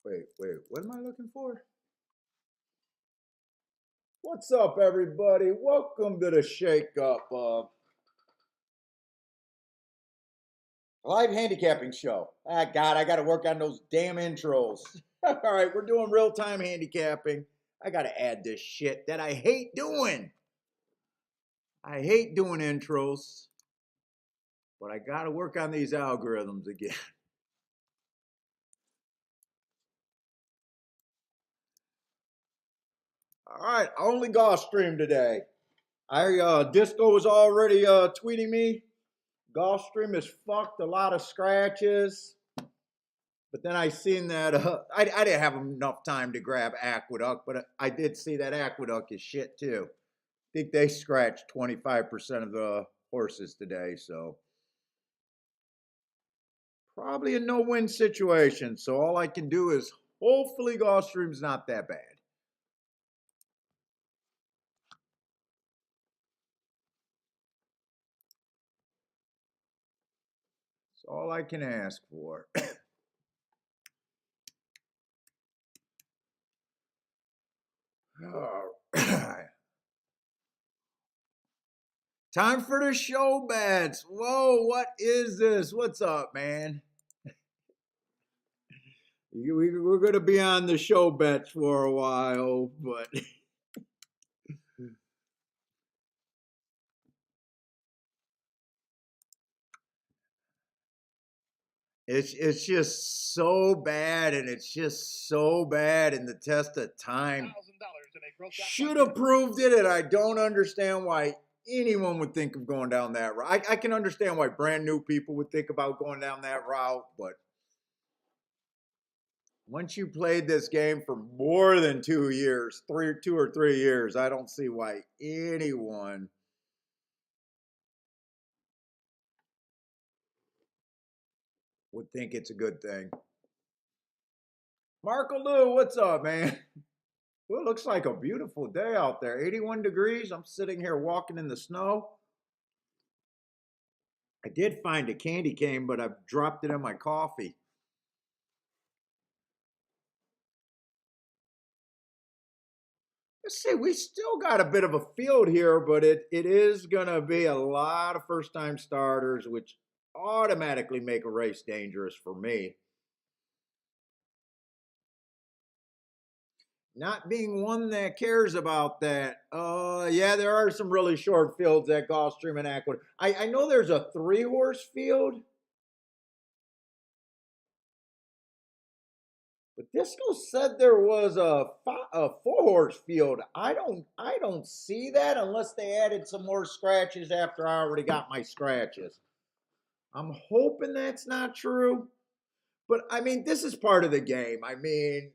Wait, what am I looking for? What's up, everybody? Welcome to the Shake Up live handicapping show. Ah, God, I got to work on those damn intros. All right, we're doing real time handicapping. I got to add this shit that I hate doing. I hate doing intros, but I got to work on these algorithms again. All right, only Gulfstream today. Disco was already tweeting me. Gulfstream is fucked, a lot of scratches. But then I seen that I didn't have enough time to grab Aqueduct, but I did see that Aqueduct is shit too. I think they scratched 25% of the horses today, so probably a no-win situation. So all I can do is hopefully Gulfstream's not that bad. That's all I can ask for. All right. Time for the show bets. Whoa, what is this? What's up, man? We're going to be on the show bets for a while, but it's just so bad, and it's just so bad in the test of time. Should have proved it, and I don't understand why anyone would think of going down that route. I can understand why brand new people would think about going down that route, but once you played this game for more than 2 years, 2 or 3 years, I don't see why anyone would think it's a good thing. Marco Lou, what's up, man? Well, it looks like a beautiful day out there. 81 degrees. I'm sitting here walking in the snow. I did find a candy cane, but I've dropped it in my coffee. Let's see, we still got a bit of a field here, but it is going to be a lot of first-time starters, which automatically make a race dangerous for me. Not being one that cares about that. Yeah, there are some really short fields at Gulfstream and Aqueduct. I know there's a 3-horse field. But Disco said there was a 4-horse field. I don't see that unless they added some more scratches after I already got my scratches. I'm hoping that's not true. But I mean, this is part of the game. I mean,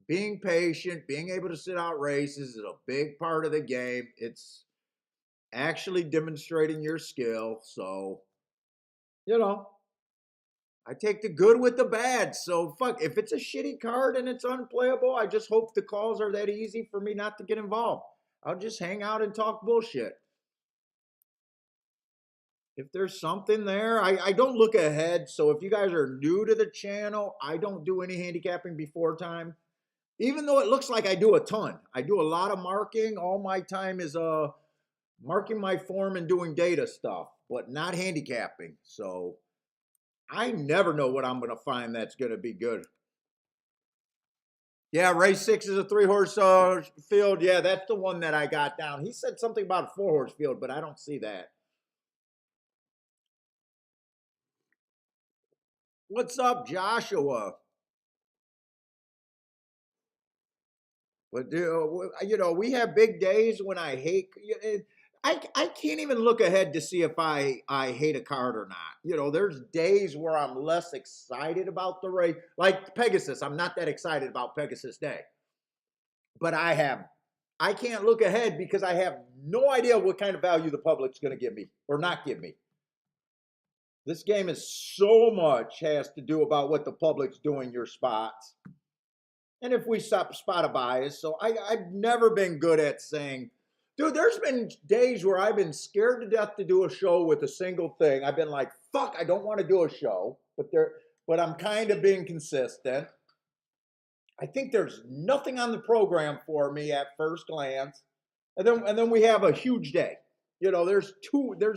being patient, being able to sit out races is a big part of the game. It's actually demonstrating your skill. So, you know, I take the good with the bad. So, fuck, if it's a shitty card and it's unplayable, I just hope the calls are that easy for me not to get involved. I'll just hang out and talk bullshit. If there's something there, I don't look ahead. So if you guys are new to the channel, I don't do any handicapping before time. Even though it looks like I do a ton. I do a lot of marking. All my time is marking my form and doing data stuff, but not handicapping. So I never know what I'm going to find that's going to be good. Yeah, race 6 is a 3-horse field. Yeah, that's the one that I got down. He said something about a 4-horse field, but I don't see that. What's up, Joshua? But you know, we have big days when I hate. I can't even look ahead to see if I hate a card or not. You know, there's days where I'm less excited about the race, like Pegasus. I'm not that excited about Pegasus Day, but I can't look ahead because I have no idea what kind of value the public's going to give me or not give me. This game is so much has to do about what the public's doing your spots. And if we spot a bias, so I've never been good at saying, dude, there's been days where I've been scared to death to do a show with a single thing. I've been like, fuck, I don't want to do a show, but I'm kind of being consistent. I think there's nothing on the program for me at first glance. And then we have a huge day. There's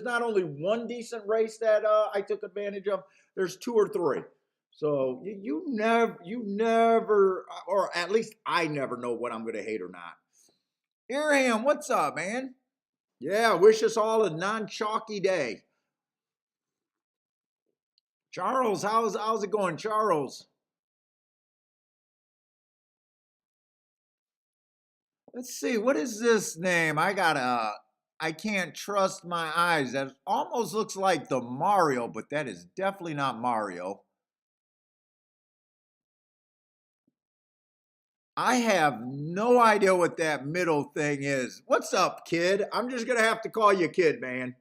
not only one decent race that I took advantage of, there's two or three. So you never, or at least I never know what I'm going to hate or not. Airham, what's up, man? Yeah, wish us all a non-chalky day. Charles, how's it going, Charles? Let's see, what is this name? I can't trust my eyes. That almost looks like the Mario, but that is definitely not Mario. I have no idea what that middle thing is. What's up, kid? I'm just gonna have to call you kid, man.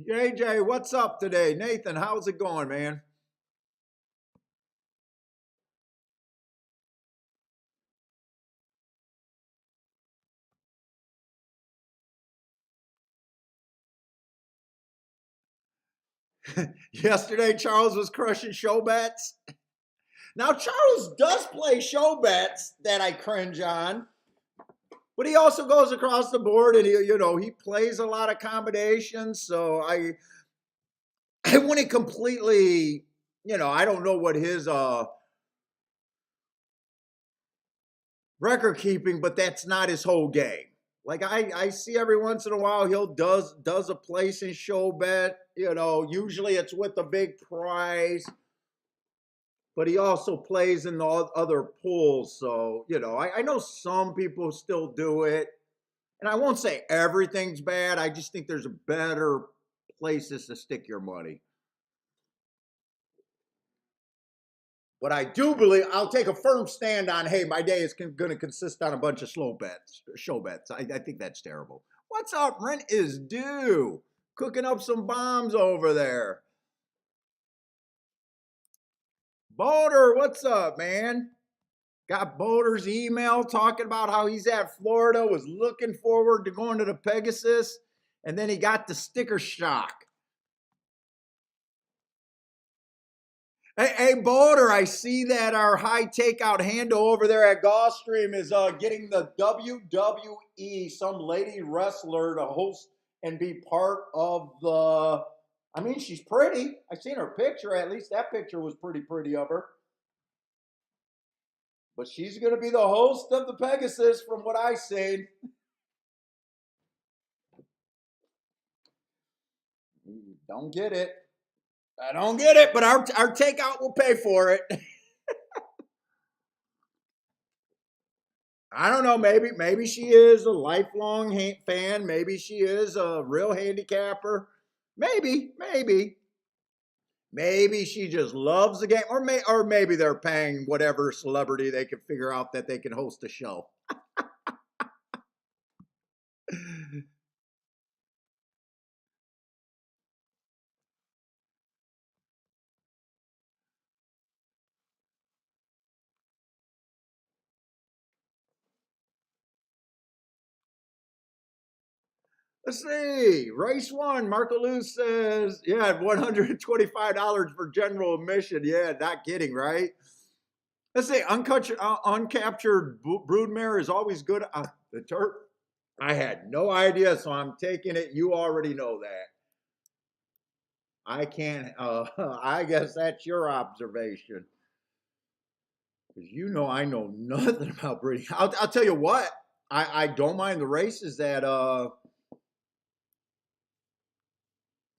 JJ, what's up today? Nathan, how's it going, man? Yesterday, Charles was crushing show bets. Now, Charles does play show bets that I cringe on, but he also goes across the board and he plays a lot of combinations. So I wouldn't completely, I don't know what his record keeping, but that's not his whole game. Like I see every once in a while he'll does a place and show bet. Usually it's with a big prize, but he also plays in the other pools. So I know some people still do it, and I won't say everything's bad. I just think there's better places to stick your money. But I do believe I'll take a firm stand on, hey, my day is going to consist on a bunch of slow bets, show bets. I think that's terrible. What's up? Rent is due. Cooking up some bombs over there. Boulder, what's up, man? Got Boulder's email talking about how he's at Florida, was looking forward to going to the Pegasus, and then he got the sticker shock. Hey, Boulder, I see that our high takeout handle over there at Gulfstream is getting the WWE, some lady wrestler, to host and be part of the. I mean, she's pretty. I seen her picture. At least that picture was pretty of her. But she's going to be the host of the Pegasus, from what I seen. Don't get it. I don't get it, but our takeout will pay for it. I don't know. Maybe she is a lifelong fan. Maybe she is a real handicapper. Maybe she just loves the game, or maybe they're paying whatever celebrity they can figure out that they can host a show. Let's see. Race one. Marco Luz says, yeah, $125 for general admission. Yeah, not kidding, right? Let's see. Uncaptured broodmare is always good. The turf. I had no idea, so I'm taking it. You already know that. I can't. I guess that's your observation, because I know nothing about breeding. I'll tell you what. I don't mind the races that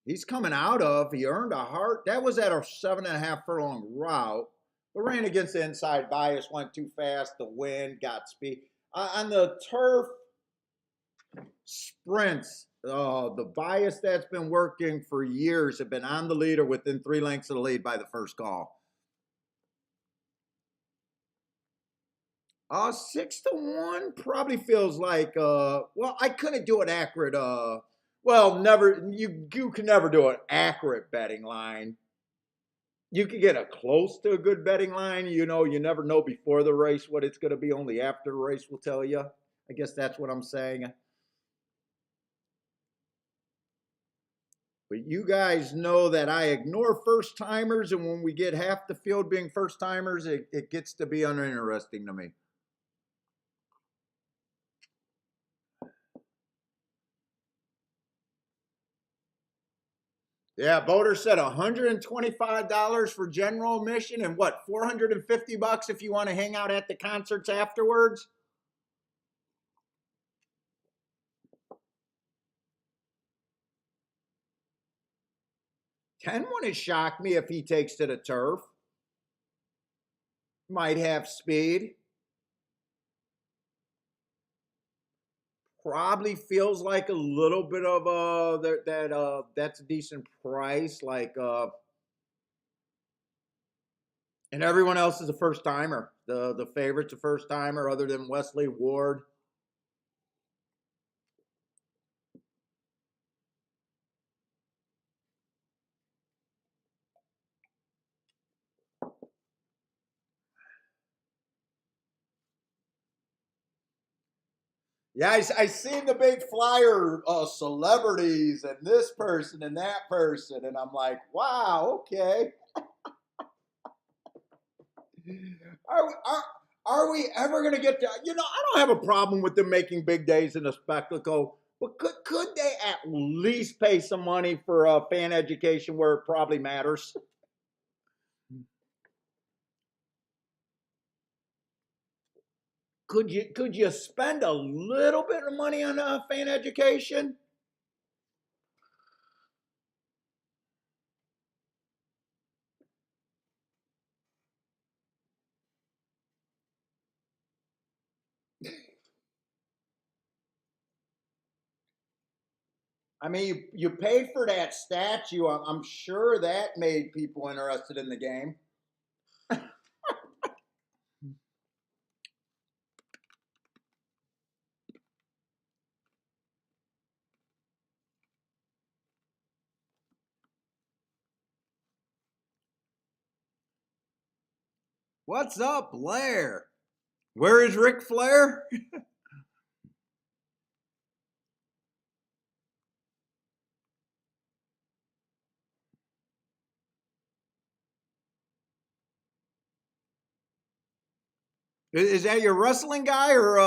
he's coming out of. He earned a heart. That was at a 7.5 furlong route. But ran against the inside bias, went too fast. The wind got speed. On the turf sprints, the bias that's been working for years have been on the lead or within 3 lengths of the lead by the first call. 6-1 probably feels like, well, I couldn't do an accurate, well, never, you can never do an accurate betting line. You can get a close to a good betting line. You never know before the race what it's going to be. Only after the race will tell you. I guess that's what I'm saying. But you guys know that I ignore first timers, and when we get half the field being first timers, it gets to be uninteresting to me. Yeah, Boater said $125 for general admission and what, $450 if you want to hang out at the concerts afterwards? Ken wouldn't shock me if he takes to the turf. Might have speed. Probably feels like a little bit of that's a decent price. Like and everyone else is a first timer. The favorite's a first timer, other than Wesley Ward. Yeah, I seen the big flyer celebrities and this person and that person, and I'm like, wow, okay. Are we ever going to get to? You know, I don't have a problem with them making big days in a spectacle, but could they at least pay some money for fan education where it probably matters? Could you spend a little bit of money on fan education? I mean, you paid for that statue. I'm sure that made people interested in the game. What's up, Blair? Where is Ric Flair? Is that your wrestling guy or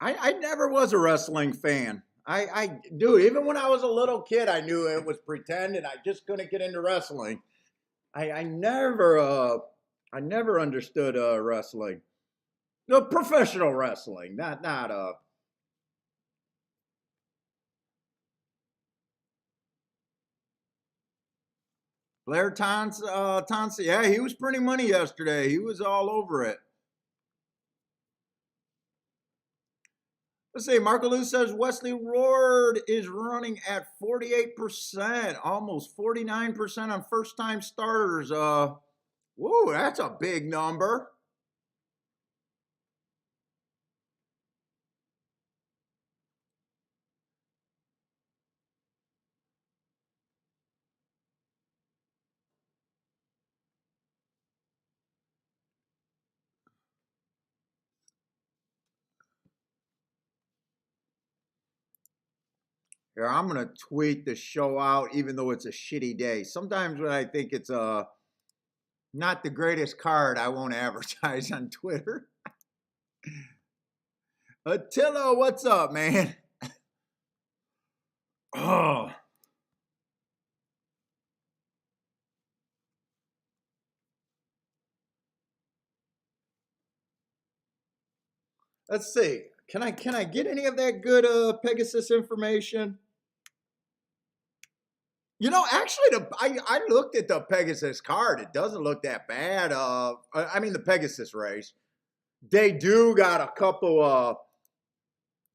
I never was a wrestling fan. Dude, even when I was a little kid, I knew it was pretend, and I just couldn't get into wrestling. I I never understood wrestling. No, professional wrestling, not Blair Thompson. Yeah, he was printing money yesterday. He was all over it. Let's see. Marco Lou says Wesley Ward is running at 48%, almost 49% on first time starters. Whoa, that's a big number. Here, I'm gonna tweet the show out, even though it's a shitty day. Sometimes when I think it's not the greatest card, I won't advertise on Twitter. Attila, what's up, man? Oh, let's see. Can I get any of that good Pegasus information? You know, actually, I looked at the Pegasus card. It doesn't look that bad. I mean the Pegasus race. They do got a couple.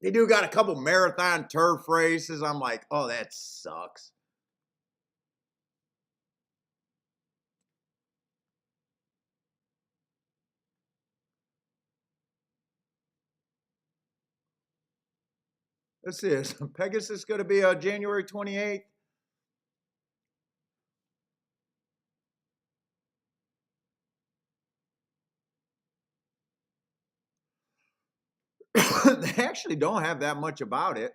They do got a couple marathon turf races. I'm like, oh, that sucks. Let's see. Is Pegasus going to be January 28th? They actually don't have that much about it.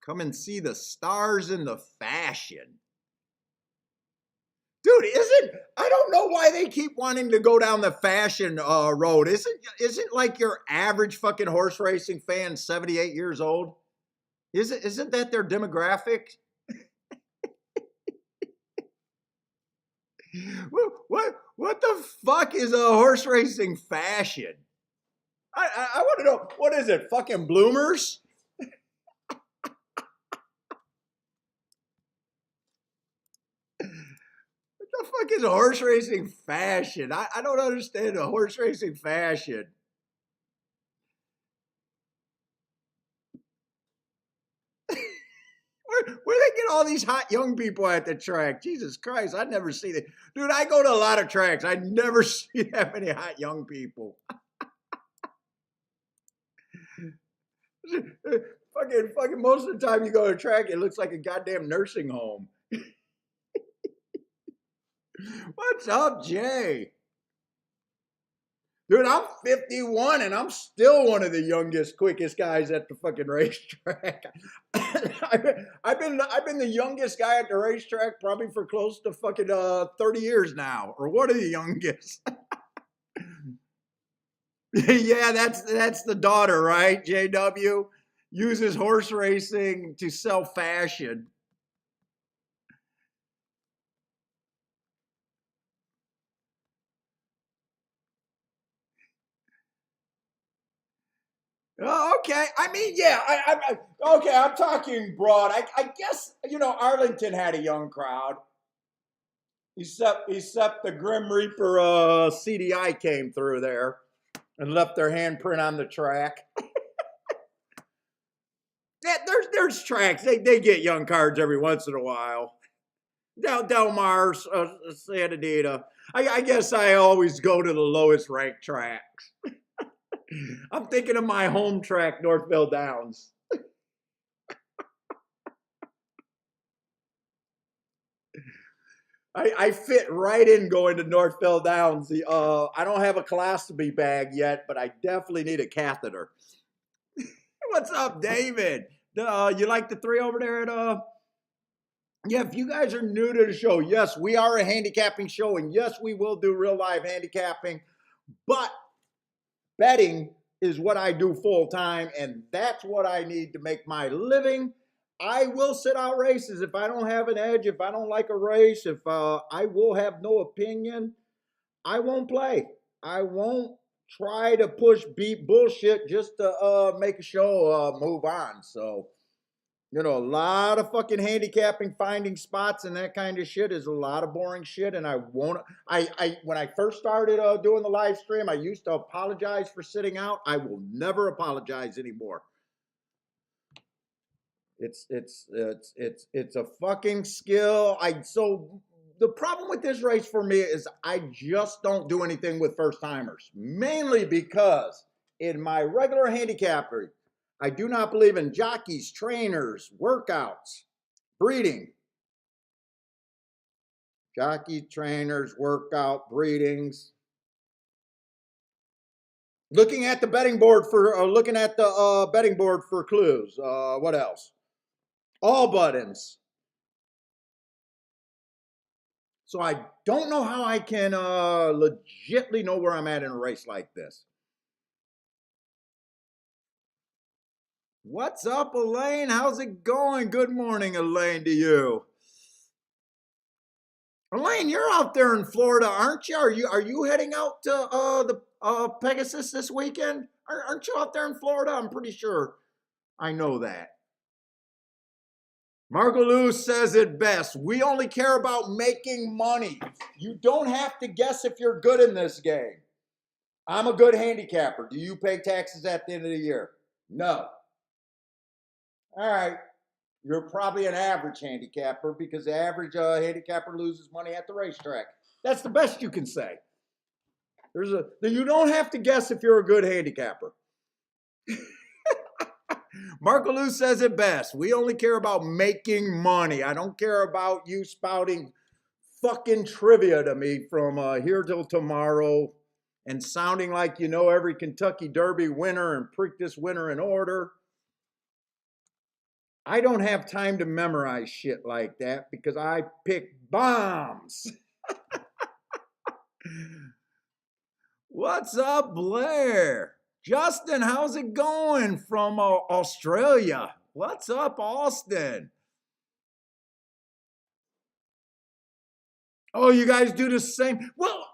Come and see the stars in the fashion. Dude, I don't know why they keep wanting to go down the fashion road. Isn't like your average fucking horse racing fan 78 years old? Isn't that their demographic? What the fuck is a horse racing fashion? I want to know, what is it? Fucking bloomers? What the fuck is a horse racing fashion? I don't understand a horse racing fashion. Where they get all these hot young people at the track? Jesus Christ, I've never seen it. Dude, I go to a lot of tracks. I never see that many hot young people. fucking most of the time you go to a track, it looks like a goddamn nursing home. What's up, Jay? Dude, I'm 51 and I'm still one of the youngest, quickest guys at the fucking racetrack. I've been the youngest guy at the racetrack probably for close to fucking 30 years now, or one of the youngest. Yeah, that's the daughter, right? JW uses horse racing to sell fashion. Oh, okay. I mean, yeah. Okay. I'm talking broad. I guess Arlington had a young crowd. Except the Grim Reaper CDI came through there and left their handprint on the track. Yeah, there's tracks. They get young cards every once in a while. Del Mar, Santa Anita. I guess I always go to the lowest ranked tracks. I'm thinking of my home track, Northville Downs. I fit right in going to Northville Downs. I don't have a colostomy bag yet, but I definitely need a catheter. What's up, David? You like the three over there at Yeah, if you guys are new to the show, yes, we are a handicapping show, and yes, we will do real live handicapping, but betting is what I do full time, and that's what I need to make my living. I will sit out races if I don't have an edge, if I don't like a race, if I will have no opinion, I won't play. I won't try to beat bullshit just to make a show move on. So, a lot of fucking handicapping, finding spots and that kind of shit is a lot of boring shit. And I won't, when I first started doing the live stream, I used to apologize for sitting out. I will never apologize anymore. It's a fucking skill. So the problem with this race for me is I just don't do anything with first timers, mainly because in my regular handicapper, I do not believe in jockeys, trainers, workouts, breeding. Jockey, trainers, workout, breedings. Looking at the betting board for clues. What else? All buttons. So I don't know how I can legitly know where I'm at in a race like this. What's up, Elaine? How's it going? Good morning, Elaine, to you. Elaine, you're out there in Florida, aren't you? Are you heading out to the Pegasus this weekend? Aren't you out there in Florida? I'm pretty sure I know that. Margot Lou says it best. We only care about making money. You don't have to guess if you're good in this game. I'm a good handicapper. Do you pay taxes at the end of the year? No. All right. You're probably an average handicapper because the average handicapper loses money at the racetrack. That's the best you can say. You don't have to guess if you're a good handicapper. Marco Lou says it best. We only care about making money. I don't care about you spouting fucking trivia to me from here till tomorrow and sounding like you know every Kentucky Derby winner and Preakness winner in order. I don't have time to memorize shit like that because I pick bombs. What's up, Blair? Justin, how's it going from Australia? What's up, Austin? Oh, you guys do the same. Well,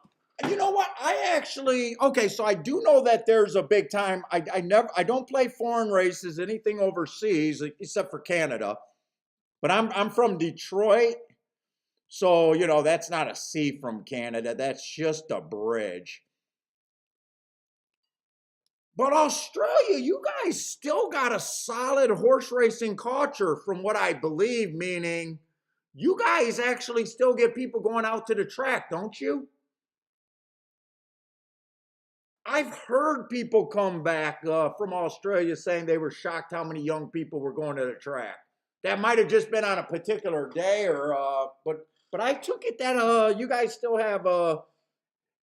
you know what? I actually okay. So I do know that there's a big time. I don't play foreign races, anything overseas except for Canada. But I'm from Detroit, so that's not a sea from Canada. That's just a bridge. But Australia, you guys still got a solid horse racing culture, from what I believe. Meaning, you guys actually still get people going out to the track, don't you? I've heard people come back from Australia saying they were shocked how many young people were going to the track. That might have just been on a particular day, or but I took it that you guys still have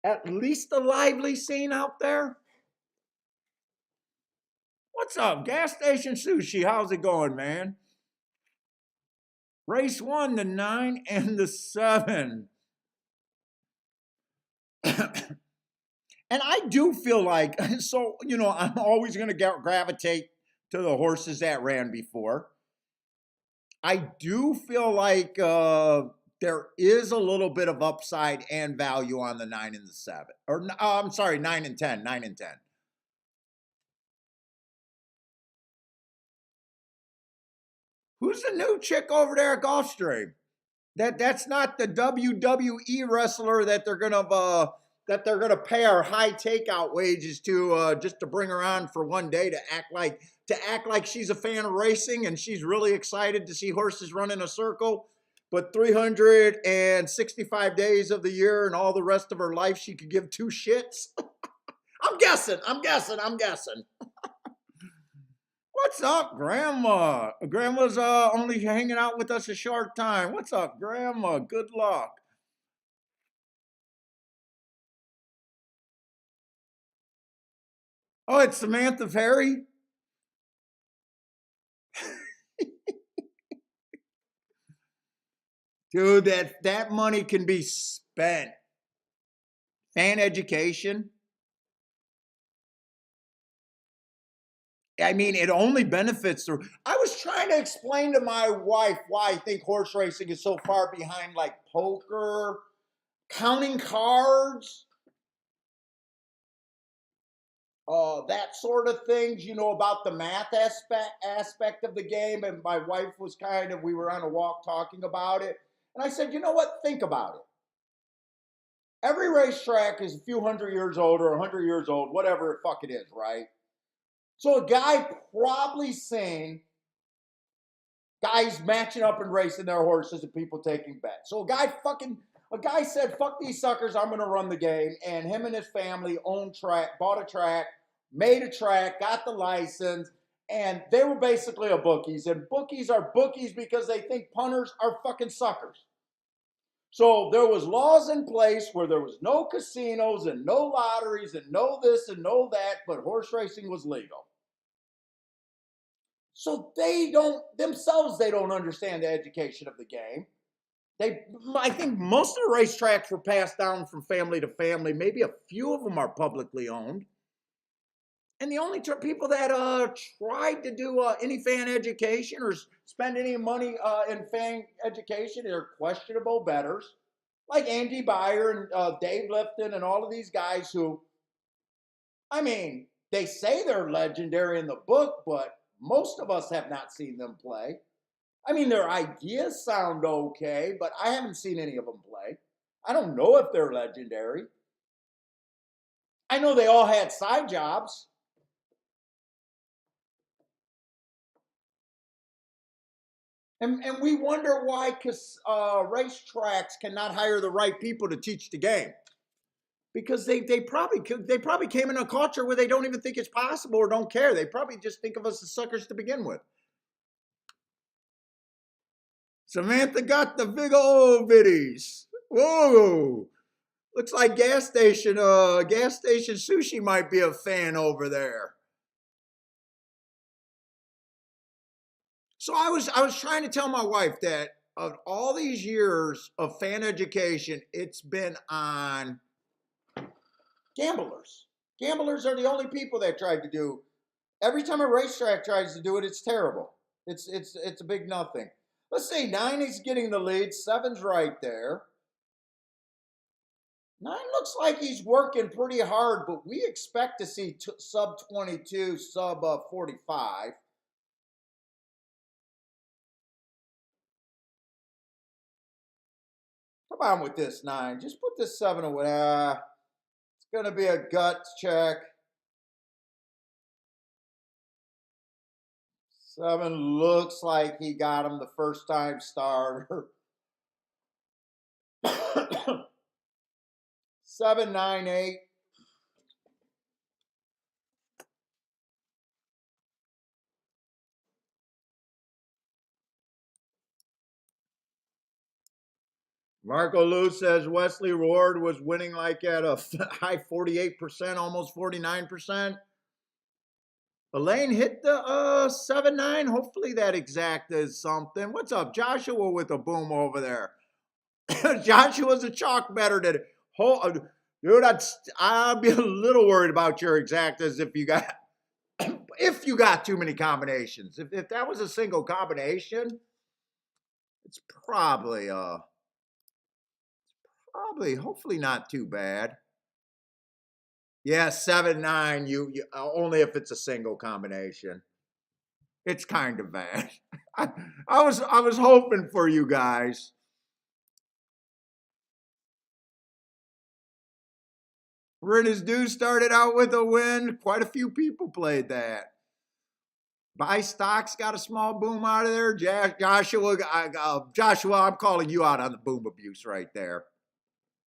at least a lively scene out there. What's up, gas station sushi? How's it going, man? Race 1, the 9, and the 7. And I do feel like, so, I'm always going to gravitate to the horses that ran before. I do feel like there is a little bit of upside and value on the 9 and the 7. Or, I'm sorry, 9 and 10. 9 and 10. Who's the new chick over there at Gulfstream? That's not the WWE wrestler that they're gonna pay our high takeout wages to just to bring her on for one day to act like she's a fan of racing and she's really excited to see horses run in a circle. But 365 days of the year and all the rest of her life, she could give two shits. I'm guessing. I'm guessing. I'm guessing. What's up, Grandma? Grandma's only hanging out with us a short time. What's up, Grandma? Good luck. Oh, it's Samantha Ferry? Dude, that money can be spent. Fan education. I mean, it only benefits the. I was trying to explain to my wife why I think horse racing is so far behind, like poker, counting cards, that sort of things. About the math aspect of the game. And my wife was we were on a walk talking about it, and I said, you know what? Think about it. Every racetrack is a few hundred years old or 100 years old, whatever the fuck it is, right? So a guy probably seen guys matching up and racing their horses and people taking bets. So a guy said, fuck these suckers, I'm gonna run the game. And him and his family bought a track, made a track, got the license, and they were basically a bookies. And bookies are bookies because they think punters are fucking suckers. So there was laws in place where there was no casinos and no lotteries and no this and no that, but horse racing was legal. So they don't understand the education of the game. I think most of the racetracks were passed down from family to family. Maybe a few of them are publicly owned. And the only people that tried to do any fan education or spend any money in fan education are questionable bettors, like Andy Beyer and Dave Lifton and all of these guys who, I mean, they say they're legendary in the book, but most of us have not seen them play. I mean, their ideas sound okay, but I haven't seen any of them play. I don't know if they're legendary. I know they all had side jobs. And we wonder why racetracks cannot hire the right people to teach the game. Because they probably came in a culture where they don't even think it's possible or don't care. They probably just think of us as suckers to begin with. Samantha got the big old bitties. Whoa. Looks like gas station sushi might be a fan over there. So I was trying to tell my wife that of all these years of fan education, it's been on gamblers. Gamblers are the only people that tried to do. Every time a racetrack tries to do it, it's terrible. It's a big nothing. Let's say 9 is getting the lead, 7's right there. 9 looks like he's working pretty hard, but we expect to see sub 22, sub 45. Come on with this 9. Just put this 7 away. It's going to be a guts check. 7 looks like he got him the first time starter. 7, 9, 8. Marco Lou says Wesley Ward was winning like at a high 48%, almost 49%. Elaine hit the 7-9. Hopefully that exact is something. What's up, Joshua with a boom over there? Joshua's a chalk better than dude. I'd be a little worried about your exactas if you got too many combinations. If that was a single combination, it's probably hopefully not too bad. Yeah, 7-9. You only if it's a single combination. It's kind of bad. I was hoping for you guys. Rinus Dew started out with a win. Quite a few people played that. Buy Stocks got a small boom out of there. Joshua, I'm calling you out on the boom abuse right there.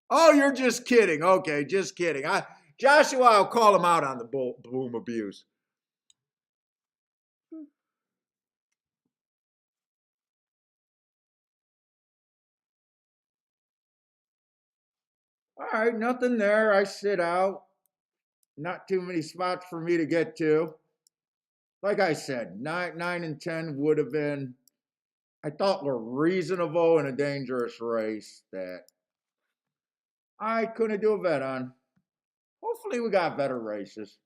Oh, you're just kidding. Okay, just kidding. Joshua, I'll call him out on the boom abuse. All right, nothing there. I sit out. Not too many spots for me to get to. Like I said, 9 and 10 would have been, I thought, were reasonable in a dangerous race that I couldn't do a vet on. Hopefully we got better races.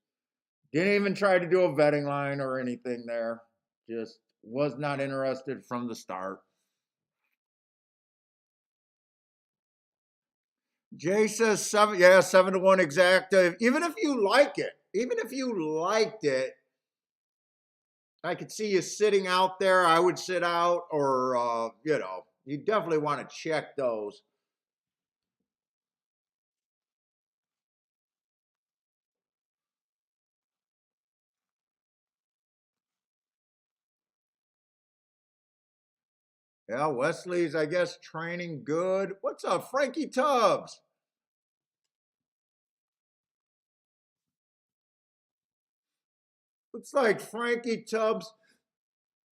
Didn't even try to do a vetting line or anything there. Just was not interested from the start. Jay says 7, yeah, 7-1 exacta. Even if you liked it, I could see you sitting out there. I would sit out, or you definitely want to check those. Yeah, Wesley's, I guess, training good. What's up, Frankie Tubbs? Looks like Frankie Tubbs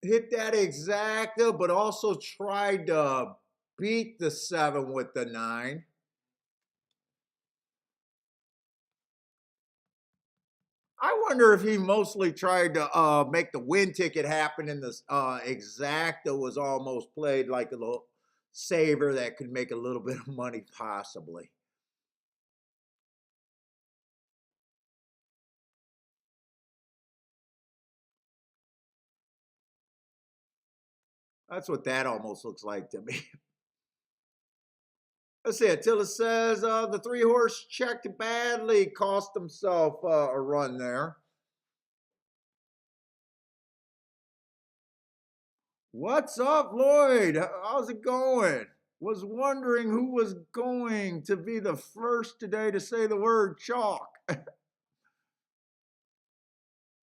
hit that exacta, but also tried to beat the 7 with the 9. I wonder if he mostly tried to make the win ticket happen, and the exacta was almost played like a little saver that could make a little bit of money, possibly. That's what that almost looks like to me. Let's see. Attila says the 3-horse checked badly, cost himself a run there. What's up, Lloyd? How's it going? Was wondering who was going to be the first today to say the word chalk.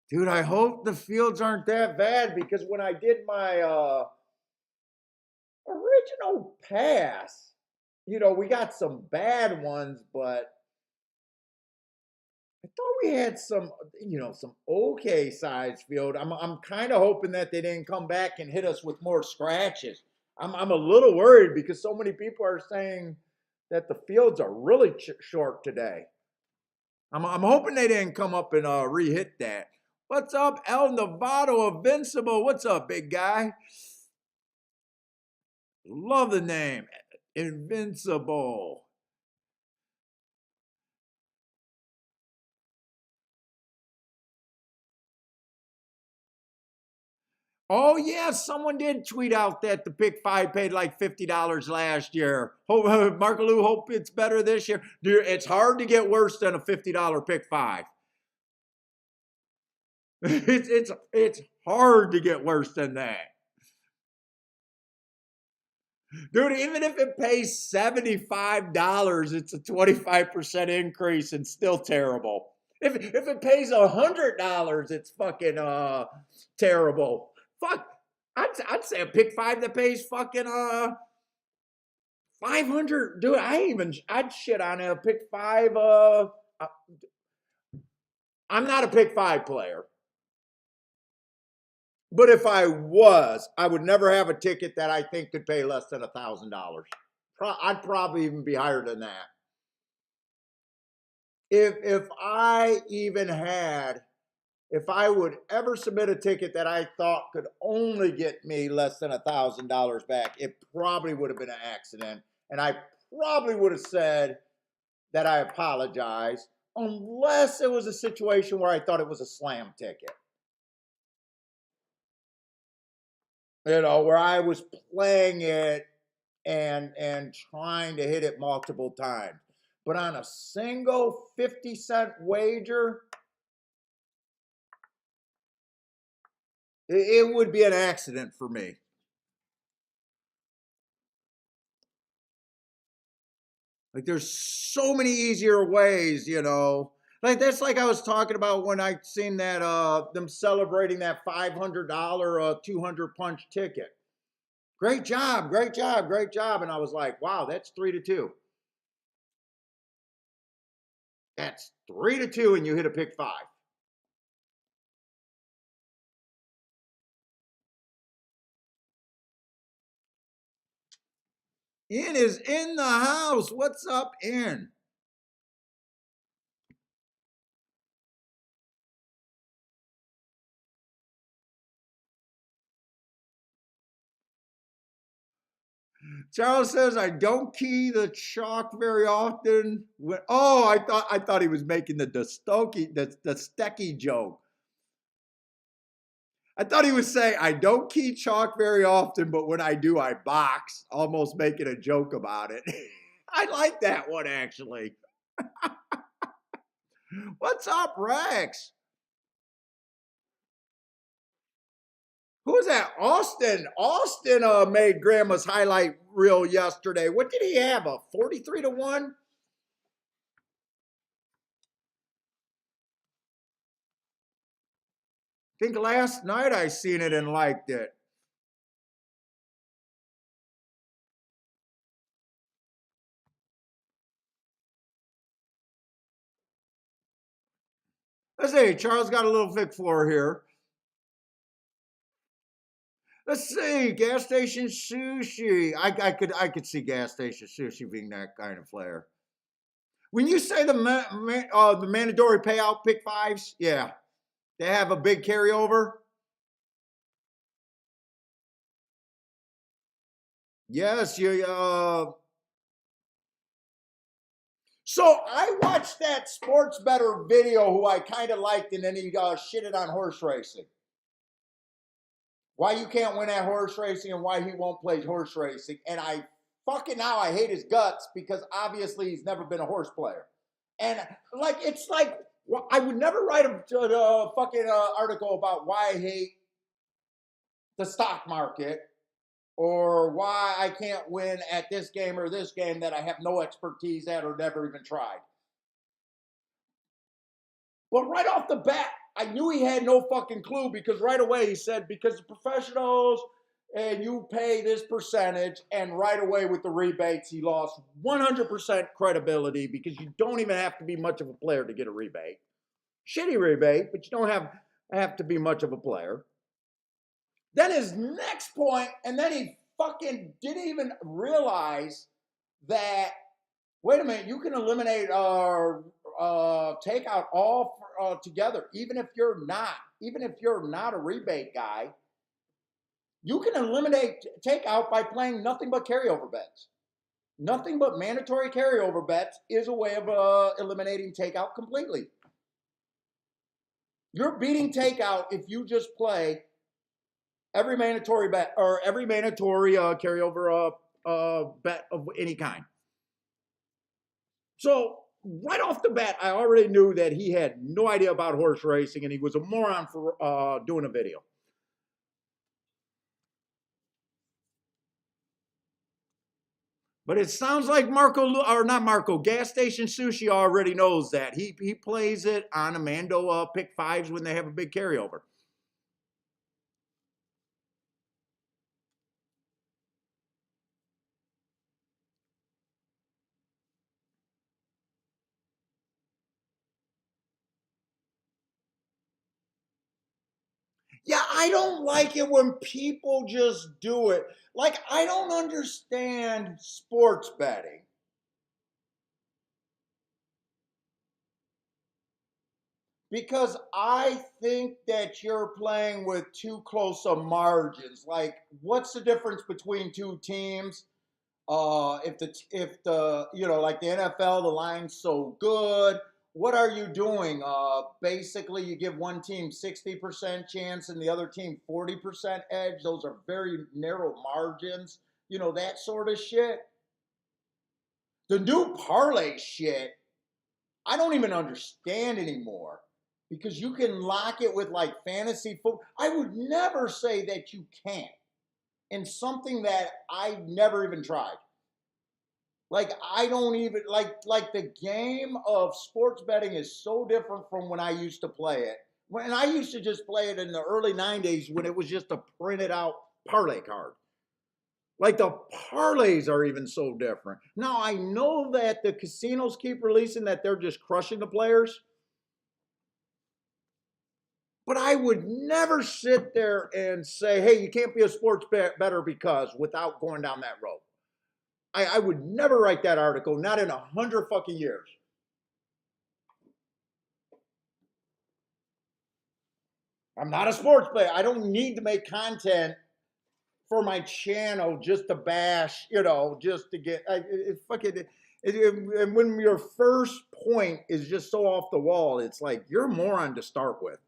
Dude, I hope the fields aren't that bad, because when I did my original pass, we got some bad ones, but I thought we had some okay size field. I'm kind of hoping that they didn't come back and hit us with more scratches. I'm a little worried because so many people are saying that the fields are really short today. I'm hoping they didn't come up and re-hit that. What's up, El Novato Invincible? What's up, big guy? Love the name. Invincible. Oh, yeah, someone did tweet out that the pick five paid like $50 last year. Hope, Mark Lou, hope it's better this year. Dude, it's hard to get worse than a $50 pick five. It's hard to get worse than that. Dude, even if it pays $75, it's a 25% increase and still terrible. If it pays $100, it's fucking terrible. Fuck, I'd say a pick five that pays fucking 500. Dude, I'd shit on a pick five. I'm not a pick five player. But if I was, I would never have a ticket that I think could pay less than $1,000. I'd probably even be higher than that. If I even had, if I would ever submit a ticket that I thought could only get me less than $1,000 back, it probably would have been an accident. And I probably would have said that I apologize, unless it was a situation where I thought it was a slam ticket. You know, where I was playing it and trying to hit it multiple times. But on a single 50-cent wager, it would be an accident for me. Like, there's so many easier ways, you know. Like, that's like I was talking about when I seen that them celebrating that $500 200 punch ticket. Great job, great job, great job. And I was like, wow, that's 3-2. That's 3-2, and you hit a pick five. In is in the house. What's up, In? Charles says I don't key the chalk very often. Oh, I thought he was making the Stecky joke. I thought he was saying I don't key chalk very often, but when I do, I box, almost making a joke about it. I like that one actually. What's up, Rex? Who's that? Austin. Austin made Grandma's highlight reel yesterday. What did he have? A 43-1? I think last night I seen it and liked it. Let's see. Charles got a little Vic floor here. Let's see. Gas station sushi. I could see gas station sushi being that kind of flair. When you say the mandatory payout pick fives, yeah, they have a big carryover. Yes, you. So I watched that sports better video who I kind of liked, and then he shitted on horse racing. Why you can't win at horse racing and why he won't play horse racing. And I fucking now I hate his guts because obviously he's never been a horse player. And like it's like I would never write a fucking article about why I hate the stock market or why I can't win at this game or this game that I have no expertise at or never even tried. But right off the bat, I knew he had no fucking clue because right away he said, because the professionals and you pay this percentage, and right away with the rebates, he lost 100% credibility because you don't even have to be much of a player to get a rebate. Shitty rebate, but you don't have to be much of a player. Then his next point, and then he fucking didn't even realize that, wait a minute, you can eliminate Takeout all together. Even if you're not a rebate guy, you can eliminate Takeout by playing nothing but carryover bets. Nothing but mandatory carryover bets is a way of eliminating Takeout completely. You're beating Takeout if you just play every mandatory bet or every mandatory carryover bet of any kind. So right off the bat, I already knew that he had no idea about horse racing and he was a moron for doing a video. But it sounds like Gas Station Sushi already knows that. He plays it on Amando pick fives when they have a big carryover. Yeah, I don't like it when people just do it. Like, I don't understand sports betting. Because I think that you're playing with too close of margins. Like, what's the difference between two teams? If the like the NFL, the line's so good. What are you doing? Basically, you give one team 60% chance and the other team 40% edge. Those are very narrow margins. That sort of shit. The new parlay shit, I don't even understand anymore because you can lock it with like fantasy football. I would never say that you can't in something that I never even tried. Like I don't even like the game of sports betting is so different from when I used to play it. When I used to just play it in the early 90s when it was just a printed out parlay card. Like the parlays are even so different. Now I know that the casinos keep releasing that they're just crushing the players. But I would never sit there and say, hey, you can't be a sports bettor because without going down that road. I would never write that article, not in 100 fucking years. I'm not a sports player. I don't need to make content for my channel just to bash, just to get and when your first point is just so off the wall, it's like you're a moron to start with.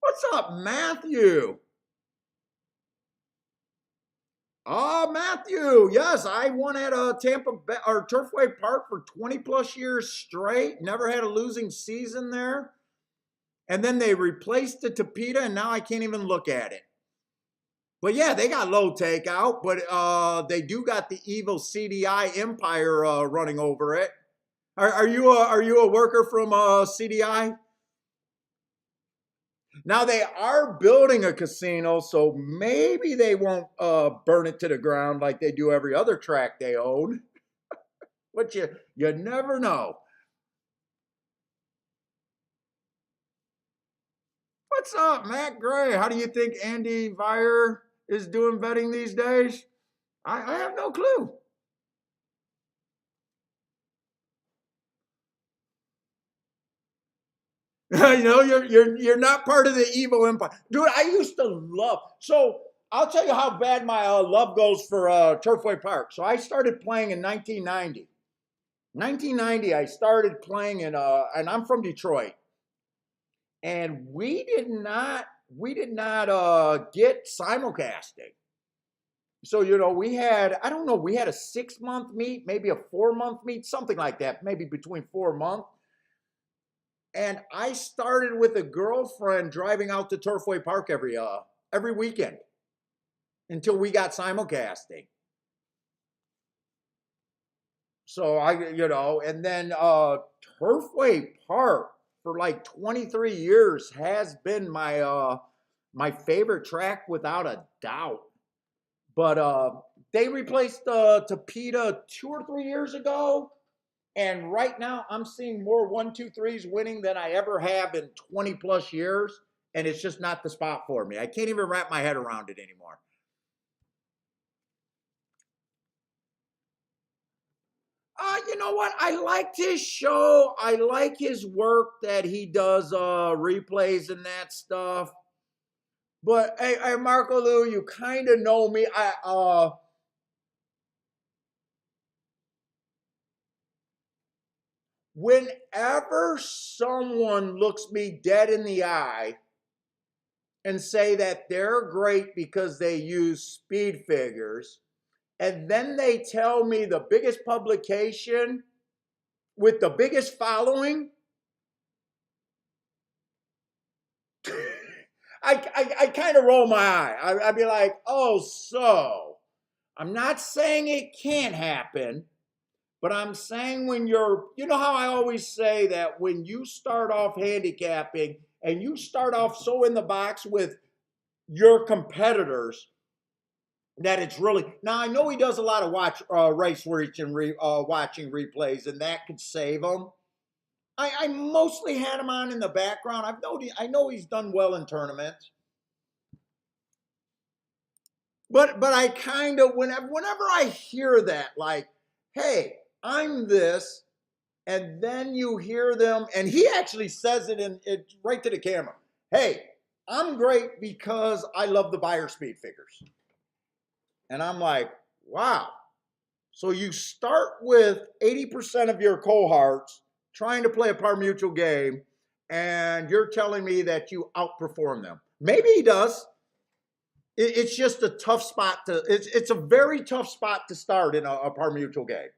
What's up, Matthew? Oh, Matthew, yes, I won at Tampa Bay or Turfway Park for 20 plus years straight. Never had a losing season there. And then they replaced the Tapeta, and now I can't even look at it. But yeah, they got low takeout, but they do got the evil CDI Empire running over it. Are you a worker from CDI? Now they are building a casino, so maybe they won't burn it to the ground like they do every other track they own. But you never know. What's up, Matt Gray? How do you think Andy Vire is doing betting these days? I have no clue. You're not part of the evil empire, dude. I used to love. So I'll tell you how bad my love goes for Turfway Park. So I started playing in 1990. 1990, I started playing and I'm from Detroit, and we did not get simulcasting. So we had we had a 6-month meet, maybe a 4-month meet, something like that, maybe between 4 months. And I started with a girlfriend driving out to Turfway Park every weekend until we got simulcasting. So and then Turfway Park for like 23 years has been my favorite track without a doubt. But they replaced Tapeta 2 or 3 years ago. And right now, I'm seeing more 1, 2, 3s winning than I ever have in 20 plus years. And it's just not the spot for me. I can't even wrap my head around it anymore. You know what? I liked his show. I like his work that he does, replays and that stuff. But hey, Marco Lou, you kind of know me. Whenever someone looks me dead in the eye and say that they're great because they use speed figures, and then they tell me the biggest publication with the biggest following, I kind of roll my eye. I'd be like, oh, so I'm not saying it can't happen, but I'm saying when you know how I always say that when you start off handicapping and you start off so in the box with your competitors that it's really, now I know he does a lot of race watching replays, and that could save him. I mostly had him on in the background. I know he's done well in tournaments. But I kind of, whenever I hear that, like, hey, I'm this, and then you hear them, and he actually says it right to the camera. Hey, I'm great because I love the buyer speed figures. And I'm like, wow. So you start with 80% of your cohorts trying to play a par mutual game, and you're telling me that you outperform them. Maybe he does. It's just a tough spot it's a very tough spot to start in a par mutual game.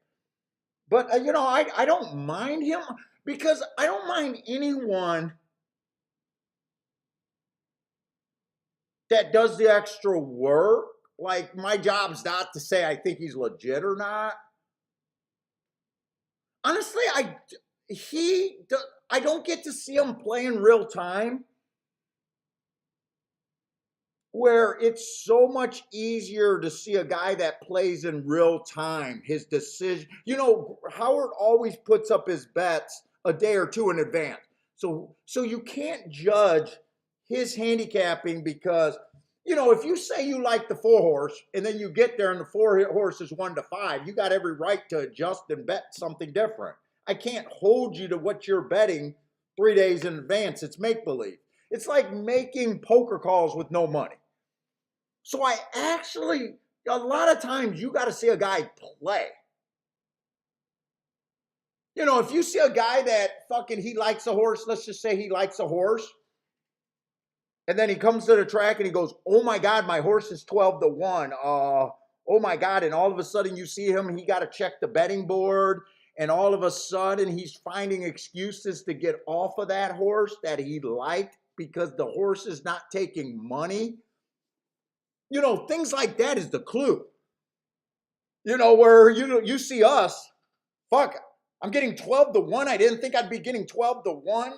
But, I don't mind him because I don't mind anyone that does the extra work. Like, my job's not to say I think he's legit or not. Honestly, I don't get to see him play in real time, where it's so much easier to see a guy that plays in real time, his decision. Howard always puts up his bets a day or two in advance. So you can't judge his handicapping because, if you say you like the 4-horse and then you get there and the 4-horse is 1-5, you got every right to adjust and bet something different. I can't hold you to what you're betting 3 days in advance. It's make believe. It's like making poker calls with no money. So a lot of times you got to see a guy play. If you see a guy that he likes a horse, let's just say he likes a horse, and then he comes to the track and he goes, oh my God, my horse is 12-1. Oh my God. And all of a sudden you see him, he got to check the betting board. And all of a sudden he's finding excuses to get off of that horse that he liked because the horse is not taking money. Things like that is the clue. Where you see us, I'm getting 12-1. I didn't think I'd be getting 12-1.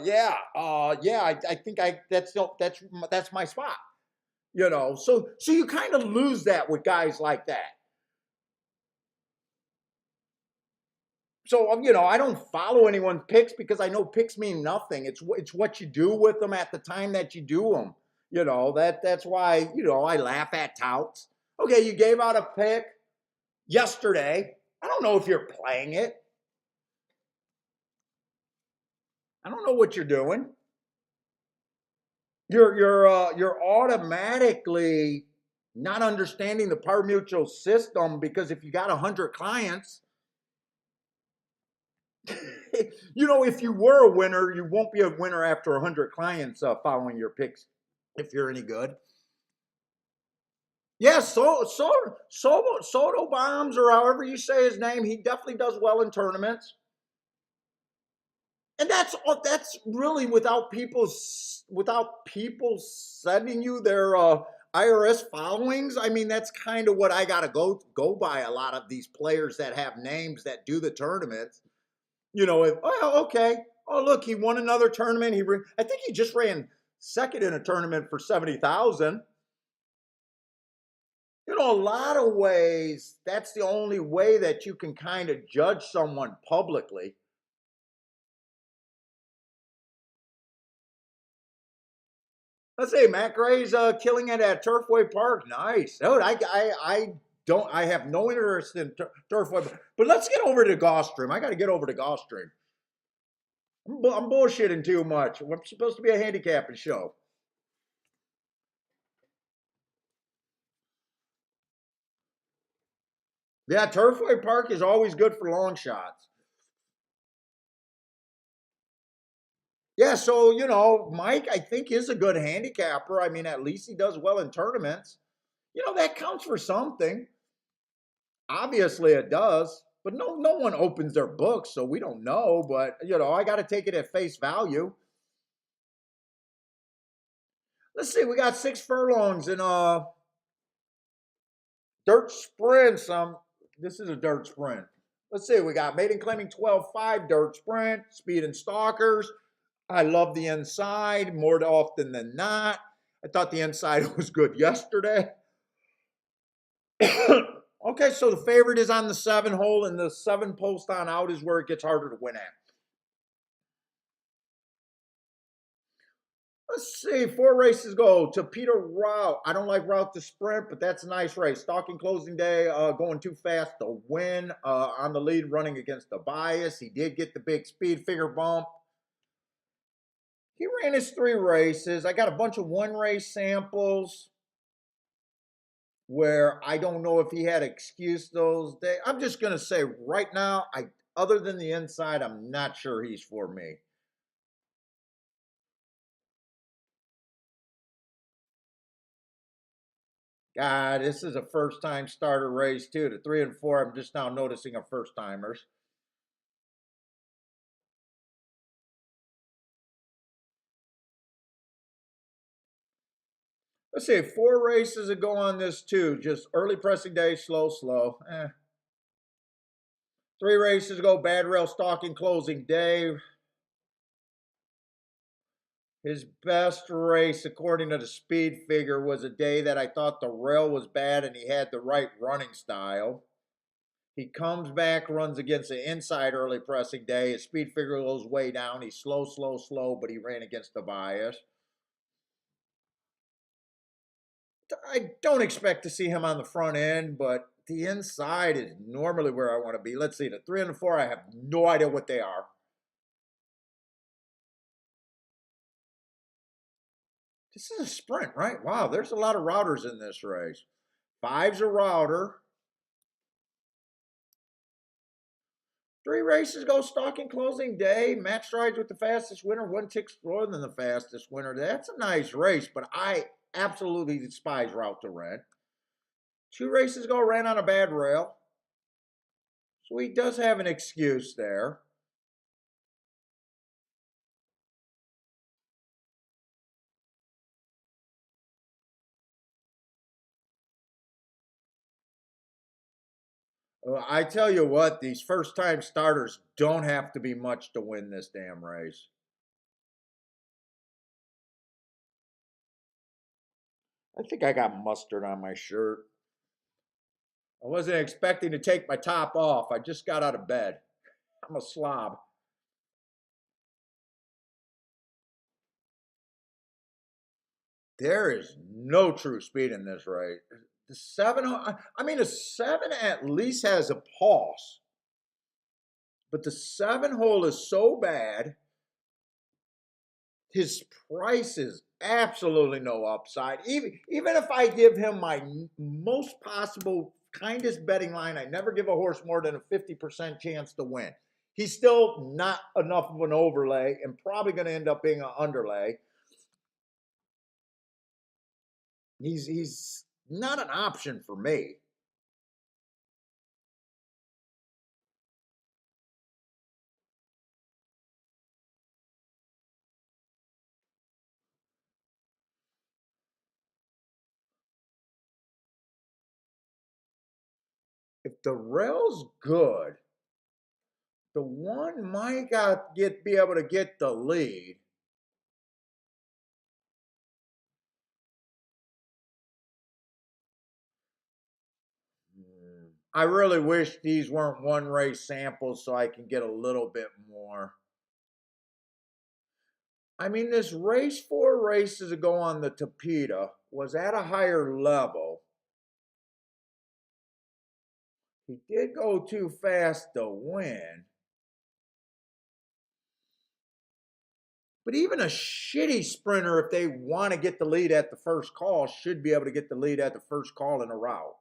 Yeah, I think that's my spot. So you kind of lose that with guys like that. So, I don't follow anyone's picks because I know picks mean nothing. It's what you do with them at the time that you do them. That's why, I laugh at touts. Okay, you gave out a pick yesterday. I don't know if you're playing it. I don't know what you're doing. You're automatically not understanding the par mutual system because if you got 100 clients, if you were a winner, you won't be a winner after 100 clients following your picks if you're any good. Yes, Soto Bombs, or however you say his name, he definitely does well in tournaments. And that's really without people sending you their IRS followings. I mean, that's kind of what I got to go by. A lot of these players that have names that do the tournaments. Okay. Oh, look, he won another tournament. I think he just ran second in a tournament for 70,000. A lot of ways, that's the only way that you can kind of judge someone publicly. Let's say Matt Gray's killing it at Turfway Park. Nice. Dude, I have no interest in turf way. But let's get over to Gulfstream. I got to get over to Gulfstream. I'm bullshitting too much. We're supposed to be a handicapping show. Yeah, Turfway Park is always good for long shots. Yeah, so Mike, I think is a good handicapper. I mean, at least he does well in tournaments. That counts for something. Obviously, it does, but no one opens their books, so we don't know. But I got to take it at face value. Let's see, we got 6 furlongs in dirt sprints. This is a dirt sprint. Let's see, we got maiden claiming 12-5 dirt sprint, speed and stalkers. I love the inside more often than not. I thought the inside was good yesterday. Okay, so the favorite is on the 7 hole, and the 7 post on out is where it gets harder to win at. Let's see, 4 races go to Peter Route. I don't like Route to sprint, but that's a nice race. Stalking closing day, going too fast to win. On the lead, running against the bias. He did get the big speed figure bump. He ran his 3 races. I got a bunch of 1 race samples where I don't know if he had excuse those days. I'm just going to say right now, other than the inside, I'm not sure he's for me. God, this is a first-time starter race, too. The 3 and 4, I'm just now noticing are first-timers. Let's see, 4 races to go on this, too. Just early pressing day, slow. 3 races to go, bad rail stalking closing day. His best race, according to the speed figure, was a day that I thought the rail was bad and he had the right running style. He comes back, runs against the inside early pressing day. His speed figure goes way down. He's slow, but he ran against the bias. I don't expect to see him on the front end, but the inside is normally where I want to be. Let's see, the 3 and the 4, I have no idea what they are. This is a sprint, right? Wow, there's a lot of routers in this race. 5's a router. 3 races go stalking closing day. Match strides with the fastest winner. 1 ticks slower than the fastest winner. That's a nice race, but I absolutely despise route to red. 2 races go ran on a bad rail. So he does have an excuse there. I tell you what, these first time starters don't have to be much to win this damn race. I think I got mustard on my shirt. I wasn't expecting to take my top off. I just got out of bed. I'm a slob. There is no true speed in this race. The 7, I mean, the 7 at least has a pulse. But the 7 hole is so bad. His price is absolutely no upside. Even if I give him my most possible kindest betting line, I never give a horse more than a 50% chance to win. He's still not enough of an overlay and probably going to end up being an underlay. He's not an option for me. If the rail's good, the one might be able to get the lead. I really wish these weren't 1 race samples so I can get a little bit more. I mean, this race 4 races ago on the Tapeta was at a higher level. He did go too fast to win. But even a shitty sprinter, if they want to get the lead at the first call, should be able to get the lead at the first call in a route.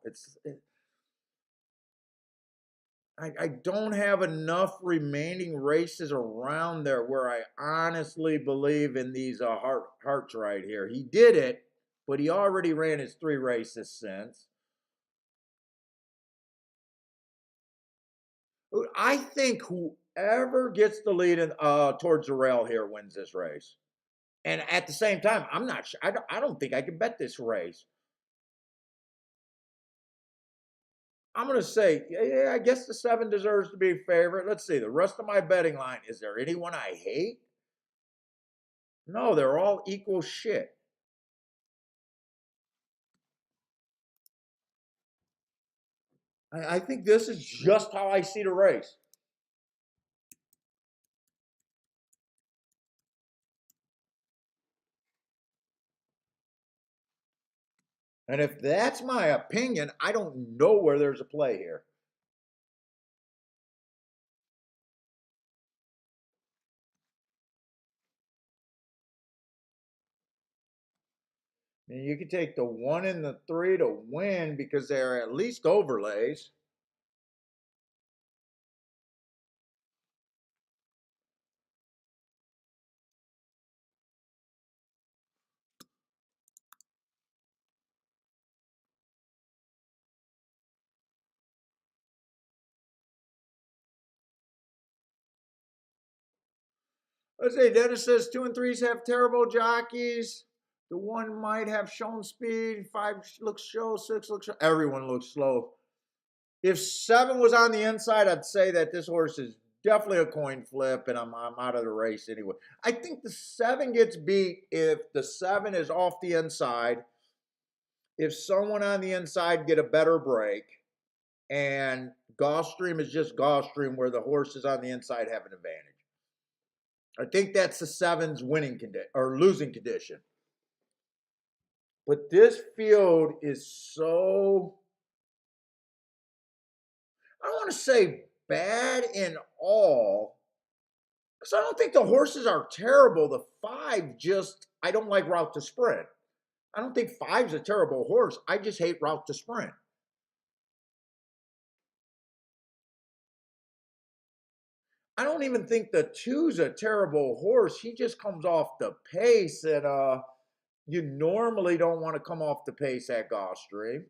I don't have enough remaining races around there where I honestly believe in these hearts right here. He did it, but he already ran his 3 races since. I think whoever gets the lead towards the rail here wins this race. And at the same time, I'm not sure. I don't think I can bet this race. I'm going to say, yeah, I guess the 7 deserves to be a favorite. Let's see. The rest of my betting line, is there anyone I hate? No, they're all equal shit. I think this is just how I see the race. And if that's my opinion, I don't know where there's a play here. And you could take the 1 and the 3 to win because they're at least overlays. Let's say Dennis says 2 and 3s have terrible jockeys. The 1 might have shown speed. 5 looks slow. 6 looks slow. Everyone looks slow. If 7 was on the inside, I'd say that this horse is definitely a coin flip, and I'm out of the race anyway. I think the 7 gets beat if the 7 is off the inside, if someone on the inside get a better break, and Gulfstream is just Gulfstream where the horses on the inside have an advantage. I think that's the 7's winning condition or losing condition. But this field is so, I don't want to say bad in all, because I don't think the horses are terrible. The 5 just, I don't like route to sprint. I don't think 5's a terrible horse. I just hate route to sprint. I don't even think the 2's a terrible horse. He just comes off the pace, and you normally don't want to come off the pace at Gulfstream.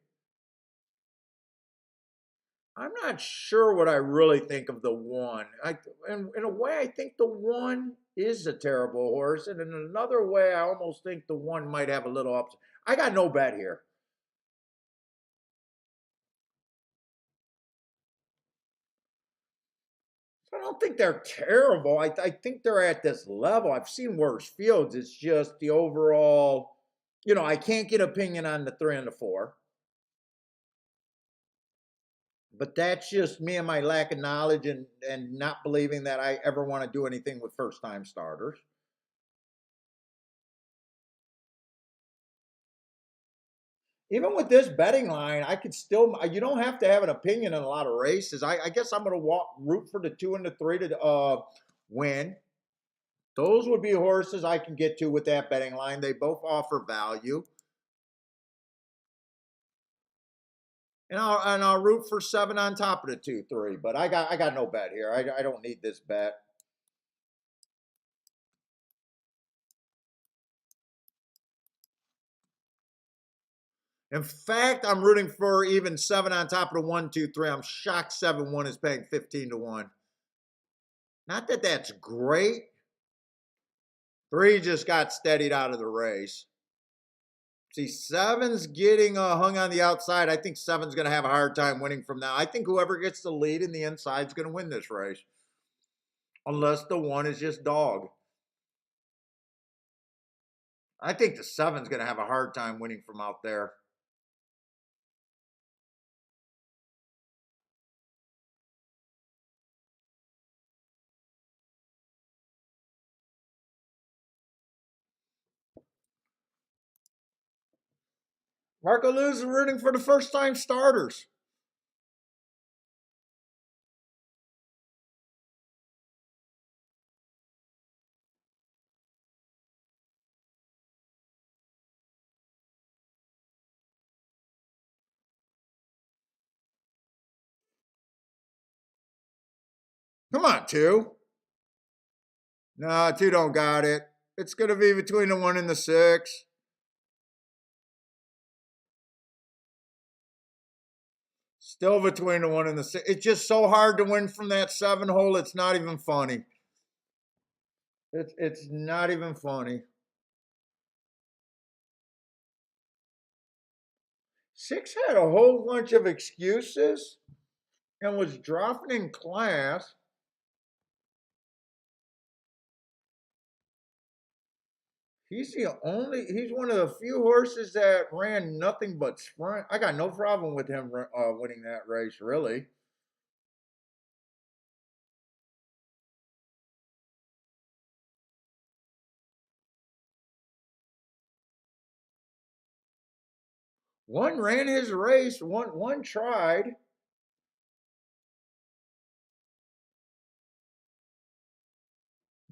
I'm not sure what I really think of the 1. In a way, I think the 1 is a terrible horse, and in another way, I almost think the 1 might have a little upside. I got no bet here. I don't think they're terrible. I think they're at this level. I've seen worse fields. It's just the overall, I can't get opinion on the 3 and the 4. But that's just me and my lack of knowledge and not believing that I ever want to do anything with first time starters. Even with this betting line, I could still, you don't have to have an opinion in a lot of races. I guess I'm going to root for the 2 and the 3 to win. Those would be horses I can get to with that betting line. They both offer value. And I'll root for 7 on top of the 2, 3. But I got no bet here. I don't need this bet. In fact, I'm rooting for even 7 on top of the 1, 2, 3. I'm shocked 7-1 is paying 15 to 1. Not that that's great. 3 just got steadied out of the race. See, 7's getting hung on the outside. I think 7's going to have a hard time winning from now. I think whoever gets the lead in the inside is going to win this race. Unless the 1 is just dog. I think the 7's going to have a hard time winning from out there. Marco Luz is rooting for the first time starters. Come on, 2. Nah, 2 don't got it. It's going to be between the 1 and the 6. Still between the 1 and the 6. It's just so hard to win from that 7 hole. It's not even funny. It's not even funny. 6 had a whole bunch of excuses and was dropping in class. He's one of the few horses that ran nothing but sprint. I got no problem with him winning that race, really. One ran his race, one tried.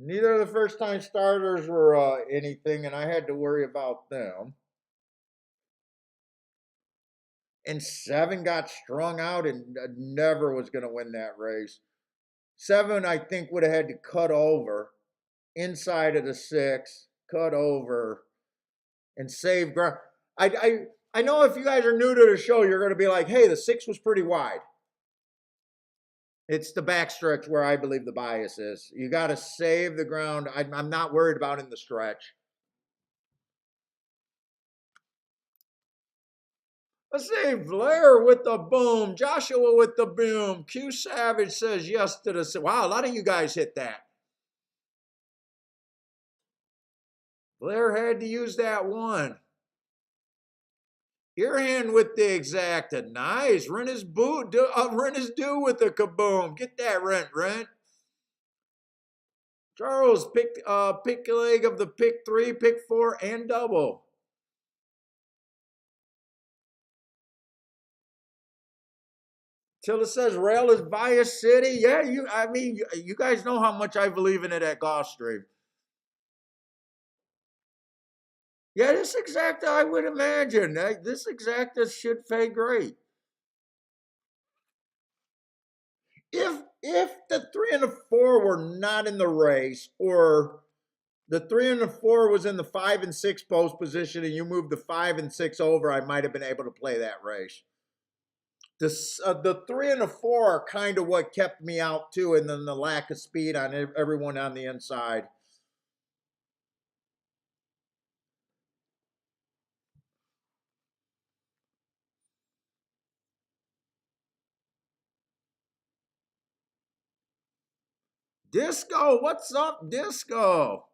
Neither of the first time starters were anything, and I had to worry about them. And 7 got strung out and never was going to win that race. 7, I think, would have had to cut over inside of the 6, cut over, and save ground. I know if you guys are new to the show, you're going to be like, hey, the 6 was pretty wide. It's the backstretch where I believe the bias is. You got to save the ground. I'm not worried about in the stretch. Let's see, Blair with the boom, Joshua with the boom. Q Savage says yes to the. Wow, a lot of you guys hit that. Blair had to use that one. Earhand with the exacta. Nice. Rent is due with the kaboom. Get that rent. Charles, pick a leg of the pick 3, pick 4, and double. Tilda says rail is bias city. Yeah, you guys know how much I believe in it at Gulfstream. Yeah, this exacta, I would imagine. This exacta should pay great. If the 3 and the 4 were not in the race, or the 3 and the 4 was in the 5 and 6 post position, and you moved the 5 and 6 over, I might have been able to play that race. The 3 and the 4 are kind of what kept me out too, and then the lack of speed on everyone on the inside. Disco, what's up, Disco?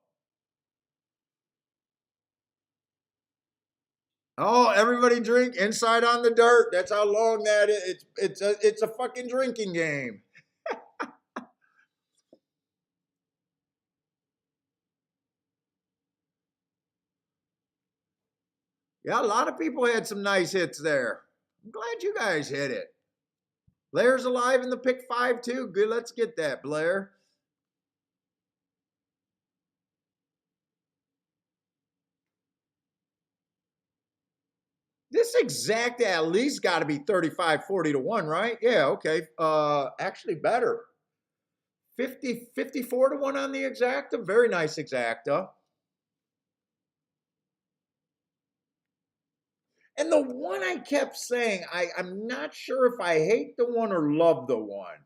Oh, everybody drink inside on the dirt. That's how long that is. It's a fucking drinking game. Yeah, a lot of people had some nice hits there. I'm glad you guys hit it. Blair's alive in the pick 5 too. Good, let's get that, Blair. This exact at least got to be 35, 40 to 1, right? Yeah, okay. Actually better. 50, 54 to 1 on the exacta. Very nice exacta. And the one I kept saying, I'm not sure if I hate the one or love the one.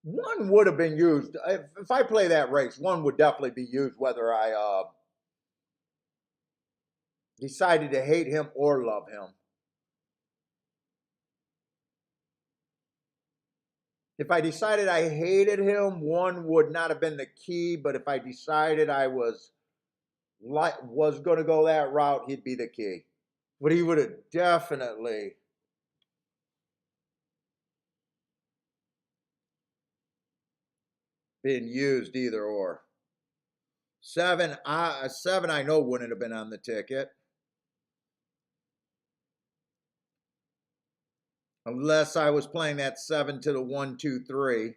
One would have been used. If I play that race, one would definitely be used whether I decided to hate him or love him. If I decided I hated him, one would not have been the key. But if I decided I was going to go that route, he'd be the key. But he would have definitely been used either or. 7, 7 I know wouldn't have been on the ticket. Unless I was playing that 7 to the 1, 2, 3.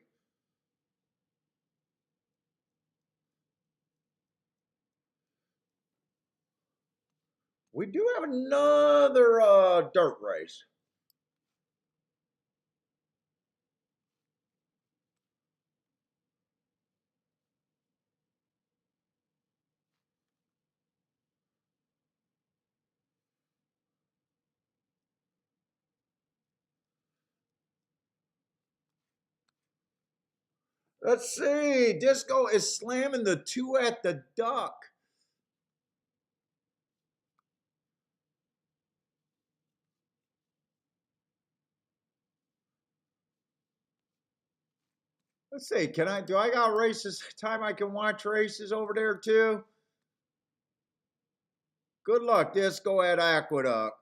We do have another dirt race. Let's see. Disco is slamming the 2 at the duck. Let's see. Do I got races? Time I can watch races over there too? Good luck, Disco at Aqueduct.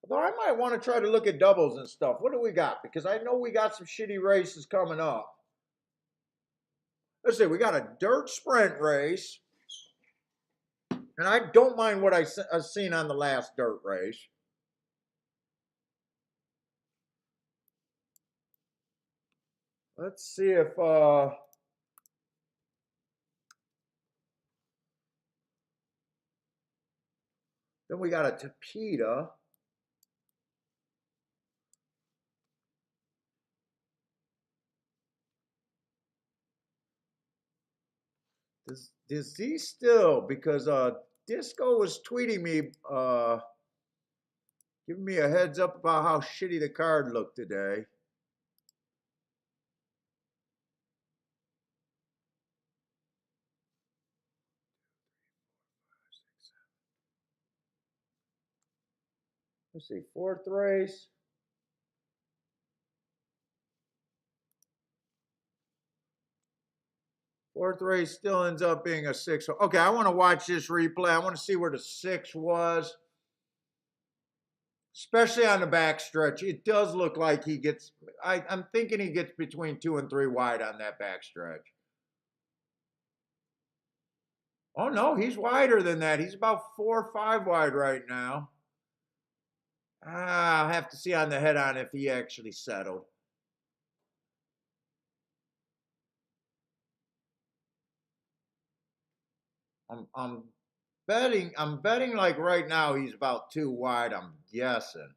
Although I might want to try to look at doubles and stuff. What do we got? Because I know we got some shitty races coming up. Let's see. We got a dirt sprint race. And I don't mind what I've seen on the last dirt race. Let's see if then we got a Tapeta. Does he still, because Disco was tweeting me giving me a heads up about how shitty the card looked today. Let's see, fourth race. Fourth race still ends up being a 6. Okay, I want to watch this replay. I want to see where the 6 was. Especially on the backstretch. It does look like he gets, I'm thinking he gets between 2 and 3 wide on that backstretch. Oh, no, he's wider than that. He's about 4 or 5 wide right now. I'll have to see on the head on if he actually settled. I'm betting like right now he's about 2 wide, I'm guessing.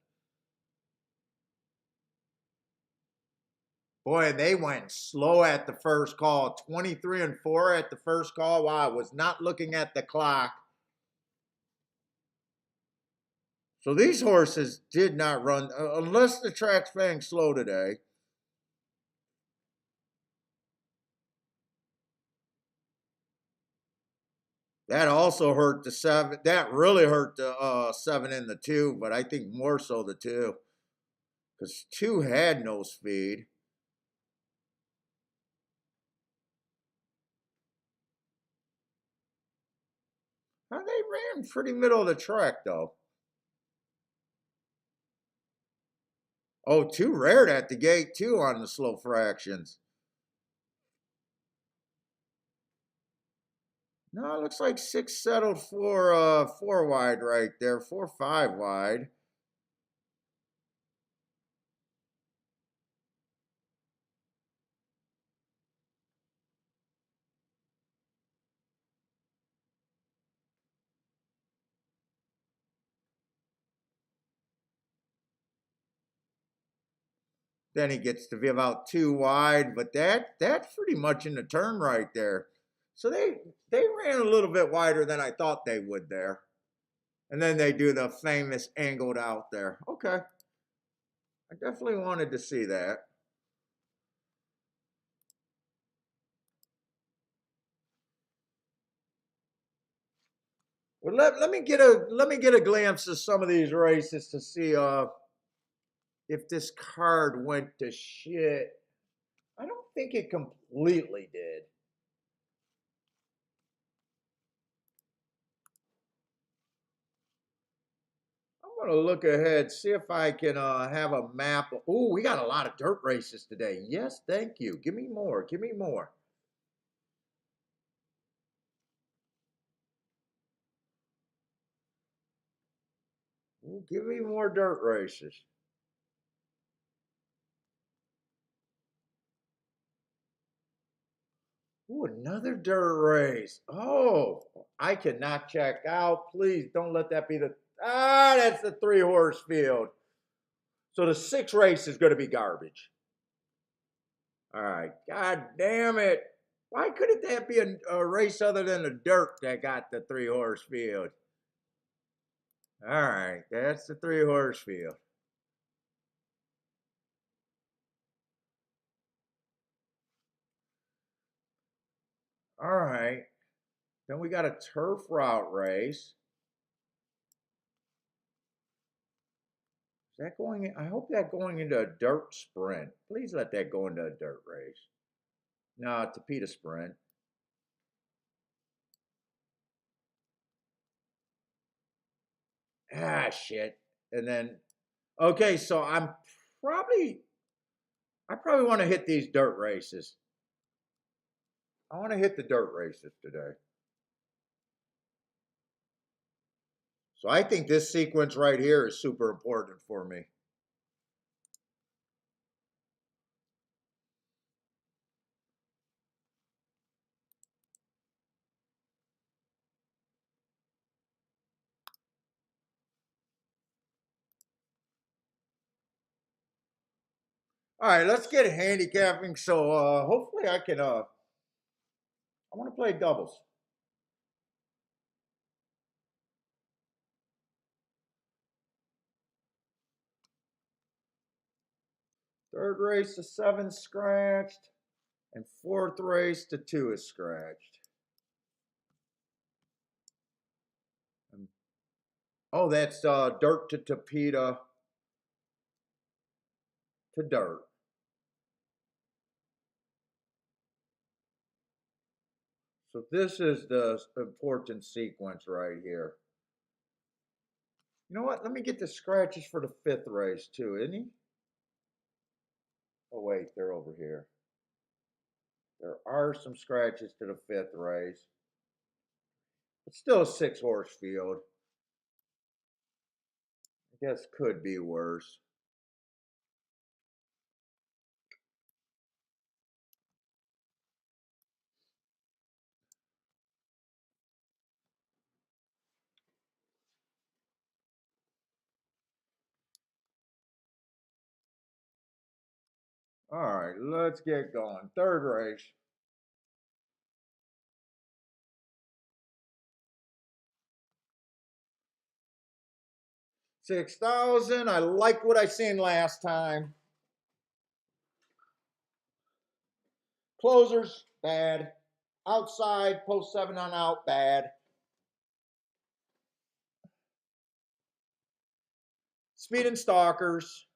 Boy, they went slow at the first call. 23 and 4 at the first call. Wow, I was not looking at the clock. So these horses did not run, unless the track's playing slow today. That also hurt the 7. That really hurt the 7 and the 2, but I think more so the 2. Because 2 had no speed. They ran pretty middle of the track, though. Oh, 2 reared at the gate, too, on the slow fractions. No, it looks like 6 settled for 4 wide right there, 4 5 wide. Then he gets to be about 2 wide, but that's pretty much in the turn right there. So they ran a little bit wider than I thought they would there. And then they do the famous angled out there. Okay. I definitely wanted to see that. Well, let me get a glance of some of these races to see if this card went to shit. I don't think it completely did. I'm gonna look ahead, see if I can have a map. Oh, we got a lot of dirt races today. Yes, thank you. Give me more. Give me more. Ooh, give me more dirt races. Ooh, another dirt race. Oh, I cannot check out. Please don't let that be the. Ah, that's the 3-horse field. So the 6 race is going to be garbage. All right. God damn it. Why couldn't that be a race other than the dirt that got the 3-horse field? All right. That's the 3-horse field. All right. Then we got a turf route race. Is that going in? I hope that going into a dirt sprint. Please let that go into a dirt race. No, Tapeta sprint. Ah, shit. And then, okay, so I probably want to hit these dirt races. I want to hit the dirt races today. So I think this sequence right here is super important for me. All right, let's get handicapping. So hopefully I can I want to play doubles. Third race to 7 scratched, and fourth race to 2 is scratched. Oh, that's dirt to Tapeta to dirt. So this is the important sequence right here. You know what? Let me get the scratches for the 5th race too, isn't he? Oh wait, they're over here. There are some scratches to the 5th race. It's still a 6-horse field. I guess could be worse. All right, let's get going. Third race. 6,000. I like what I seen last time. Closers, bad. Outside, post 7 on out, bad. Speed and stalkers.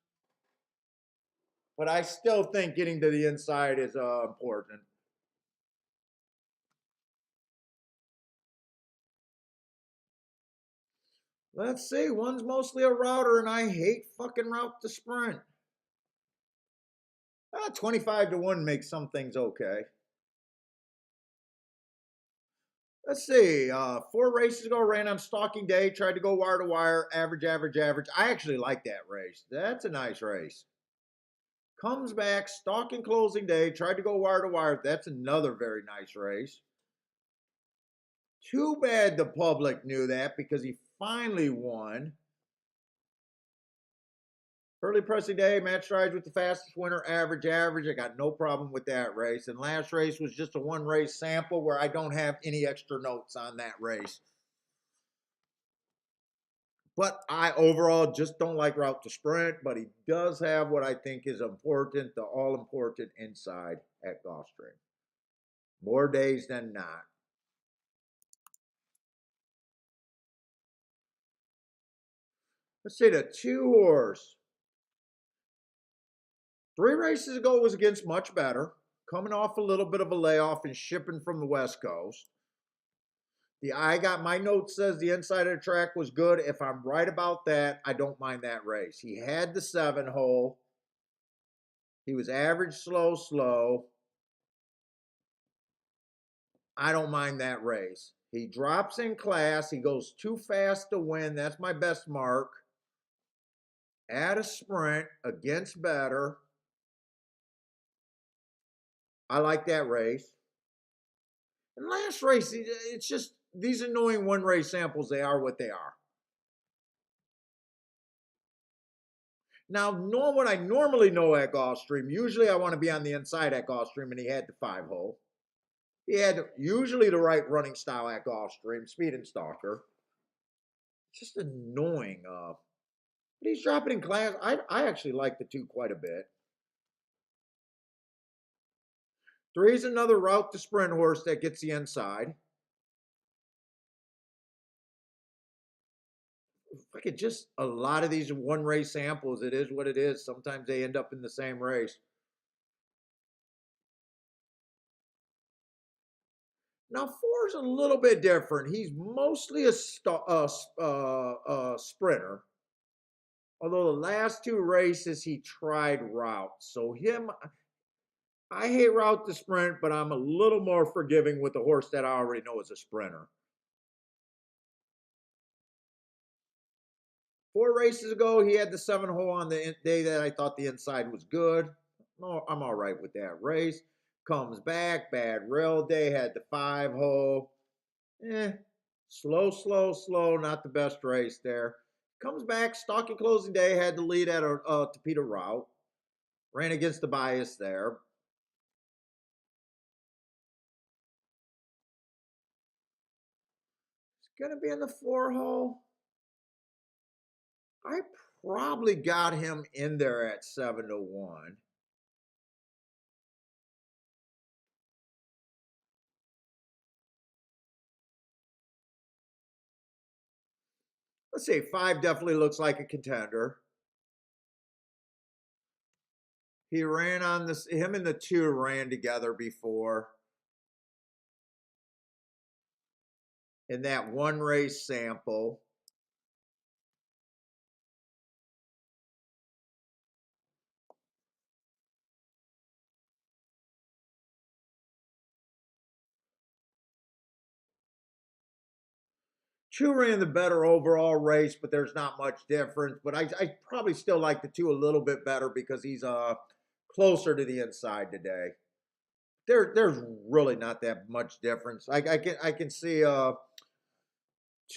But I still think getting to the inside is important. Let's see. One's mostly a router, and I hate fucking route to sprint. 25 to 1 makes some things okay. Let's see. 4 races ago, ran on stalking day, tried to go wire to wire, average, average, average. I actually like that race. That's a nice race. Comes back, stalking closing day, tried to go wire to wire. That's another very nice race. Too bad the public knew that because he finally won. Early pressing day, match strides with the fastest winner, average, average. I got no problem with that race. And last race was just a 1 race sample where I don't have any extra notes on that race. But I overall just don't like route to sprint, but he does have what I think is important, the all important inside at Gulfstream. More days than not. Let's see the 2-horse. 3 races ago was against much better, coming off a little bit of a layoff and shipping from the West Coast. I got my note says the inside of the track was good. If I'm right about that, I don't mind that race. He had the 7 hole. He was average, slow, slow. I don't mind that race. He drops in class. He goes too fast to win. That's my best mark. At a sprint against better. I like that race. And last race, it's just these annoying one race samples, they are what they are. Now, what I normally know at Gulfstream, usually I want to be on the inside at Gulfstream, and he had the 5-hole. He had usually the right running style at Gulfstream, speed and stalker. It's just annoying. But he's dropping in class. I actually like the 2 quite a bit. 3 is another route to sprint horse that gets the inside. Look at just a lot of these one race samples. It is what it is. Sometimes they end up in the same race. Now 4 is a little bit different. He's mostly a sprinter. Although the last 2 races he tried routes. So I hate route to sprint, but I'm a little more forgiving with the horse that I already know is a sprinter. 4 races ago, he had the 7-hole on the day that I thought the inside was good. No, I'm all right with that race. Comes back, bad rail day, had the 5-hole. Slow. Not the best race there. Comes back, stocky closing day, had the lead at a Tapeta route. Ran against the bias there. It's going to be in the 4-hole. I probably got him in there at 7-1. Let's see, 5 definitely looks like a contender. He ran on this, him and the 2 ran together before in that one race sample. Two ran the better overall race, but there's not much difference. But I probably still like the 2 a little bit better because he's closer to the inside today. There's really not that much difference. I can see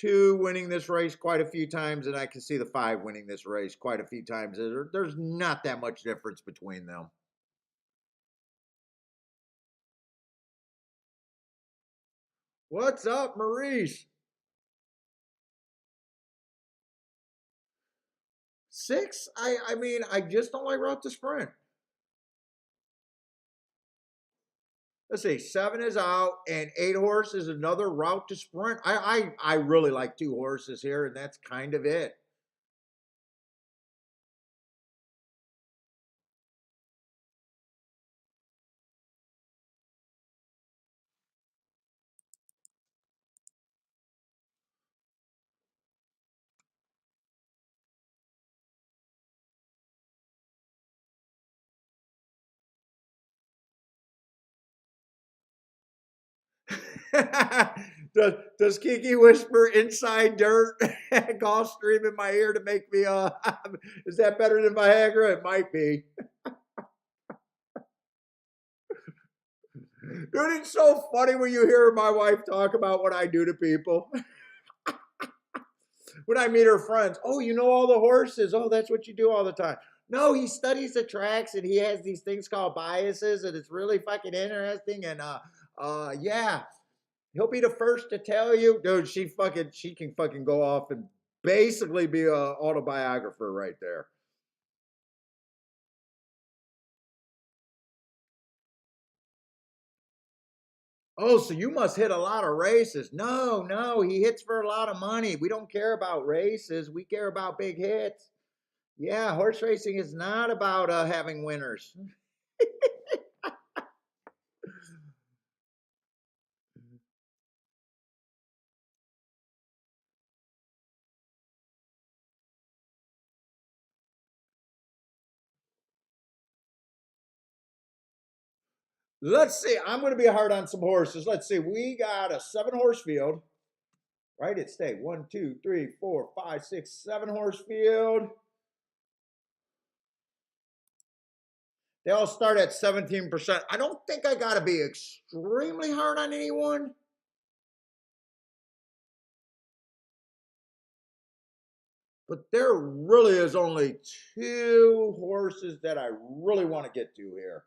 2 winning this race quite a few times, and I can see the 5 winning this race quite a few times. There's not that much difference between them. What's up, Maurice? 6? I mean, I just don't like route to sprint. Let's see, 7 is out, and 8 horse is another route to sprint. I really like 2 horses here, and that's kind of it. does Kiki whisper inside dirt Gulfstream in my ear to make me is that better than Viagra? It might be. Dude, it's so funny when you hear my wife talk about what I do to people. When I meet her friends, oh, you know all the horses. Oh, that's what you do all the time. No, he studies the tracks and he has these things called biases, and it's really fucking interesting. And yeah, he'll be the first to tell you, dude. She can fucking go off and basically be a autobiographer right there. Oh, so you must hit a lot of races. No, he hits for a lot of money. We don't care about races. We care about big hits. Yeah, horse racing is not about having winners. Let's see. I'm going to be hard on some horses. Let's see. We got a 7-horse field, right? It's stay 1, 2, 3, 4, 5, 6, 7-horse field. They all start at 17%. I don't think I got to be extremely hard on anyone. But there really is only two horses that I really want to get to here.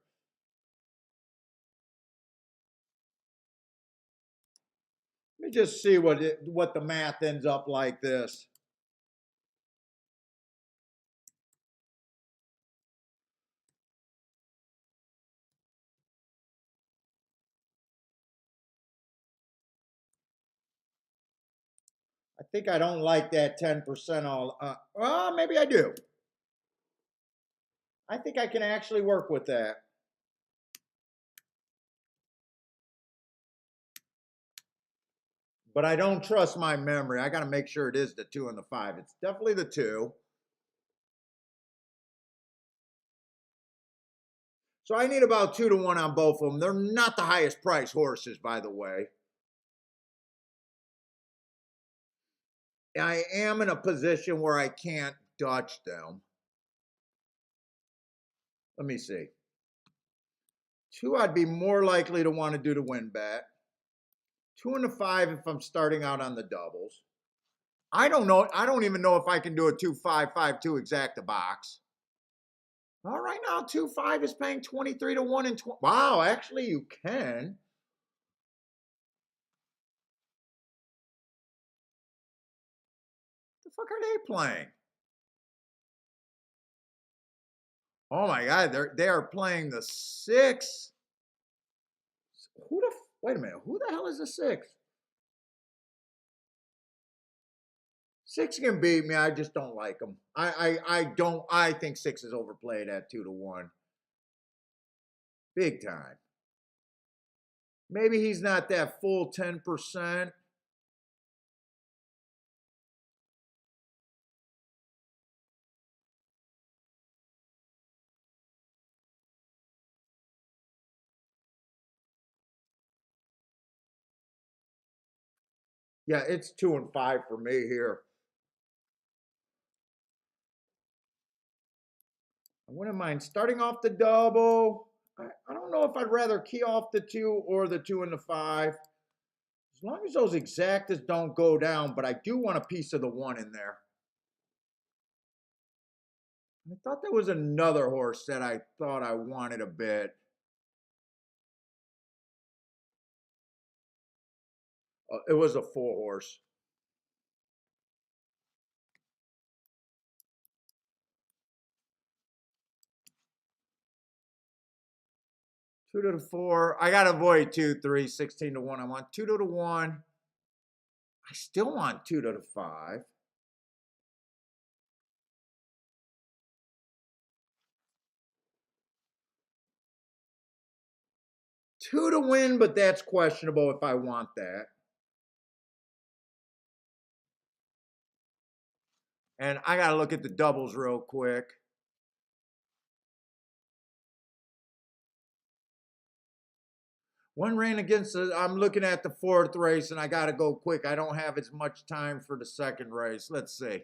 Let me just see what the math ends up like this. I think I don't like that 10% all. Well, maybe I do. I think I can actually work with that. But I don't trust my memory. I got to make sure it is the 2 and the 5. It's definitely the 2. So I need about 2 to 1 on both of them. They're not the highest price horses, by the way. I am in a position where I can't dodge them. Let me see. 2, I'd be more likely to want to do the win bet. 2 and the 5 if I'm starting out on the doubles. I don't know. I don't even know if I can do a 2-5-5-2 exacta box. All right, now 2-5 is paying 23 to 1 and 20. Wow, actually you can. The fuck are they playing? Oh my god, they are playing the 6. Wait a minute, who the hell is the 6? 6 can beat me. I just don't like them. I think 6 is overplayed at 2 to 1. Big time. Maybe he's not that full 10%. Yeah, it's 2 and 5 for me here. I wouldn't mind starting off the double. I don't know if I'd rather key off the 2 or the 2 and the 5. As long as those exactas don't go down, but I do want a piece of the 1 in there. I thought there was another horse that I thought I wanted a bit. It was a 4 horse. Two to the 4. I got to avoid 2, 3, 16 to 1. I want 2 to the 1. I still want 2 to the 5. Two to win, but that's questionable if I want that. And I got to look at the doubles real quick. One ran against I'm looking at the 4th race, and I got to go quick. I don't have as much time for the 2nd race. Let's see.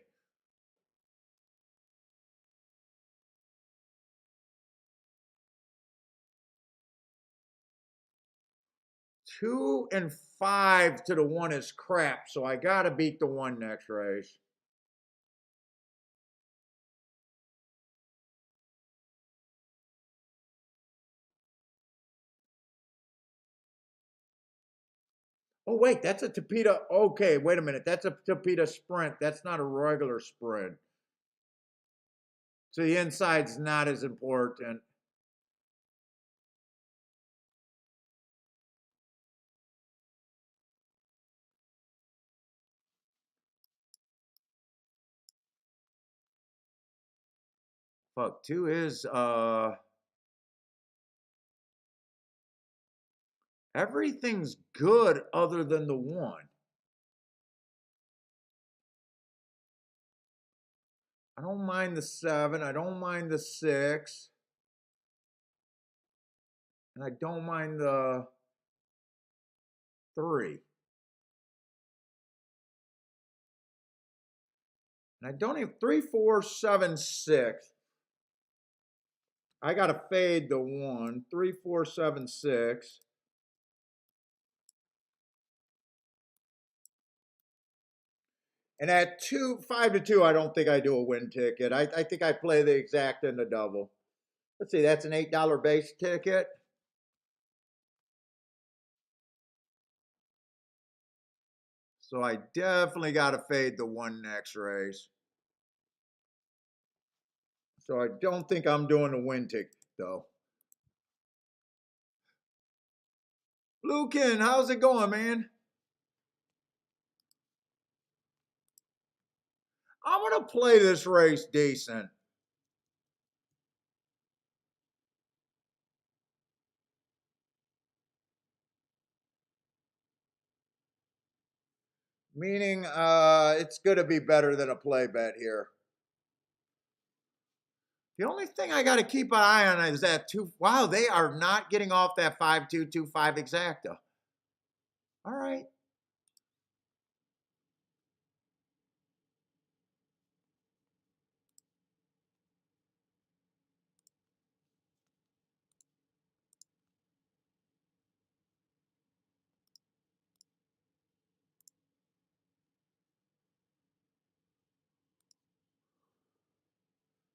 Two and 5 to the 1 is crap, so I got to beat the 1 next race. Oh, wait, that's a Tapeta. Okay, wait a minute. That's a Tapeta sprint. That's not a regular sprint. So the inside's not as important. Fuck, 2 is everything's good other than the 1. I don't mind the 7. I don't mind the 6. And I don't mind the 3. And I don't even 3, 4, 7, 6. I got to fade the 1, 3, 4, 7, 6. And at 5 to 2, I don't think I do a win ticket. I think I play the exact and the double. Let's see, that's an $8 base ticket. So I definitely got to fade the 1 next race. So I don't think I'm doing a win ticket though. Lukin, how's it going, man? I'm going to play this race decent. Meaning it's going to be better than a play bet here. The only thing I got to keep an eye on is that wow, they are not getting off that 5-2-2-5 exacta. All right.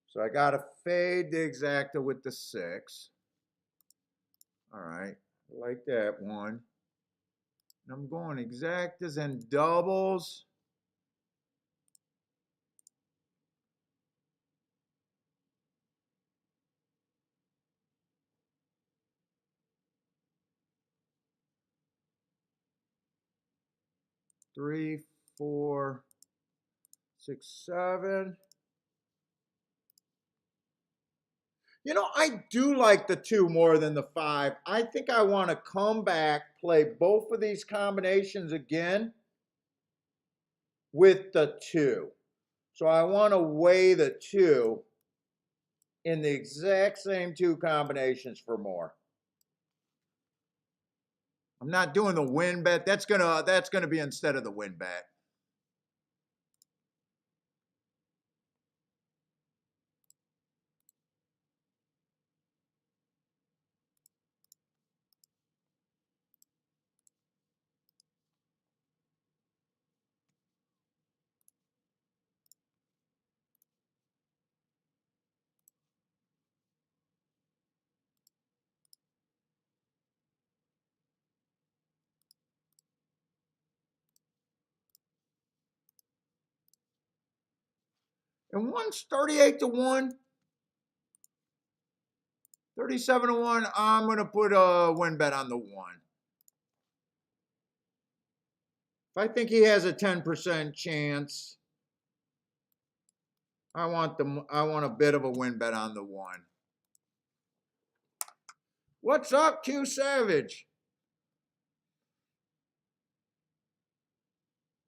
So I got to fade the exacta with the 6. All right. I like that one. And I'm going exactas and doubles. Three, 4, 6, 7. You know, I do like the 2 more than the 5. I think I want to come back, play both of these combinations again with the 2. So I want to weigh the 2 in the exact same 2 combinations for more. I'm not doing the win bet. That's gonna be instead of the win bet. And one's 38 to 1, 37 to 1. I'm gonna put a win bet on the 1. If I think he has a 10% chance, I want a bit of a win bet on the 1. What's up, Q Savage?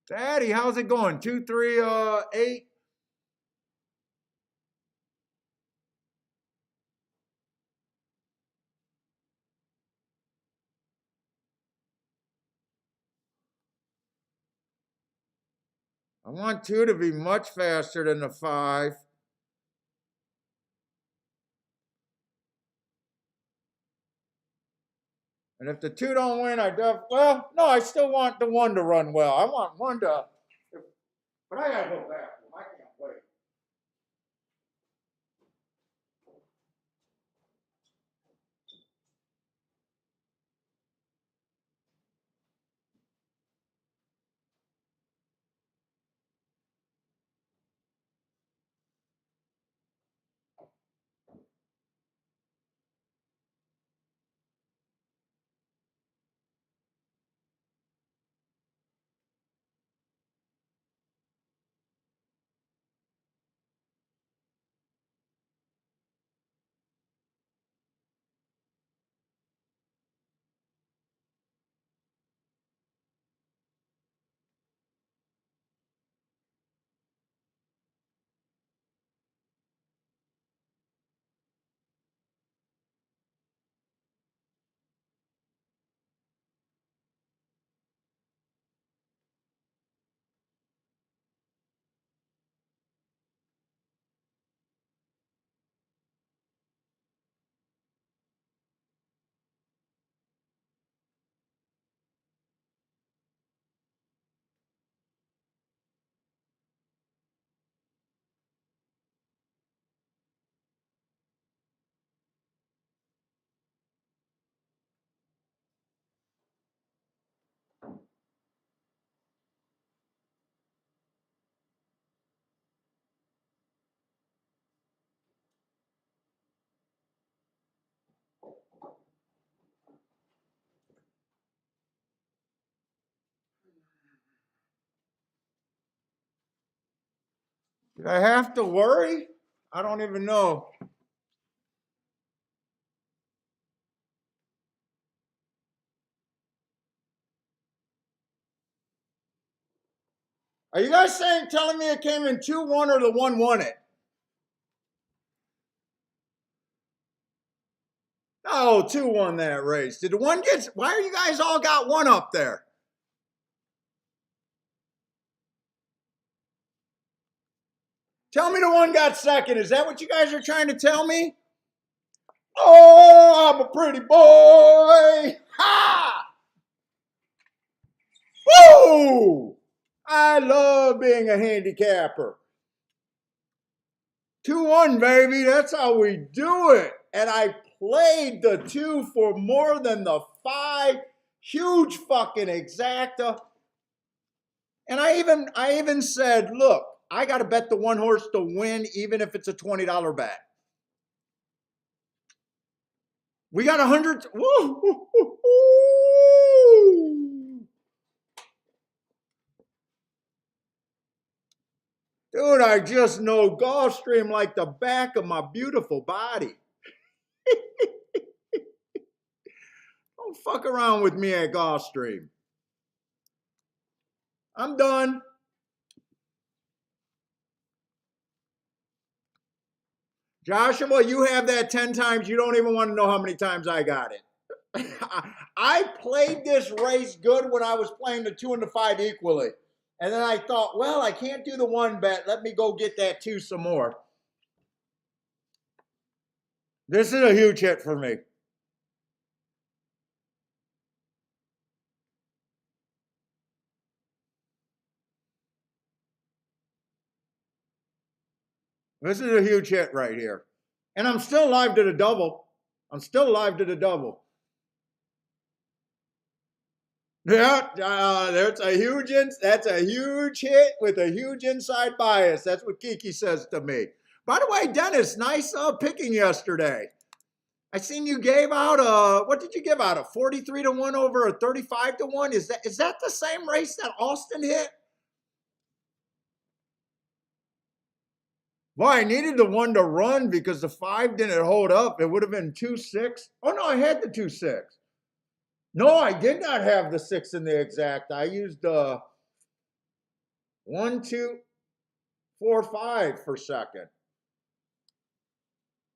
Daddy, how's it going? 2, 3, 8. I want 2 to be much faster than the 5. And if the 2 don't win, well, no, I still want the 1 to run well. I want 1 to, but I gotta go back. I can't wait. Did I have to worry? I don't even know. Are you guys telling me it came in 2-1 or the 1 won it? Oh, 2-1 that race. Did the one get, why are you guys all got one up there? Tell me the one got second. Is that what you guys are trying to tell me? Oh, I'm a pretty boy. Ha! Woo! I love being a handicapper. 2-1, baby. That's how we do it. And I played the 2 for more than the 5. Huge fucking exacta. And I even said, look, I got to bet the 1 horse to win, even if it's a $20 bet. We got 100. Woo, woo, woo, woo. Dude, I just know Gulfstream like the back of my beautiful body. Don't fuck around with me at Gulfstream. I'm done. Joshua, you have that 10 times. You don't even want to know how many times I got it. I played this race good when I was playing the 2 and the 5 equally. And then I thought, well, I can't do the 1 bet. Let me go get that 2 some more. This is a huge hit for me. This is a huge hit right here. And I'm still alive to the double. I'm still alive to the double. Yeah, that's a huge hit with a huge inside bias. That's what Kiki says to me. By the way, Dennis, nice picking yesterday. I seen you gave out what did you give out? A 43 to 1 over a 35 to 1? Is that the same race that Austin hit? Well, I needed the 1 to run because the 5 didn't hold up. It would have been 2-6. Oh no, I had the 2-6. No, I did not have the 6 in the exact. I used 1, 2, 4, 5 for second.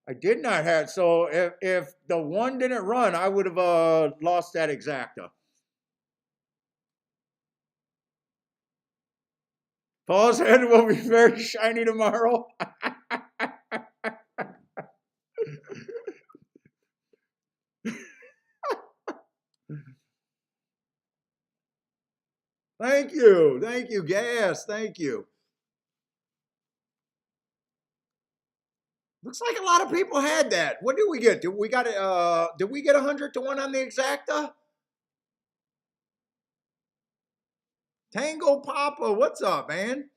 I did not have, so if the 1 didn't run, I would have lost that exacta. Paul's head will be very shiny tomorrow. Thank you, Gas. Thank you. Looks like a lot of people had that. What did we get? Did we get 100 to 1 on the exacta? Tango Papa, what's up, man?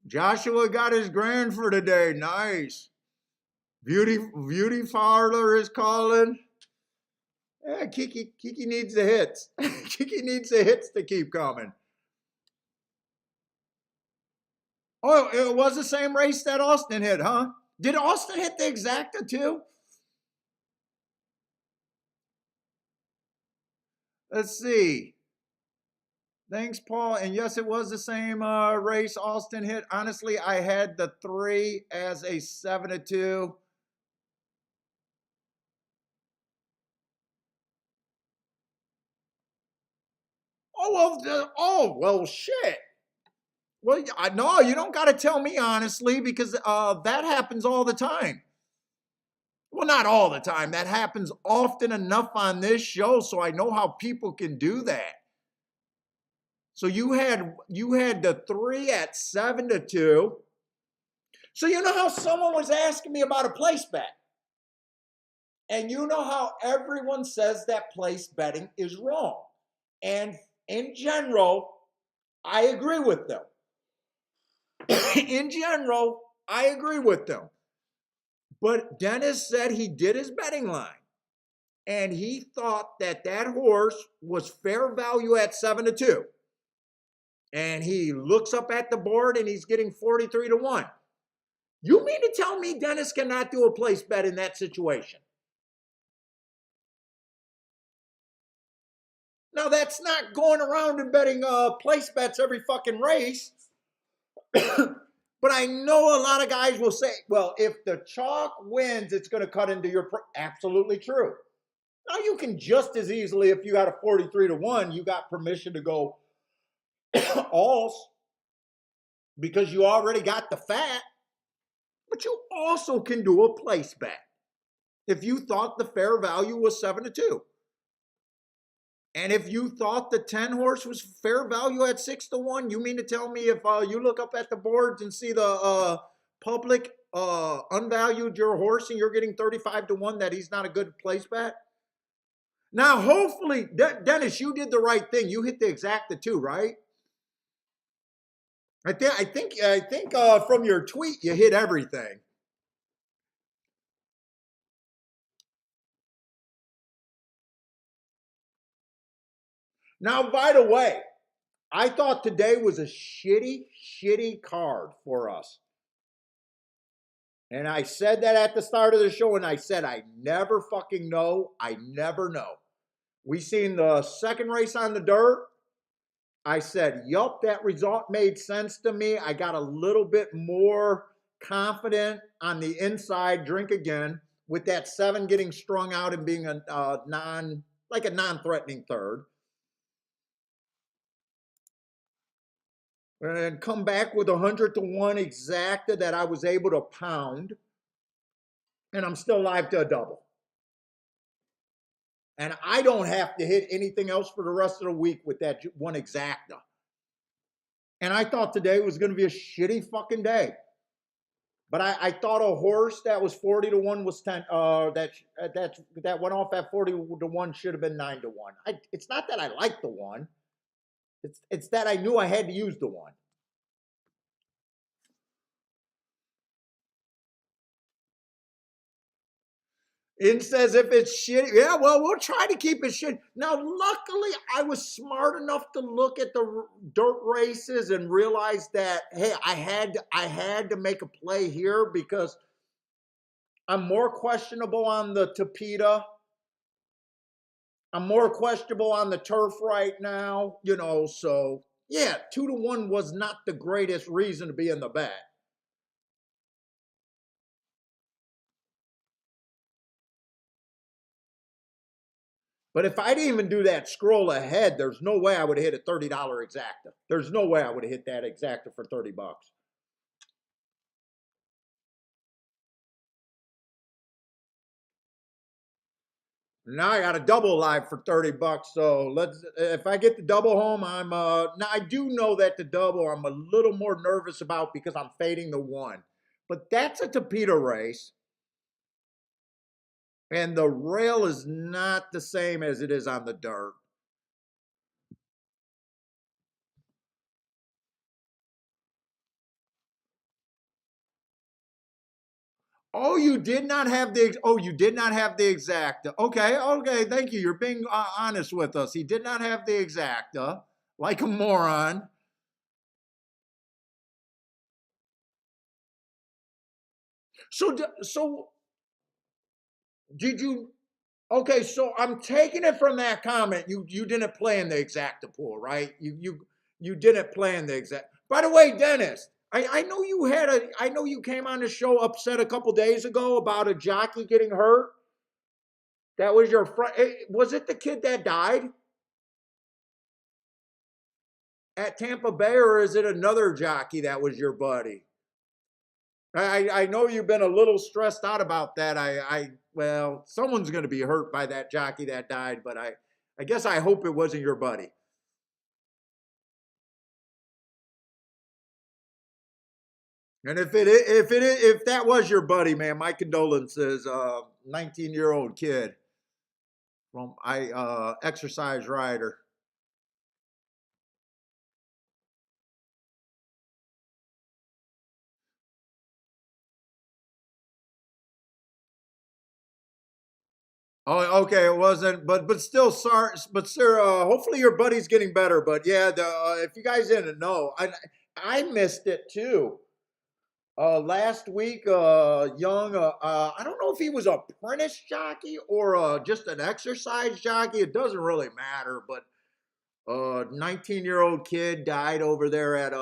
Joshua got his grand for today. Nice. Beauty parlor is calling. Yeah, Kiki needs the hits. Kiki needs the hits to keep coming. Oh, it was the same race that Austin hit, huh? Did Austin hit the exacta too? Let's see. Thanks, Paul. And yes, it was the same race Austin hit. Honestly, I had the 3 as a 7 to 2. Oh well, shit. Well, no, you don't got to tell me honestly because that happens all the time. Well, not all the time. That happens often enough on this show, so I know how people can do that. So you had the 3 at 7 to 2. So you know how someone was asking me about a place bet, and you know how everyone says that place betting is wrong, and in general, I agree with them. In general, I agree with them. But Dennis said he did his betting line. And he thought that that horse was fair value at 7-2. And he looks up at the board and he's getting 43-1. You mean to tell me Dennis cannot do a place bet in that situation? Now, that's not going around and betting place bets every fucking race. But I know a lot of guys will say, well, if the chalk wins, it's going to cut into your... Absolutely true. Now, you can just as easily, if you got a 43-1, you got permission to go alls because you already got the fat. But you also can do a place bet if you thought the fair value was 7-2. And if you thought the 10 horse was fair value at 6-1, you mean to tell me if you look up at the boards and see the public unvalued your horse and you're getting 35-1 that he's not a good place bet? Now, hopefully, Dennis, you did the right thing. You hit the exacta too, right? I think from your tweet you hit everything. Now, by the way, I thought today was a shitty card for us. And I said that at the start of the show, and I said I never fucking know. I never know. We seen the second race on the dirt. I said, yup, that result made sense to me. I got a little bit more confident on the inside drink again with that 7 getting strung out and being a non-threatening third. And come back with 100-1 exacta that I was able to pound. And I'm still live to a double. And I don't have to hit anything else for the rest of the week with that one exacta. And I thought today was going to be a shitty fucking day. But I thought a horse that was 40-1 was 10. That went off at 40-1 should have been 9-1. It's not that I like the one. It's that I knew I had to use the one. It says if it's shitty, yeah, well, we'll try to keep it shitty. Now, luckily, I was smart enough to look at the dirt races and realize that, hey, I had to make a play here because I'm more questionable on the Tapeta. I'm more questionable on the turf right now, so yeah, 2-1 was not the greatest reason to be in the bet. But if I didn't even do that scroll ahead, there's no way I would have hit a $30 exacta. There's no way I would have hit that exacta for 30 bucks. Now I got a double live for 30 bucks. So if I get the double home, now I do know that the double I'm a little more nervous about because I'm fading the 1. But that's a Tapeta race. And the rail is not the same as it is on the dirt. Oh, you did not have the exacta. Okay, thank you. You're being honest with us. He did not have the exacta, like a moron. So did you? Okay, so I'm taking it from that comment. You didn't play in the exacta pool, right? You didn't play in the exact. By the way, Dennis, I know you came on the show upset a couple days ago about a jockey getting hurt. That was your friend. Was it the kid that died at Tampa Bay, or is it another jockey that was your buddy? I know you've been a little stressed out about that. Well, someone's going to be hurt by that jockey that died, but I guess I hope it wasn't your buddy. And if that was your buddy, man, my condolences. 19-year-old kid from exercise rider. Oh, okay, it wasn't, but still, sorry, but sir, hopefully your buddy's getting better. But yeah, if you guys didn't know, I missed it too. Last week, young, I don't know if he was a apprentice jockey or just an exercise jockey. It doesn't really matter, but 19-year-old kid died over there at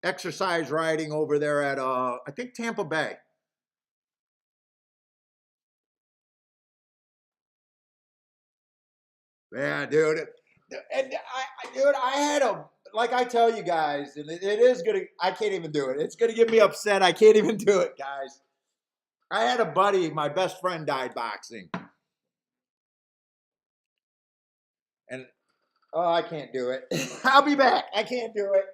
exercise riding over there at I think Tampa Bay. Yeah, dude. And dude, I had a like I tell you guys, and it is gonna. I can't even do it. It's gonna get me upset. I can't even do it, guys. I had a buddy. My best friend died boxing, and oh, I can't do it. I'll be back. I can't do it.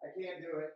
I can't do it.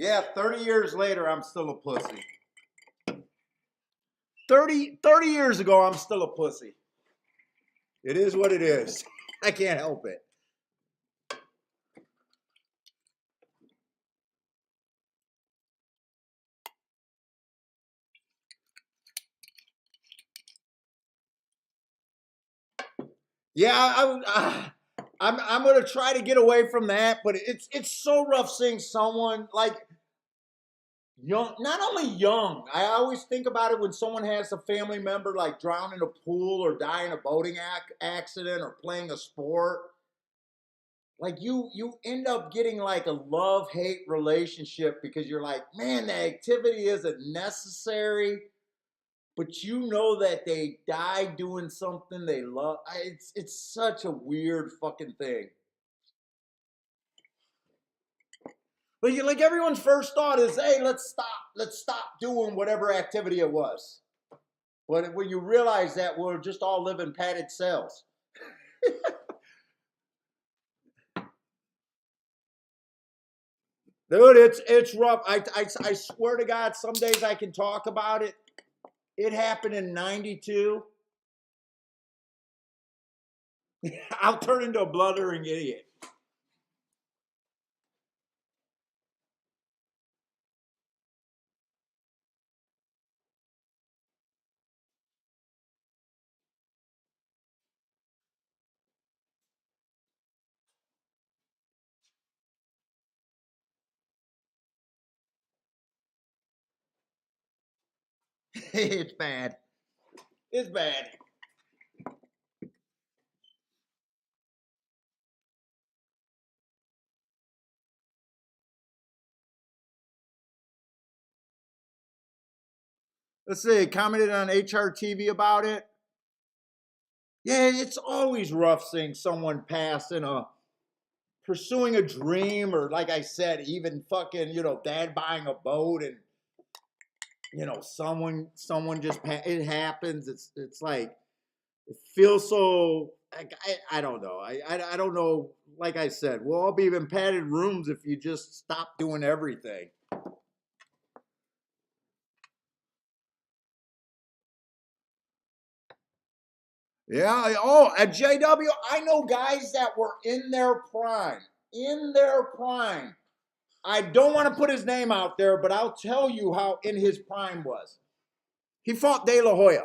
Yeah, 30 years later, I'm still a pussy. 30 years ago, I'm still a pussy. It is what it is. I can't help it. Yeah, I'm gonna try to get away from that, but it's so rough seeing someone like young, not only young. I always think about it when someone has a family member like drown in a pool or die in a boating accident or playing a sport. Like you end up getting like a love hate relationship because you're like, man, the activity isn't necessary, but you know that they died doing something they love. It's such a weird fucking thing. Like everyone's first thought is, hey, let's stop doing whatever activity it was. But when you realize that we're just all living padded cells, dude, it's rough. I swear to God, some days I can talk about it. It happened in '92. I'll turn into a blundering idiot. It's bad. It's bad. Let's see. Commented on HRTV about it. Yeah, it's always rough seeing someone pass in a pursuing a dream, or like I said, even fucking dad buying a boat, and someone just it happens. It's like it feels so. Like, I don't know. I don't know. Like I said, we'll all be in padded rooms if you just stop doing everything. Yeah. Oh, at JW, I know guys that were in their prime. In their prime. I don't want to put his name out there, but I'll tell you how in his prime was. He fought De La Hoya.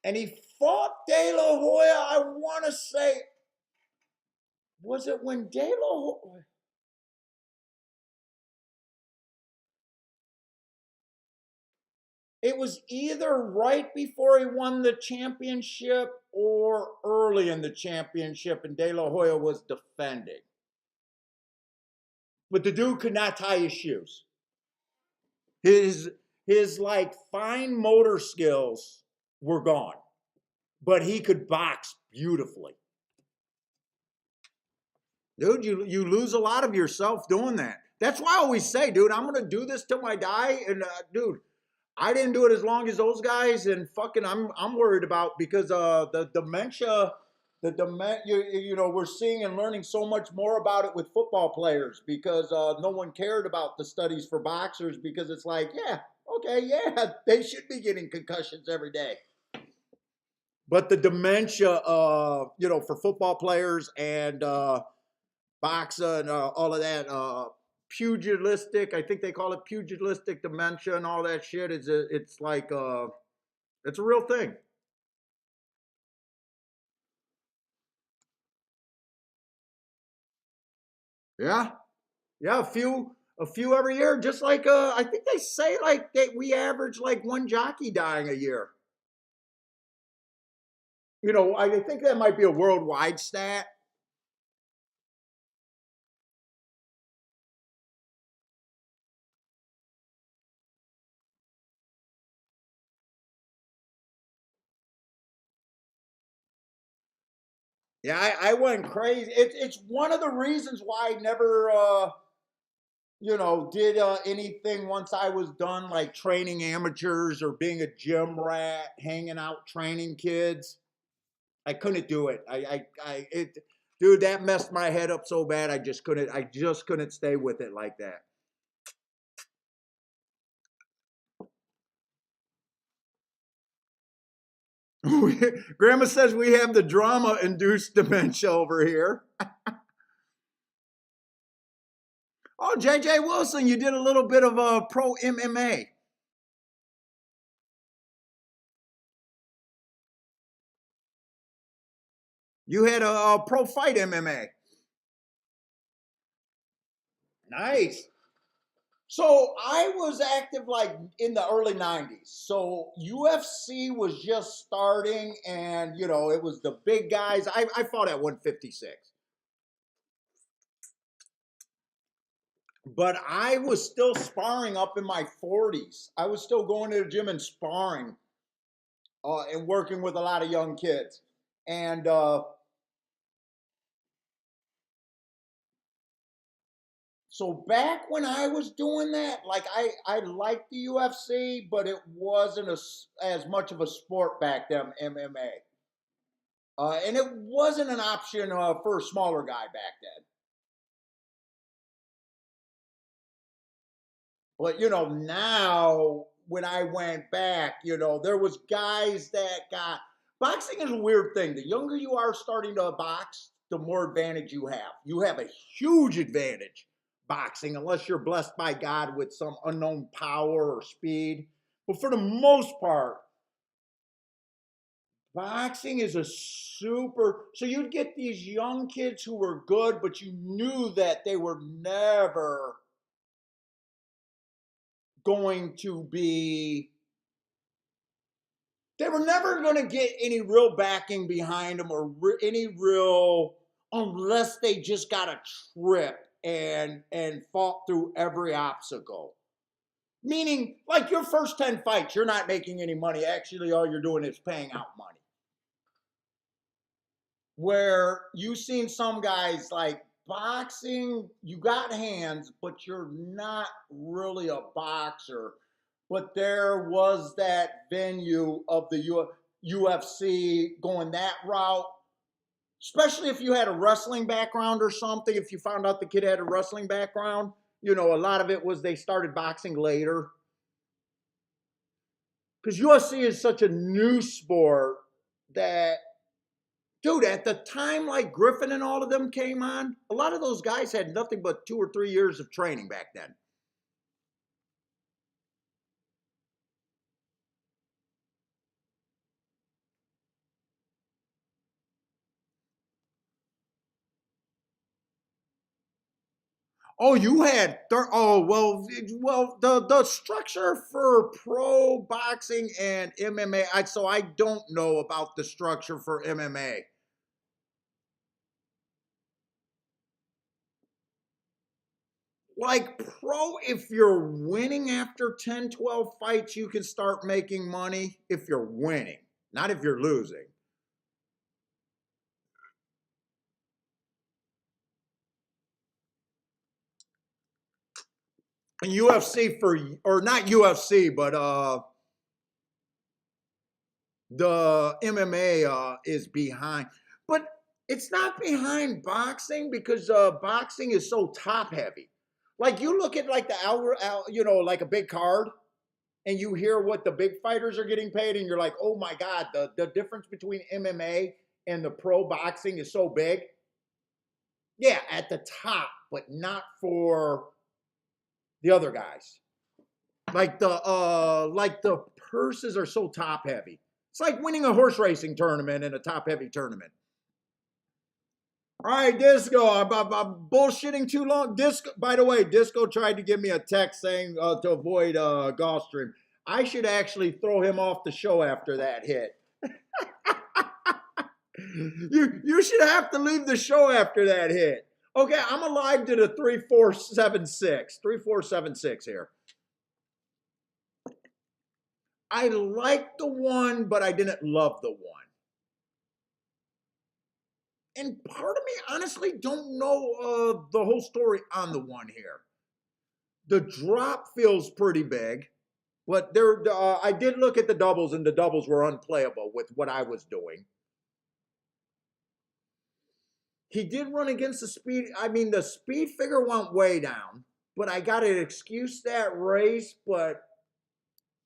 And he fought De La Hoya, I want to say, was it when De La Hoya? It was either right before he won the championship or early in the championship, and De La Hoya was defending. But the dude could not tie his shoes. His like fine motor skills were gone, but he could box beautifully. Dude, you lose a lot of yourself doing that. That's why I always say, dude, I'm gonna do this till I die. And dude, I didn't do it as long as those guys, and fucking, I'm worried about because the dementia, we're seeing and learning so much more about it with football players because no one cared about the studies for boxers because it's like, yeah, okay, yeah, they should be getting concussions every day. But the dementia, for football players and boxer and all of that, pugilistic, I think they call it pugilistic dementia and all that shit. It's like, it's a real thing. Yeah. Yeah. A few every year. Just like, I think they say like we average like one jockey dying a year. I think that might be a worldwide stat. Yeah, I went crazy. It's one of the reasons why I never, did anything once I was done, like training amateurs or being a gym rat, hanging out training kids. I couldn't do it. Dude, that messed my head up so bad. I just couldn't. I just couldn't stay with it like that. Grandma says we have the drama-induced dementia over here. Oh, JJ Wilson, you did a little bit of pro MMA. You had a pro fight MMA. Nice. So I was active like in the early 90s. So UFC was just starting and, it was the big guys. I fought at 156. But I was still sparring up in my 40s. I was still going to the gym and sparring and working with a lot of young kids. And so back when I was doing that, like I liked the UFC, but it wasn't as much of a sport back then, MMA. And it wasn't an option for a smaller guy back then. But now when I went back, there was guys that got boxing is a weird thing. The younger you are starting to box, the more advantage you have. You have a huge advantage boxing, unless you're blessed by God with some unknown power or speed. But for the most part, boxing is a super. So you'd get these young kids who were good, but you knew that they were never going to be they were never going to get any real backing behind them or any real unless they just got a trip and fought through every obstacle. Meaning, like your first 10 fights, you're not making any money. Actually, all you're doing is paying out money. Where you've seen some guys like boxing, you got hands, but you're not really a boxer. But there was that venue of the UFC going that route, especially if you had a wrestling background or something. If you found out the kid had a wrestling background, a lot of it was they started boxing later. Because UFC is such a new sport that, dude, at the time like Griffin and all of them came on, a lot of those guys had nothing but 2 or 3 years of training back then. Oh, you had oh well the structure for pro boxing and MMA. So I don't know about the structure for MMA. Like pro, if you're winning after 10, 12 fights, you can start making money if you're winning, not if you're losing. And UFC for, or not UFC, but the MMA is behind. But it's not behind boxing because boxing is so top heavy. Like you look at like the hour, like a big card, and you hear what the big fighters are getting paid, and you're like, oh my God, the difference between MMA and the pro boxing is so big. Yeah, at the top, but not for the other guys. Like the purses are so top heavy. It's like winning a horse racing tournament in a top heavy tournament. All right, Disco. I'm bullshitting too long. Disco. By the way, Disco tried to give me a text saying to avoid Gulfstream. I should actually throw him off the show after that hit. You should have to leave the show after that hit. Okay, I'm alive to the 3476. 3476 here. I liked the one, but I didn't love the one. And part of me honestly don't know the whole story on the one here. The drop feels pretty big, but I did look at the doubles, and the doubles were unplayable with what I was doing. He did run against the speed. I mean, the speed figure went way down, but I got to excuse that race. But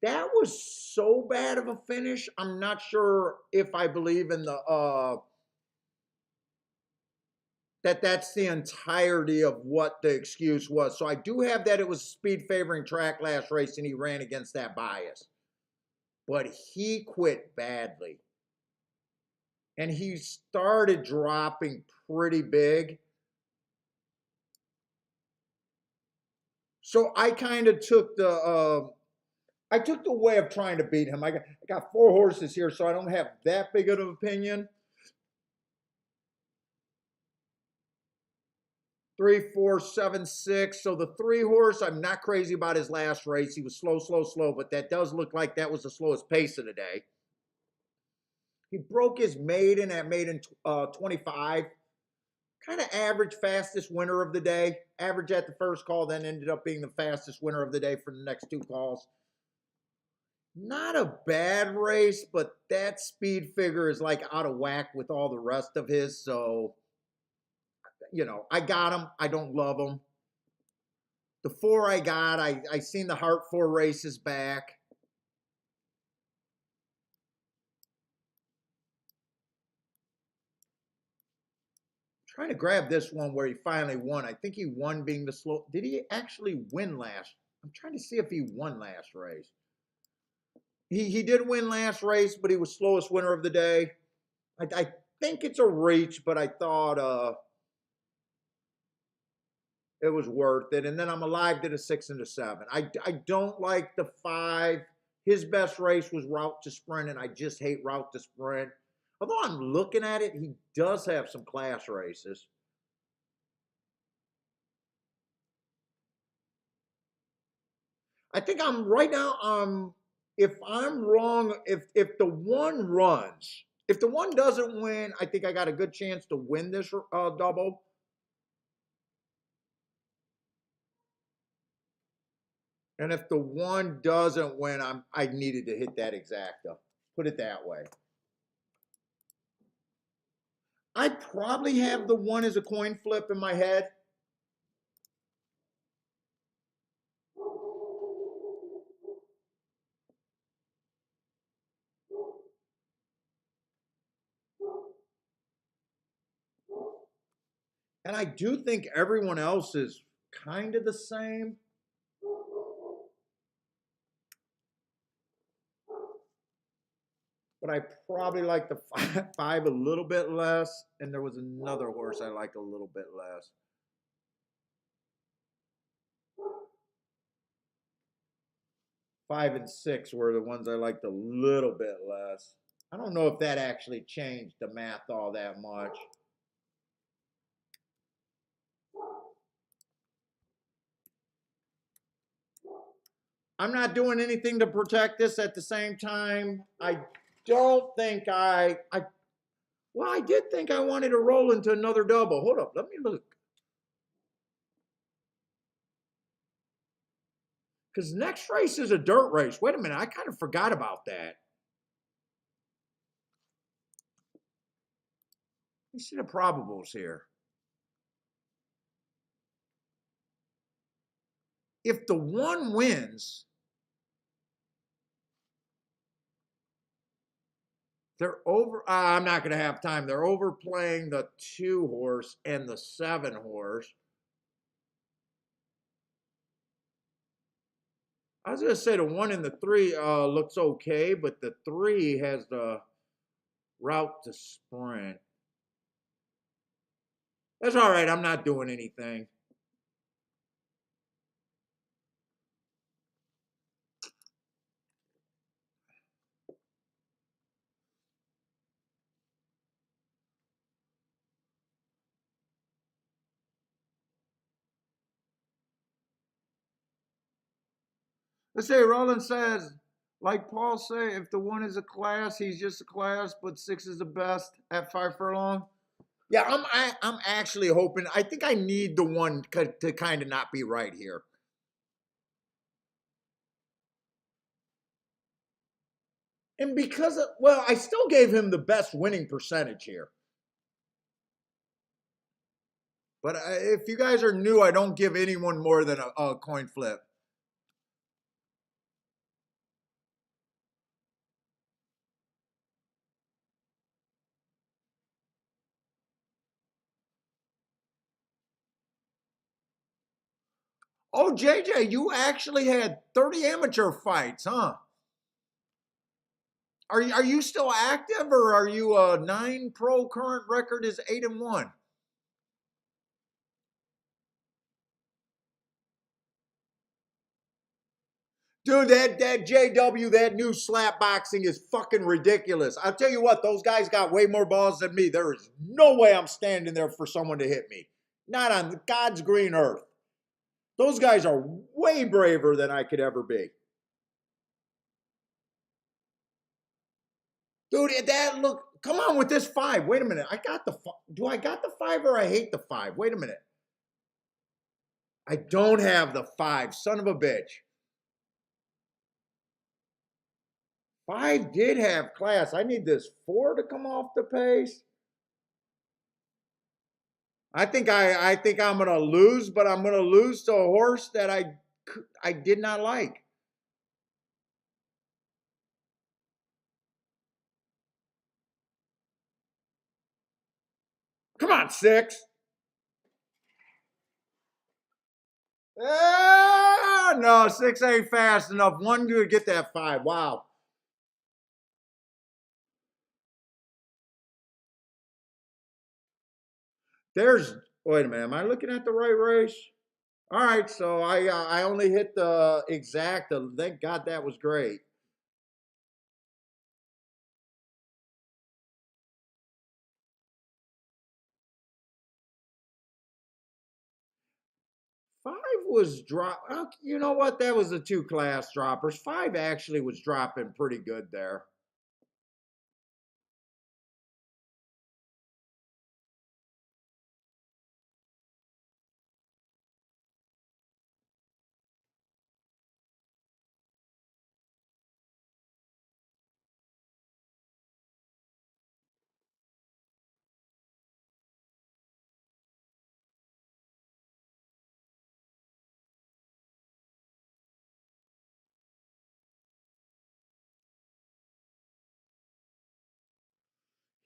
that was so bad of a finish. I'm not sure if I believe in the that's the entirety of what the excuse was. So I do have that it was speed favoring track last race and he ran against that bias. But he quit badly. And he started dropping pretty big. So I kind of took the way of trying to beat him. I got 4 horses here, so I don't have that big of an opinion. 3, 4, 7, 6. So the 3 horse, I'm not crazy about his last race. He was slow, slow, slow, but that does look like that was the slowest pace of the day. He broke his maiden at maiden 25. Kind of average fastest winner of the day. Average at the first call, then ended up being the fastest winner of the day for the next 2 calls. Not a bad race, but that speed figure is like out of whack with all the rest of his. So, I got him. I don't love him. The 4 I got, I seen the Heart 4 races back. Trying to grab this one where he finally won. I think he won being the slow. Did he actually win last? I'm trying to see if he won last race. He did win last race, but he was slowest winner of the day. I think it's a reach, but I thought it was worth it. And then I'm alive to the 6 and the 7. I don't like the 5. His best race was Route to Sprint, and I just hate Route to Sprint. Although I'm looking at it, he does have some class races. I think I'm right now. If I'm wrong, if the one runs, if the one doesn't win, I think I got a good chance to win this double. And if the one doesn't win, I needed to hit that exacta. Put it that way. I probably have the one as a coin flip in my head. And I do think everyone else is kind of the same. But I probably like the 5 a little bit less. And there was another horse I like a little bit less. 5 and 6 were the ones I liked a little bit less. I don't know if that actually changed the math all that much. I'm not doing anything to protect this at the same time. I don't think well, I did think I wanted to roll into another double. Hold up, let me look. Because next race is a dirt race. Wait a minute, I kind of forgot about that. Let me see the probables here. If the 1 wins, they're over. I'm not going to have time. They're overplaying the 2 horse and the 7 horse. I was going to say the 1 and the 3 looks okay, but the 3 has the route to sprint. That's all right. I'm not doing anything. Let's say Roland says, like Paul say, if the 1 is a class, he's just a class, but 6 is the best at 5 furlong. Yeah, I'm actually hoping. I think I need the 1 to kind of not be right here. And because of, well, I still gave him the best winning percentage here. But if you guys are new, I don't give anyone more than a coin flip. Oh, JJ, you actually had 30 amateur fights, huh? Are you still active, or are you a 9 pro? Current record is 8 and 1. Dude, that JW, that new slap boxing is fucking ridiculous. I'll tell you what, those guys got way more balls than me. There is no way I'm standing there for someone to hit me. Not on God's green earth. Those guys are way braver than I could ever be. Dude, that look, come on with this 5. Wait a minute. Do I got the 5 or I hate the 5? Wait a minute. I don't have the 5. Son of a bitch. 5 did have class. I need this 4 to come off the pace. I think I'm gonna lose, but I'm gonna lose to a horse that I did not like. Come on, 6. Ah, no, 6 ain't fast enough. 1 to get that 5. Wow. Wait a minute. Am I looking at the right race? All right, so I only hit the exact. Thank God that was great. Five was drop. You know what? That was the 2 class droppers. 5 actually was dropping pretty good there.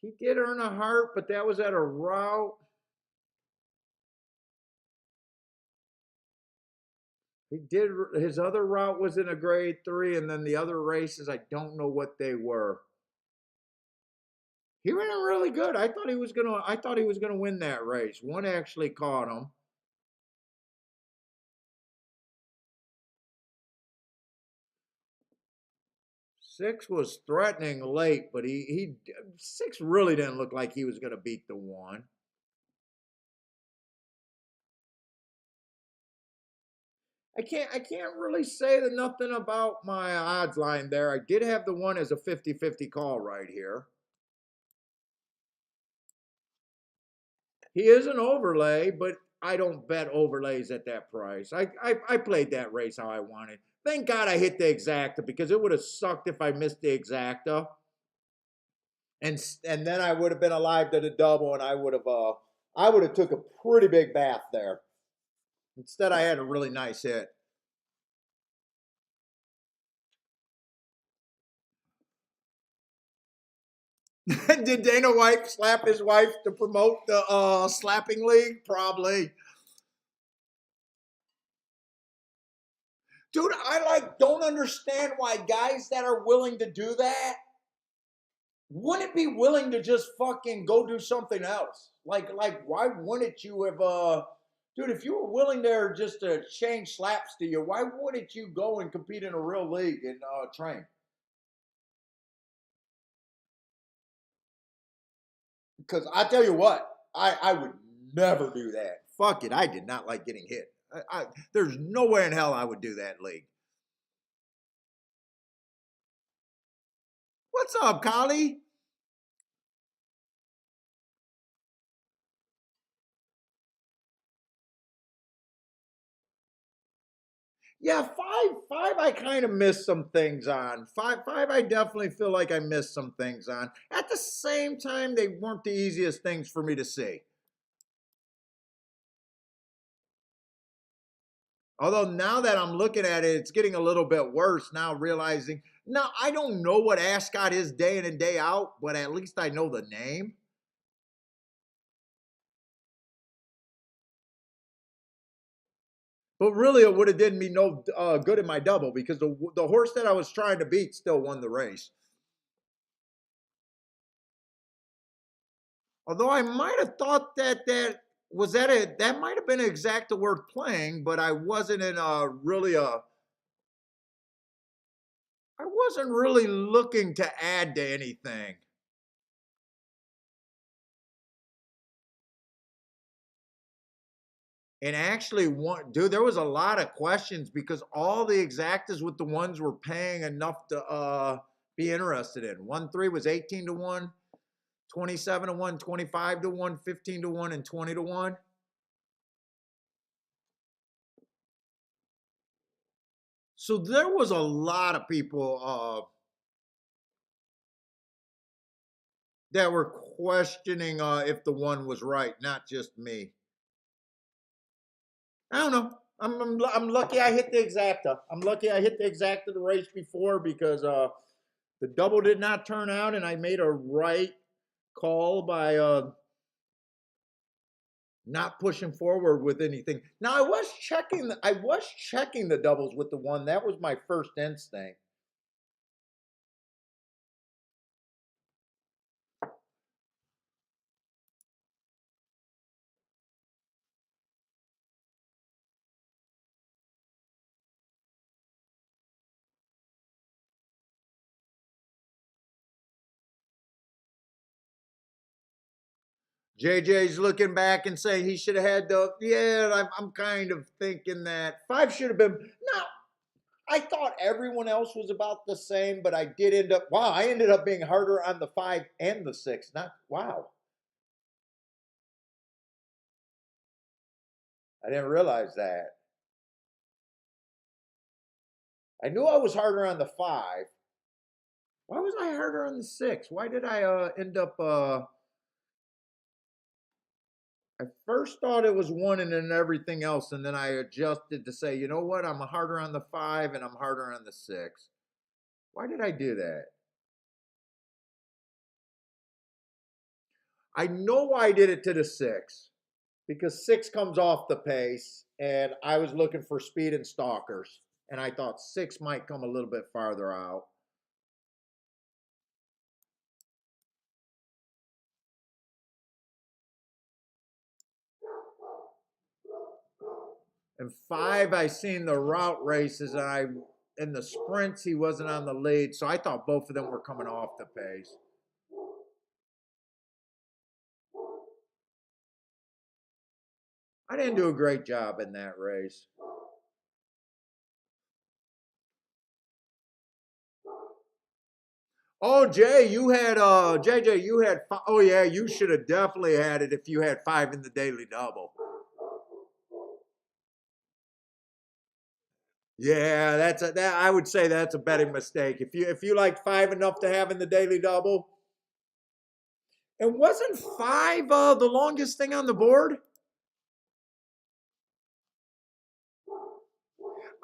He did earn a heart, but that was at a route. He did his other route was in a grade 3, and then the other races I don't know what they were. He ran it really good. I thought he was gonna win that race. 1 actually caught him. 6 was threatening late, but he 6 really didn't look like he was going to beat the 1. I can't really say that nothing about my odds line there. I did have the 1 as a 50-50 call right here. He is an overlay, but I don't bet overlays at that price. I played that race how I wanted. Thank God I hit the exacta, because it would have sucked if I missed the exacta. And then I would have been alive to the double, and I would have took a pretty big bath there. Instead, I had a really nice hit. Did Dana White slap his wife to promote the slapping league? Probably. Dude, I don't understand why guys that are willing to do that wouldn't be willing to just fucking go do something else. Like why wouldn't you have dude, if you were willing there just to change slaps to you, why wouldn't you go and compete in a real league and train? Because I tell you what, I would never do that. Fuck it, I did not like getting hit. There's no way in hell I would do that league. What's up, Collie? Yeah, five. I kind of missed some things on five. I definitely feel like I missed some things on. At the same time, they weren't the easiest things for me to see. Although now that I'm looking at it, it's getting a little bit worse now, realizing now I don't know what Ascot is day in and day out, but at least I know the name. But really, it would have did me no good in my double, because the horse that I was trying to beat still won the race. Although I might have thought that might have been an exacta worth playing, but I wasn't really looking to add to anything. And actually, dude, there was a lot of questions because all the exactas with the ones were paying enough to be interested in. 1-3 was 18 to 1, 27 to 1, 25 to 1, 15 to 1, and 20 to 1. So there was a lot of people that were questioning if the one was right, not just me. I don't know. I'm lucky I hit the exacta. I'm lucky I hit the exacta the race before, because the double did not turn out, and I made a right call by not pushing forward with anything. Now I was checking the doubles with the one. That was my first instinct. JJ's looking back and saying he should have had the. Yeah, I'm kind of thinking that 5 should have been. No, I thought everyone else was about the same, but I did end up. Wow, I ended up being harder on the 5 and the 6. Not wow. I didn't realize that. I knew I was harder on the 5. Why was I harder on the 6? Why did I end up? I first thought it was 1 and then everything else, and then I adjusted to say, you know what? I'm harder on the 5 and I'm harder on the 6. Why did I do that? I know why I did it to the 6, because 6 comes off the pace, and I was looking for speed and stalkers, and I thought 6 might come a little bit farther out. And 5, I seen the route races, and in the sprints, he wasn't on the lead. So I thought both of them were coming off the pace. I didn't do a great job in that race. Oh, Jay, you had JJ, you had oh yeah, you should have definitely had it if you had 5 in the daily double. Yeah, that I would say that's a betting mistake. If you like 5 enough to have in the daily double, and wasn't 5 the longest thing on the board?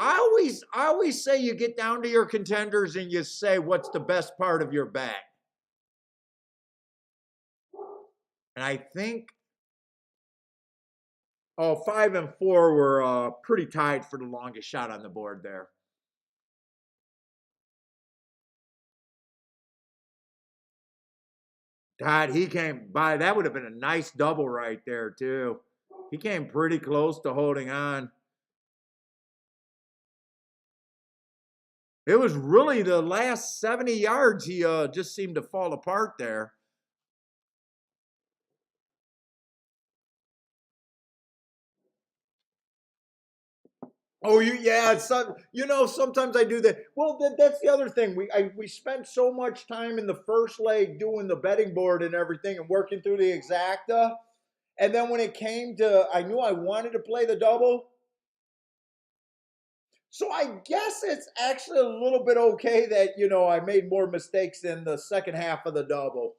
I always say you get down to your contenders and you say what's the best part of your bet. And I think 5 and 4 were pretty tied for the longest shot on the board there. God, he came by. That would have been a nice double right there, too. He came pretty close to holding on. It was really the last 70 yards he just seemed to fall apart there. Oh, yeah. Sometimes I do that. Well, that's the other thing. We spent so much time in the first leg doing the betting board and everything and working through the exacta. And then when it came to, I knew I wanted to play the double. So I guess it's actually a little bit okay that, I made more mistakes in the second half of the double.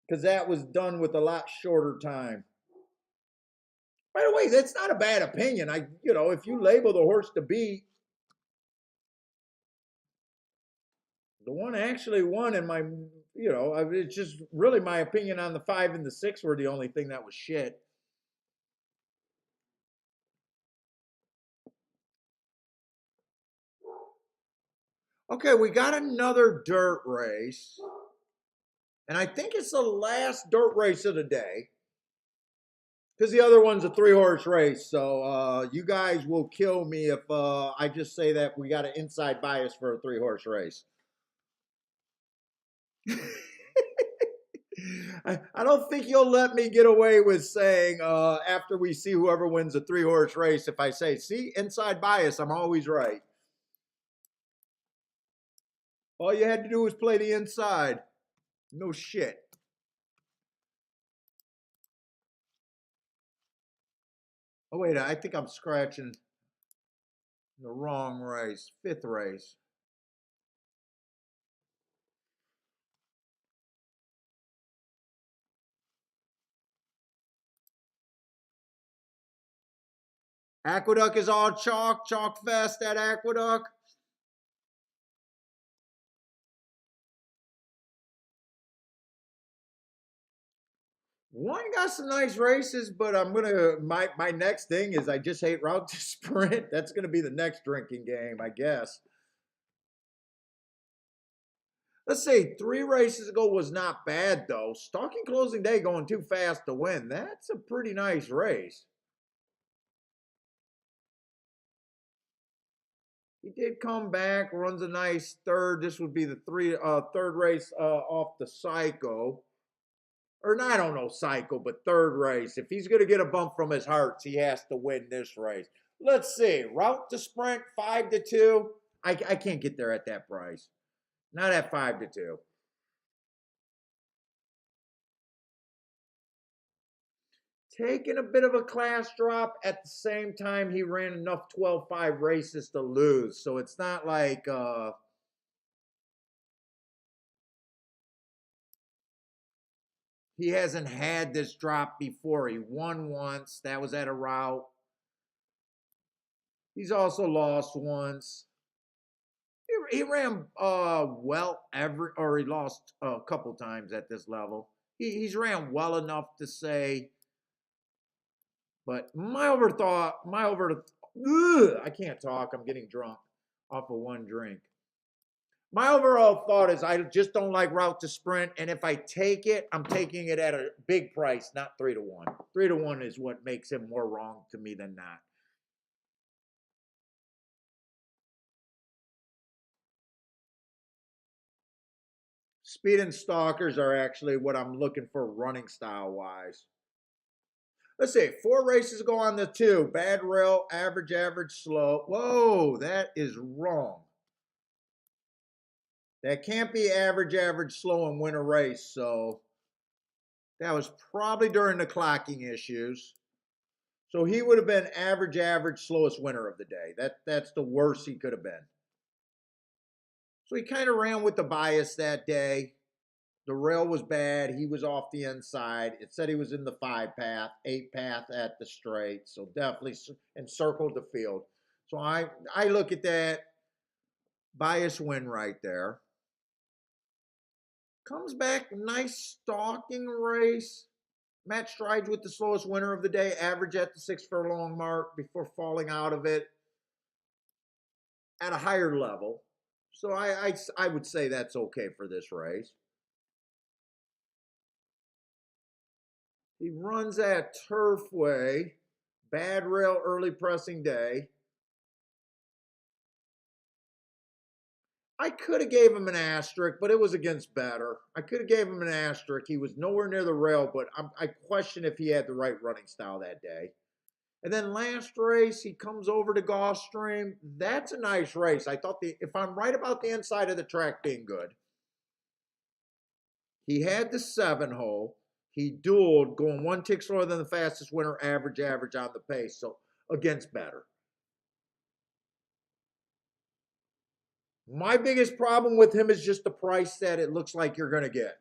Because that was done with a lot shorter time. By the way, that's not a bad opinion. If you label the horse to beat, the one actually won in my, it's just really my opinion on the 5 and the 6 were the only thing that was shit. Okay, we got another dirt race. And I think it's the last dirt race of the day. Because the other one's a 3-horse race. So you guys will kill me if I just say that we got an inside bias for a 3-horse race. I don't think you'll let me get away with saying after we see whoever wins a 3-horse race, if I say, see, inside bias, I'm always right. All you had to do was play the inside. No shit. Oh, wait, I think I'm scratching the wrong race. 5th race. Aqueduct is all chalk fest at Aqueduct. One got some nice races, but my next thing is I just hate route to sprint. That's gonna be the next drinking game, I guess. Let's see, 3 races ago was not bad though. Stalking Closing Day going too fast to win. That's a pretty nice race. He did come back, runs a nice third. This would be the third race off the Psycho. Or not, I don't know, Psycho, but third race. If he's going to get a bump from his hearts, he has to win this race. Let's see. Route to Sprint, 5-2. I can't get there at that price. Not at 5-2. Taking a bit of a class drop. At the same time, he ran enough 12-5 races to lose. So it's not like he hasn't had this drop before. He won once. That was at a route. He's also lost once. He ran he lost a couple times at this level. He's ran well enough to say, but I can't talk. I'm getting drunk off of one drink. My overall thought is I just don't like route to sprint, and if I take it, I'm taking it at a big price, not 3-1. 3-1 is what makes him more wrong to me than not. Speed and stalkers are actually what I'm looking for running style wise. Let's see, 4 races go on the 2. Bad rail, average, average, slow. Whoa, that is wrong. That can't be average, average, slow, and win a race. So that was probably during the clocking issues. So he would have been average, average, slowest winner of the day. That's the worst he could have been. So he kind of ran with the bias that day. The rail was bad. He was off the inside. It said he was in the 5 path, 8 path at the straight. So definitely encircled the field. So I look at that bias win right there. Comes back, nice stalking race. Matt strides with the slowest winner of the day, average at the 6 furlong mark before falling out of it at a higher level. So I would say that's okay for this race. He runs at Turfway, bad rail early pressing day. I could have gave him an asterisk, but it was against better. I could have gave him an asterisk. He was nowhere near the rail, but I question if he had the right running style that day. And then last race, he comes over to Gulfstream. That's a nice race. I thought if I'm right about the inside of the track being good, he had the 7 hole. He dueled, going 1 tick slower than the fastest winner, average, average on the pace. So against better. My biggest problem with him is just the price that it looks like you're going to get.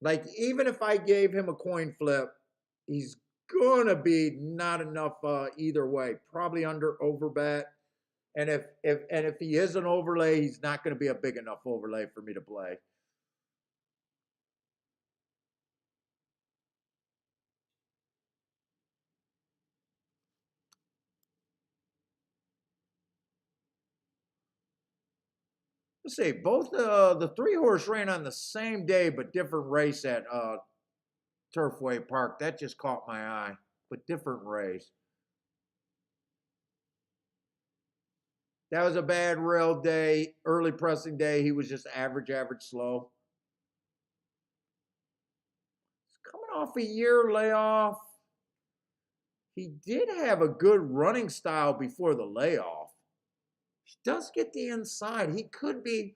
Like, even if I gave him a coin flip, he's going to be not enough either way. Probably under overbet. And if he is an overlay, he's not going to be a big enough overlay for me to play. Let's see, both the 3 horse ran on the same day, but different race at Turfway Park. That just caught my eye, but different race. That was a bad rail day, early pressing day. He was just average, average, slow. He's coming off a year layoff. He did have a good running style before the layoff. He does get the inside. He could be,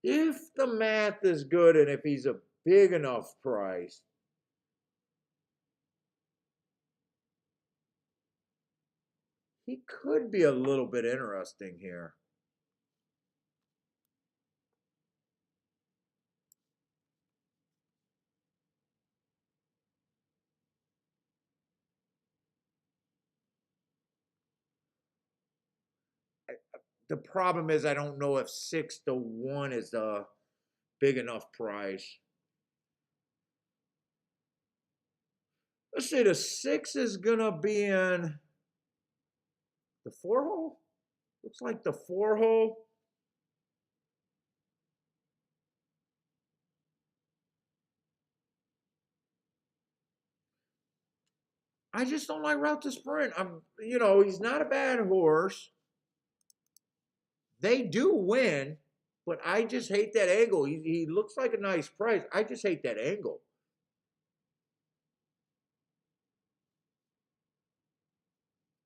if the math is good and if he's a big enough price, he could be a little bit interesting here. The problem is I don't know if 6-1 is a big enough price. Let's see, the 6 is gonna be in the 4 hole. Looks like the 4 hole. I just don't like Route to Sprint. He's not a bad horse. They do win, but I just hate that angle. He looks like a nice price. I just hate that angle.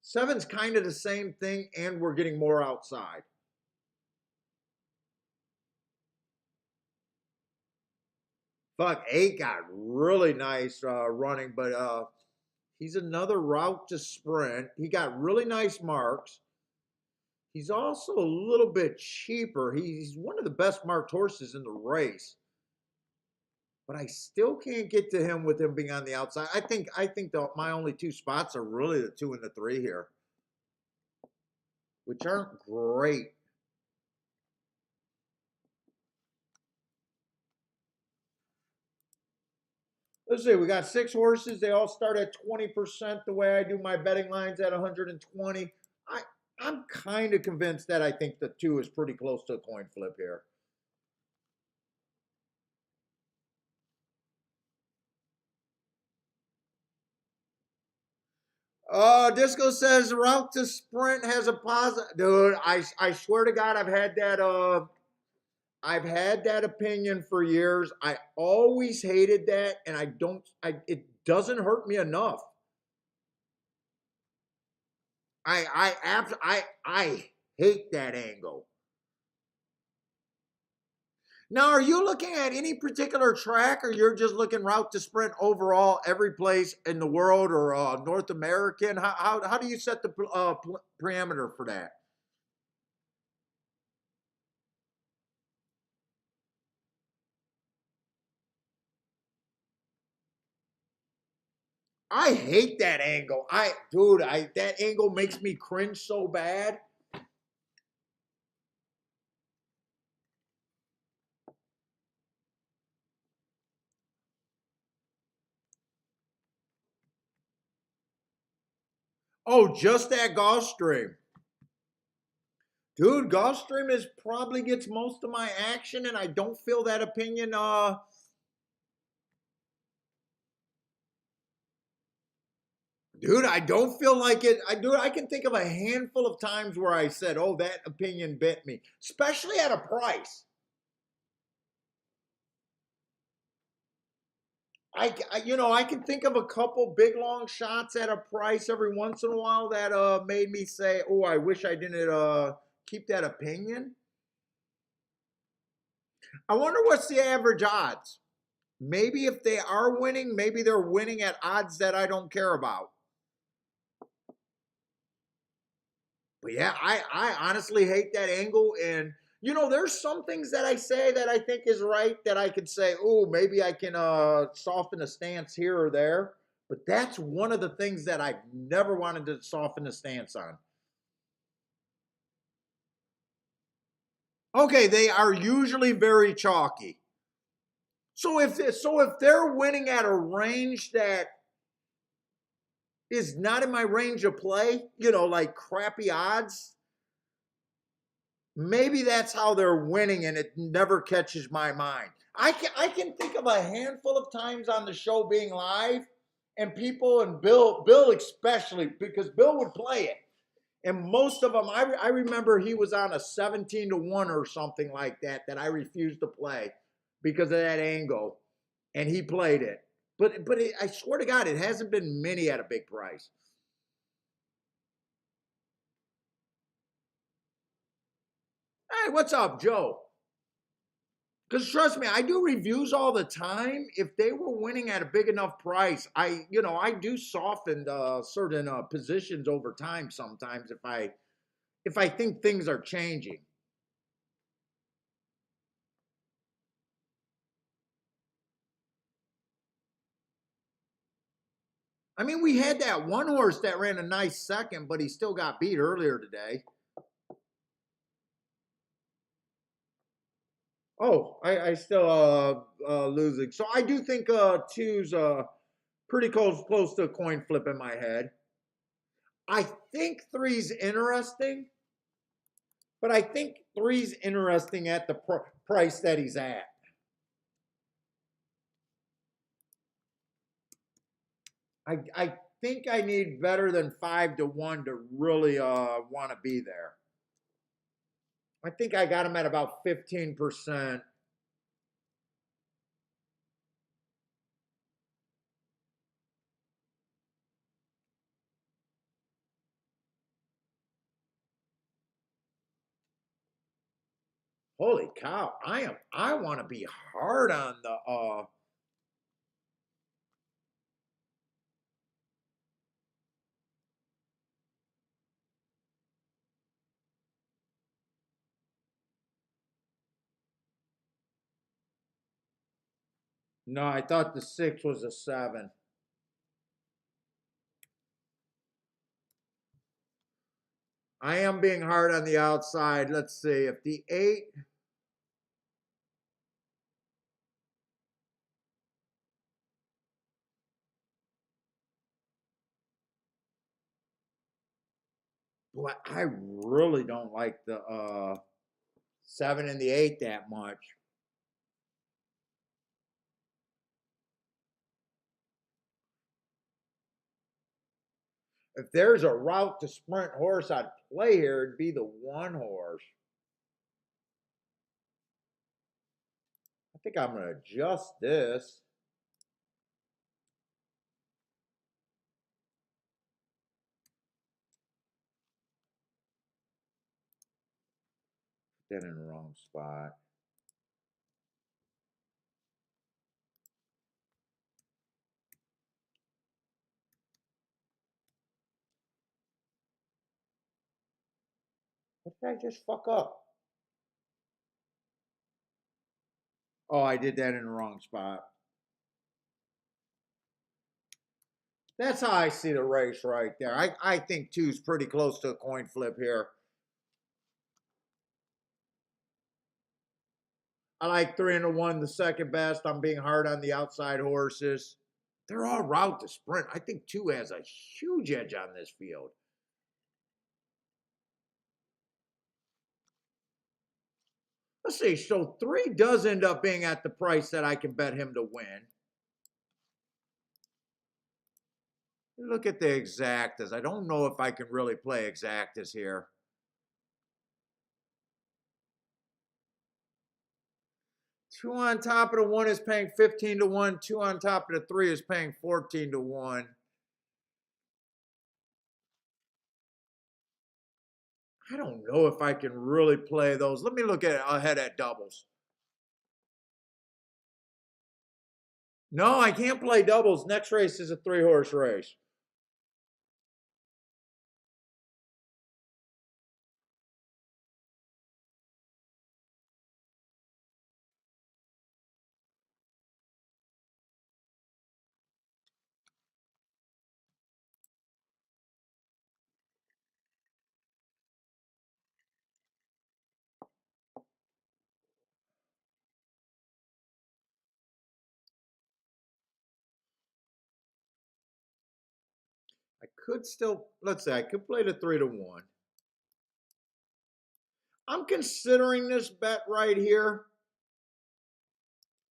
Seven's kind of the same thing, and we're getting more outside. Fuck, 8 got really nice running, but he's another Route to Sprint. He got really nice marks. He's also a little bit cheaper. He's one of the best marked horses in the race. But I still can't get to him with him being on the outside. I think my only 2 spots are really the 2 and the 3 here, which aren't great. Let's see, we got 6 horses. They all start at 20%. The way I do my betting lines at 120. I'm kind of convinced that I think the 2 is pretty close to a coin flip here. Oh, Disco says Route to Sprint has a positive. Dude, I swear to God, I've had that I've had that opinion for years. I always hated that, and it doesn't hurt me enough. I hate that angle. Now, are you looking at any particular track, or you're just looking route to sprint overall, every place in the world or North American? How do you set the parameter for that? I hate that angle. That angle makes me cringe so bad. Oh, just that Gulfstream. Dude, Gulfstream is probably gets most of my action, and I don't feel that opinion. Dude, I don't feel like it. I can think of a handful of times where I said, "Oh, that opinion bit me," especially at a price. I can think of a couple big long shots at a price every once in a while that made me say, "Oh, I wish I didn't keep that opinion." I wonder what's the average odds. Maybe if they are winning, maybe they're winning at odds that I don't care about. But yeah, I honestly hate that angle. And there's some things that I say that I think is right that I could say, oh, maybe I can soften the stance here or there. But that's one of the things that I've never wanted to soften the stance on. Okay, they are usually very chalky. So if they're winning at a range that is not in my range of play, like crappy odds, maybe that's how they're winning and it never catches my mind. I can think of a handful of times on the show being live and people and Bill especially, because Bill would play it. And most of them, I remember he was on a 17-1 or something like that I refused to play because of that angle. And he played it. But I swear to God, it hasn't been many at a big price. Hey, what's up, Joe? Because trust me, I do reviews all the time. If they were winning at a big enough price, I do soften certain positions over time. Sometimes if I think things are changing. I mean, we had that one horse that ran a nice second, but he still got beat earlier today. Oh, I still losing. So I do think two's pretty close to a coin flip in my head. I think three's interesting, but I think three's interesting at the price that he's at. I think I need better than 5-1 to really want to be there. I think I got him at about 15%. Holy cow! I want to be hard on the No, I thought the 6 was a 7. I am being hard on the outside. Let's see if the 8. Boy, I really don't like the 7 and the 8 that much. If there's a route to sprint horse I'd play here, it'd be the 1 horse. think I'm going to adjust this. Put that in the wrong spot. What did I just fuck up? Oh, I did that in the wrong spot. That's how I see the race right there. I think two's pretty close to a coin flip here. I like 3-1, the second best. I'm being hard on the outside horses. They're all route to sprint. I think two has a huge edge on this field. Let's see. So 3 does end up being at the price that I can bet him to win. Look at the exactas. I don't know if I can really play exactas here. 2 on top of the 1 is paying 15-1. 2 on top of the 3 is paying 14-1. I don't know if I can really play those. Let me look at ahead at doubles. No, I can't play doubles. Next race is a 3-horse race. I could still, let's say, I could play the 3-1. I'm considering this bet right here.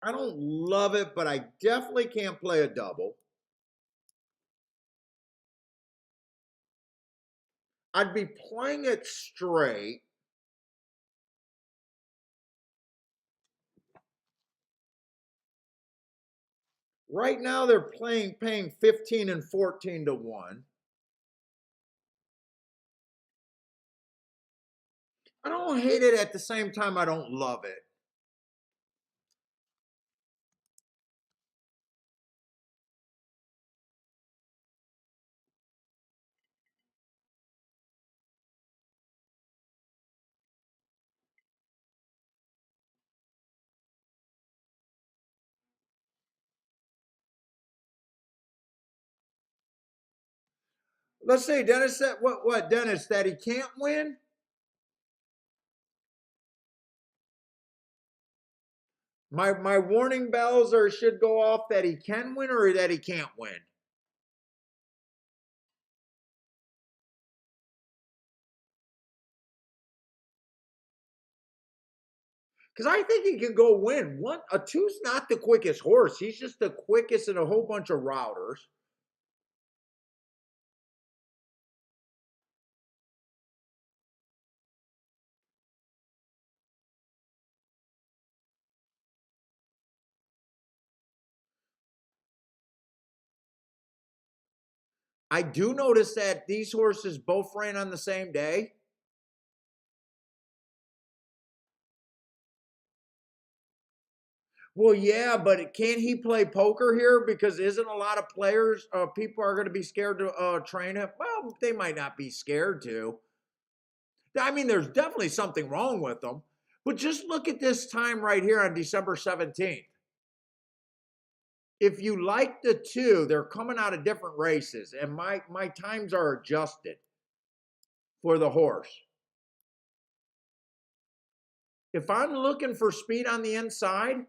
I don't love it, but I definitely can't play a double. I'd be playing it straight. Right now they're paying 15 and 14-1. I don't hate it, at the same time I don't love it. Let's say Dennis said what Dennis, that he can't win? My warning bells are should go off that he can win or that he can't win. Because I think he can go win. A two's not the quickest horse. He's just the quickest in a whole bunch of routers. I do notice that these horses both ran on the same day. Well, yeah, but can't he play poker here? Because isn't a lot of players, people are going to be scared to train him? Well, they might not be scared to. I mean, there's definitely something wrong with them. But just look at this time right here on December 17th. If you like the two, they're coming out of different races, and my times are adjusted for the horse. If I'm looking for speed on the inside,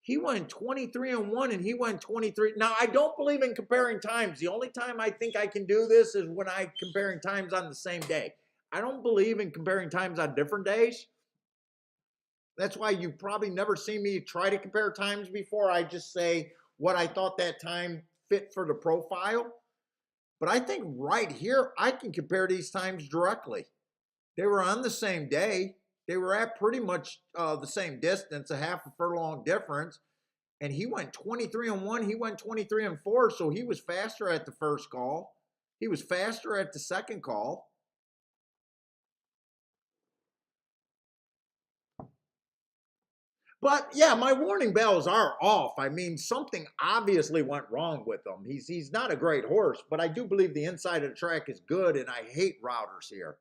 he went 23-1 and he went 23. Now, I don't believe in comparing times. The only time I think I can do this is when I'm comparing times on the same day. I don't believe in comparing times on different days. That's why you've probably never seen me try to compare times before. I just say what I thought that time fit for the profile. But I think right here, I can compare these times directly. They were on the same day. They were at pretty much the same distance, a half a furlong difference. And he went 23-1. He went 23-4. So he was faster at the first call. He was faster at the second call. But yeah, my warning bells are off. I mean, something obviously went wrong with him. He's not a great horse, but I do believe the inside of the track is good, and I hate routers here.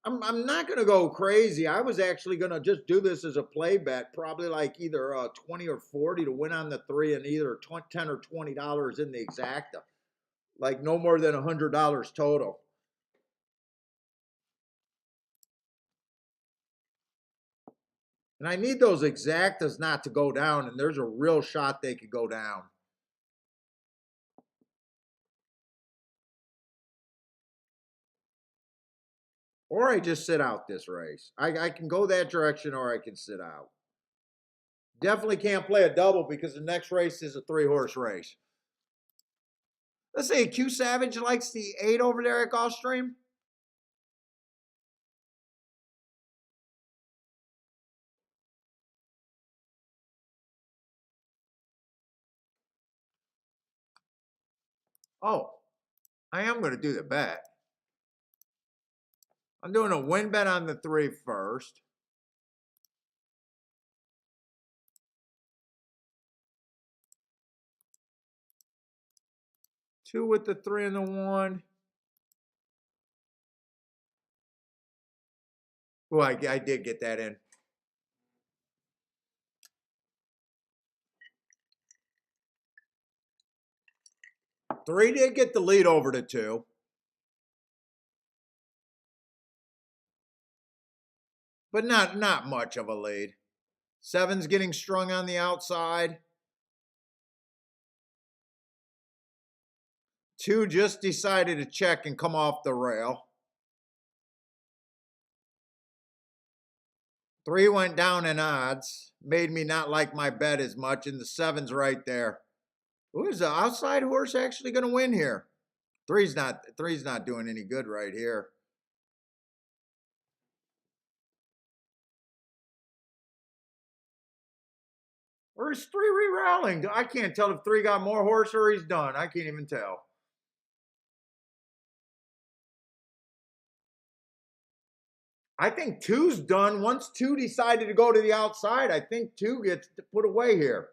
I'm not going to go crazy. I was actually going to just do this as a play bet, probably like either 20 or 40 to win on the 3 and either 10 or $20 in the exacta. Like no more than $100 total. And I need those exactas not to go down, and there's a real shot they could go down. Or I just sit out this race. I can go that direction or I can sit out. Definitely can't play a double because the next race is a 3-horse race. Let's see, Q Savage likes the 8 over there at Gulfstream. Oh, I am going to do the bet. I'm doing a win bet on the 3 first. Two with the 3 and the 1. Oh, I did get that in. 3 did get the lead over the 2. But not much of a lead. 7's getting strung on the outside. 2 just decided to check and come off the rail. 3 went down in odds. Made me not like my bet as much, and the 7's right there. Ooh, is the outside horse actually going to win here? Three's not doing any good right here. Or is 3 re-rallying? I can't tell if 3 got more horse or he's done. I can't even tell. I think 2's done. Once 2 decided to go to the outside, I think 2 gets put away here.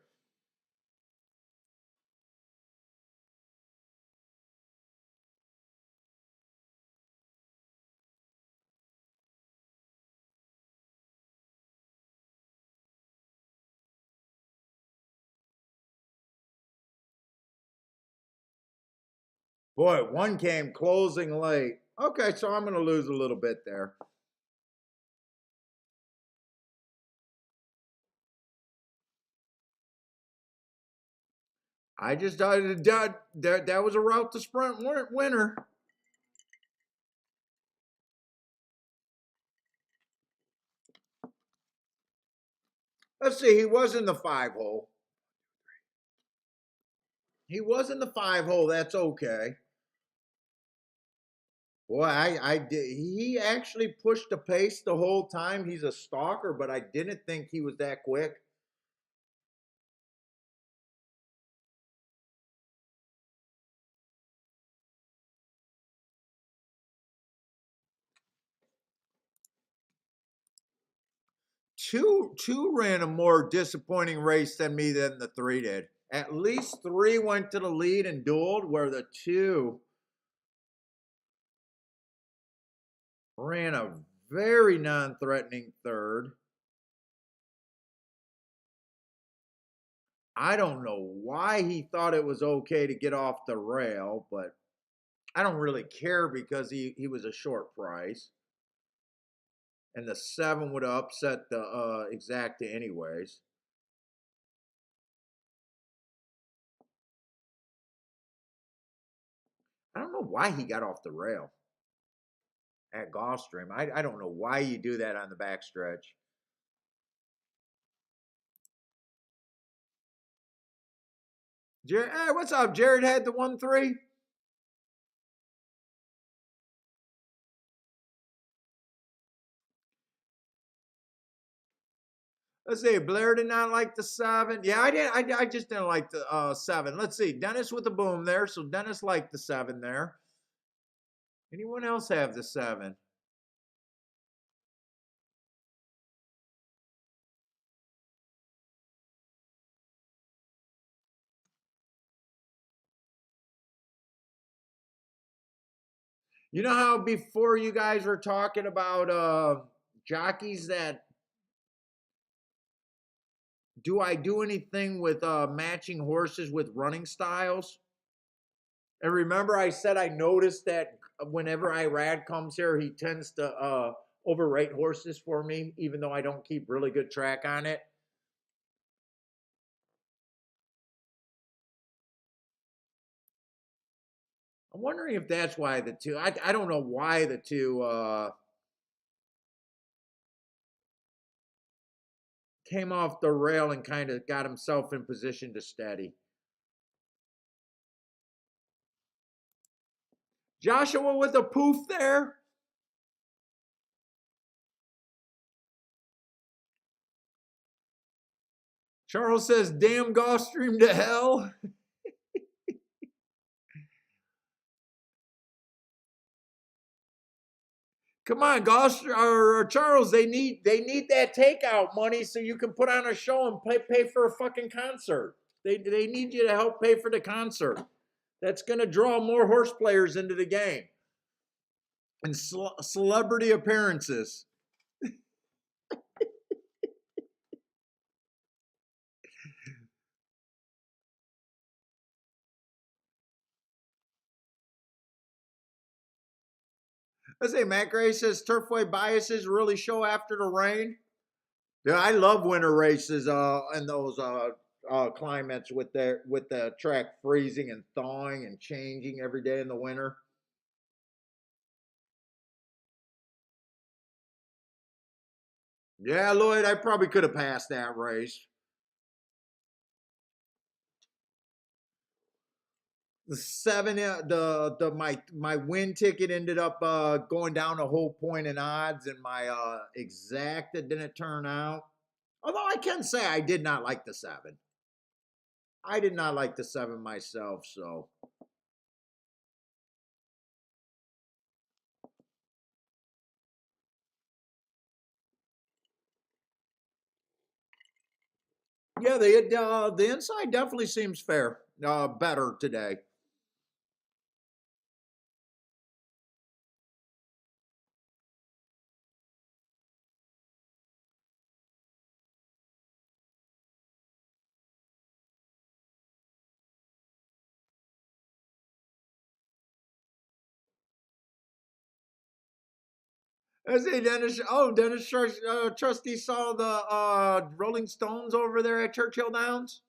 Boy, 1 came closing late. Okay, so I'm going to lose a little bit there. I just that was a route to sprint winner. Let's see, he was in the 5 hole. He was in the 5 hole. That's okay. Boy, I did. He actually pushed the pace the whole time. He's a stalker, but I didn't think he was that quick. Two ran a more disappointing race than me than the 3 did. At least 3 went to the lead and dueled, where the 2 ran a very non-threatening 3rd. I don't know why he thought it was okay to get off the rail, but I don't really care because he was a short price. And the 7 would have upset the exacta anyways. I don't know why he got off the rail at Gulfstream. I don't know why you do that on the backstretch. Hey, what's up? Jared had the 1-3. Let's see. Blair did not like the 7. Yeah, I did. I just didn't like the 7. Let's see. Dennis with the boom there. So Dennis liked the 7 there. Anyone else have the 7? You know how before you guys were talking about jockeys that do I do anything with matching horses with running styles? And remember, I said I noticed that whenever Irad comes here, he tends to overrate horses for me, even though I don't keep really good track on it. I'm wondering if that's why the two. I don't know why the two came off the rail and kind of got himself in position to steady. Joshua with a poof there. Charles says, damn Gulfstream to hell. Come on, or Charles, they need that takeout money so you can put on a show and pay for a fucking concert. They need you to help pay for the concert. That's going to draw more horse players into the game. And celebrity appearances. Let's say Matt Gray says turfway biases really show after the rain. Yeah, I love winter races and those climates with the track freezing and thawing and changing every day in the winter. Yeah, Lloyd, I probably could have passed that race. The 7, my win ticket ended up going down a whole point in odds, and my exacta didn't turn out. Although I can say I did not like the 7. I did not like the 7 myself, so. Yeah, the inside definitely seems fair, better today. I say Dennis. Oh, Dennis Trusty saw the Rolling Stones over there at Churchill Downs.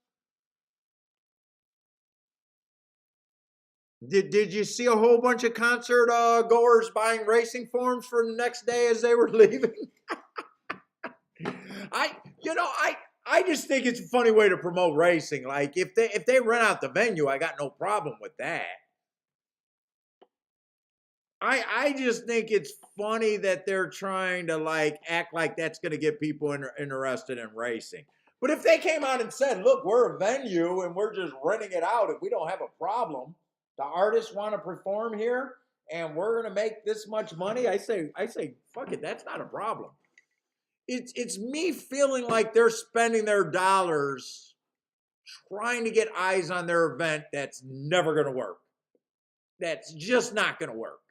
Did you see a whole bunch of concert goers buying racing forms for the next day as they were leaving? I you know I just think it's a funny way to promote racing. Like if they rent out the venue, I got no problem with that. I just think it's funny that they're trying to like act like that's going to get people interested in racing. But if they came out and said, "Look, we're a venue and we're just renting it out, and we don't have a problem. The artists want to perform here, and we're going to make this much money," I say, fuck it, that's not a problem. It's me feeling like they're spending their dollars trying to get eyes on their event that's never going to work. That's just not going to work.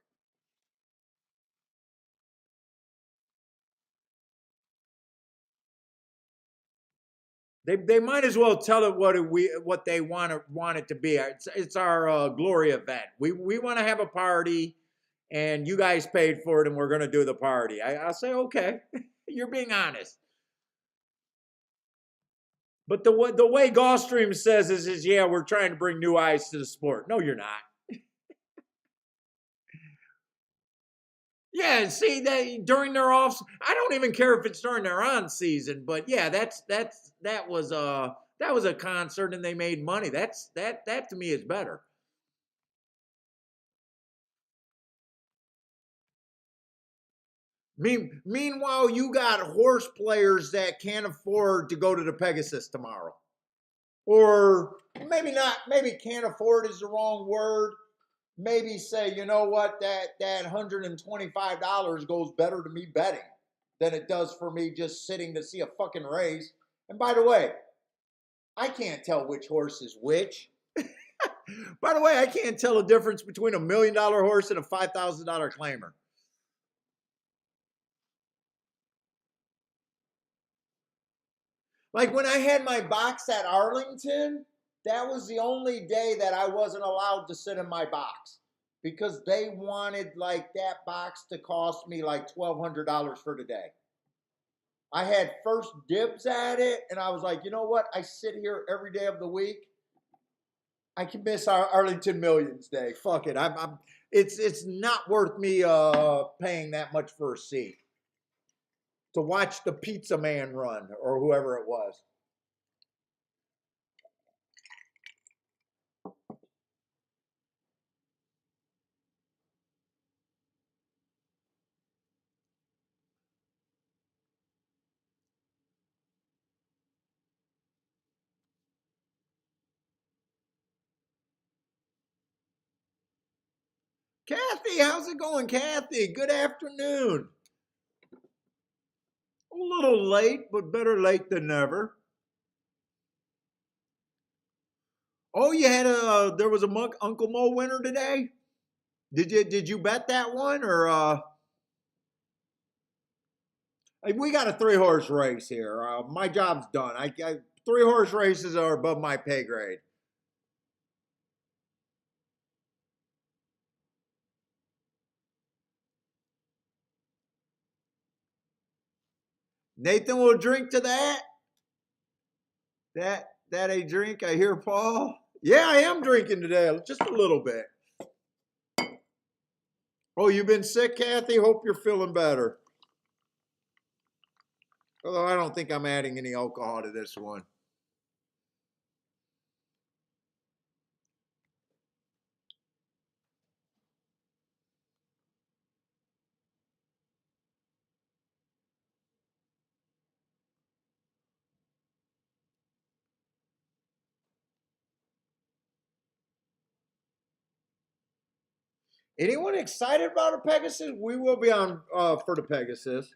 They might as well tell it what they want it to be. It's our glory event. We want to have a party, and you guys paid for it, and we're going to do the party. I'll say okay, you're being honest. But the way Gulfstream says is yeah, we're trying to bring new eyes to the sport. No, you're not. Yeah, see that during their off, I don't even care if it's during their on season, but yeah, that was a concert and they made money. That to me is better. Meanwhile, you got horse players that can't afford to go to the Pegasus tomorrow. Or maybe not, maybe can't afford is the wrong word. Maybe say, you know what, that $125 goes better to me betting than it does for me just sitting to see a fucking race. And by the way, I can't tell which horse is which. By the way, I can't tell the difference between $1 million horse and a $5,000 claimer. Like when I had my box at Arlington, that was the only day that I wasn't allowed to sit in my box because they wanted like that box to cost me like $1,200 for the day. I had first dibs at it, and I was like, you know what? I sit here every day of the week. I can miss our Arlington Millions Day. Fuck it. It's not worth me paying that much for a seat to watch the pizza man run or whoever it was. Kathy, how's it going, Kathy? Good afternoon. A little late, but better late than never. Oh, you had there was a Uncle Mo winner today. Did you bet that one or we got a 3-horse race here. My job's done. 3-horse races are above my pay grade. Nathan will drink to that. That a drink. I hear Paul. Yeah, I am drinking today, just a little bit. Oh, you've been sick, Kathy? Hope you're feeling better. Although I don't think I'm adding any alcohol to this one. Anyone excited about a Pegasus? We will be on for the Pegasus.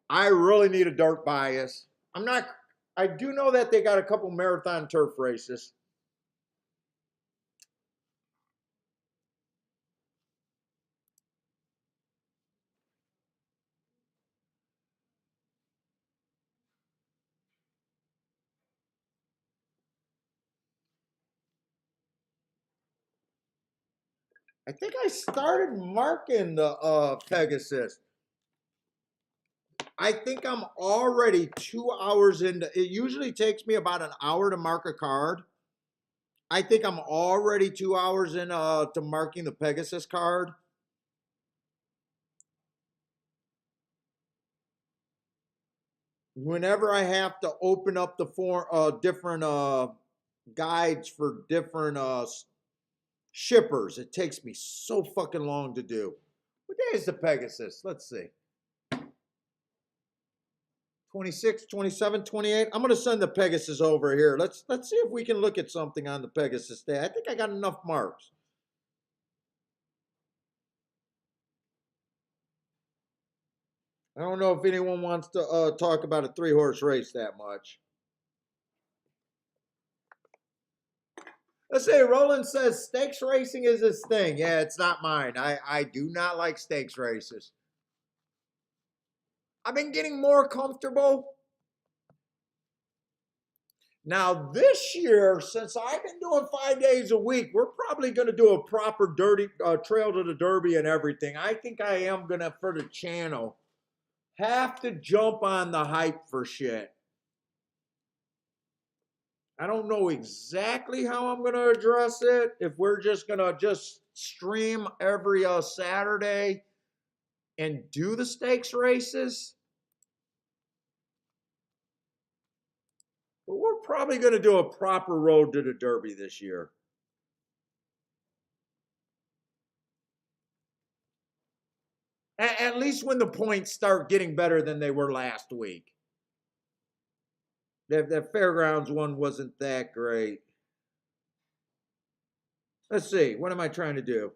I really need a dark bias. I'm not. I do know that they got a couple marathon turf races. I think I started marking the Pegasus. I think I'm already 2 hours into. It usually takes me about an hour to mark a card. I think I'm already 2 hours in to marking the Pegasus card. Whenever I have to open up the different guides for different shippers, it takes me so fucking long to do. What day is the Pegasus? Let's see. 26, 27, 28. I'm going to send the Pegasus over here. Let's see if we can look at something on the Pegasus day. I think I got enough marks. I don't know if anyone wants to talk about a 3-horse race that much. Let's say Roland says stakes racing is his thing. Yeah, it's not mine. I do not like stakes races. I've been getting more comfortable. Now, this year, since I've been doing 5 days a week, we're probably going to do a proper dirty trail to the Derby and everything. I think I am going to, for the channel, have to jump on the hype for shit. I don't know exactly how I'm going to address it. If we're just going to just stream every Saturday and do the stakes races. But we're probably going to do a proper road to the Derby this year. At least when the points start getting better than they were last week. That Fairgrounds one wasn't that great. Let's see. What am I trying to do?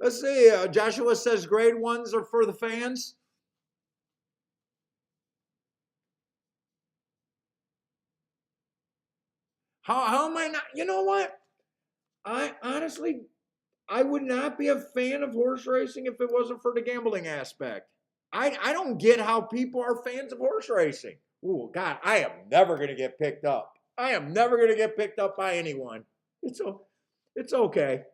Let's see. Joshua says grade ones are for the fans. How am I not? You know what? I honestly, I would not be a fan of horse racing if it wasn't for the gambling aspect. I don't get how people are fans of horse racing. Oh God, I am never gonna get picked up. I am never gonna get picked up by anyone. It's okay.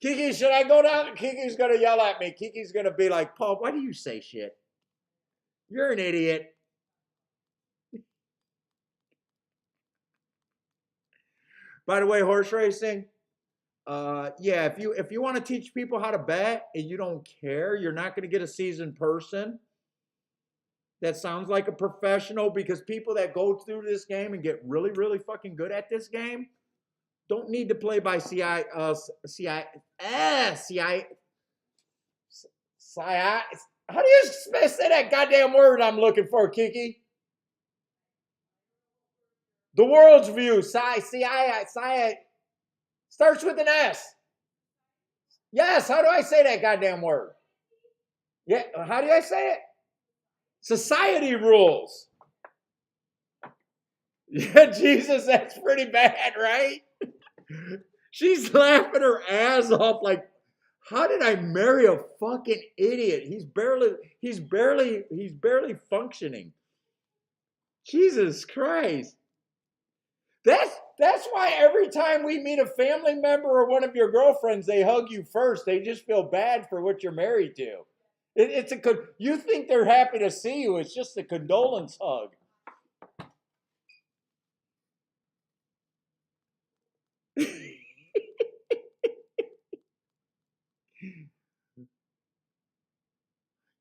Kiki, should I go down? Kiki's gonna yell at me. Kiki's gonna be like, Paul, why do you say shit? You're an idiot. By the way, horse racing. Yeah, if you want to teach people how to bet and you don't care, you're not going to get a seasoned person that sounds like a professional, because people that go through this game and get really, really fucking good at this game don't need to play by how do you say that goddamn word I'm looking for, Kiki? The world's view, starts with an S. Yes, how do I say that goddamn word? Yeah, how do I say it? Society rules. Yeah, Jesus, that's pretty bad, right? She's laughing her ass off like, how did I marry a fucking idiot? He's barely functioning. Jesus Christ. That's why every time we meet a family member or one of your girlfriends, they hug you first. They just feel bad for what you're married to. You think they're happy to see you. It's just a condolence hug.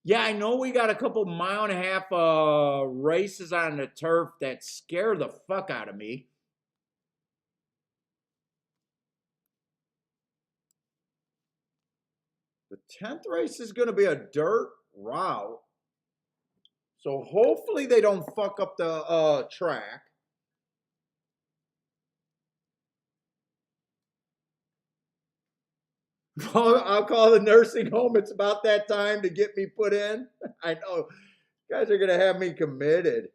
Yeah, I know we got a couple mile and a half races on the turf that scare the fuck out of me. The 10th race is going to be a dirt route. So hopefully they don't fuck up the track. I'll call the nursing home. It's about that time to get me put in. I know. You guys are going to have me committed.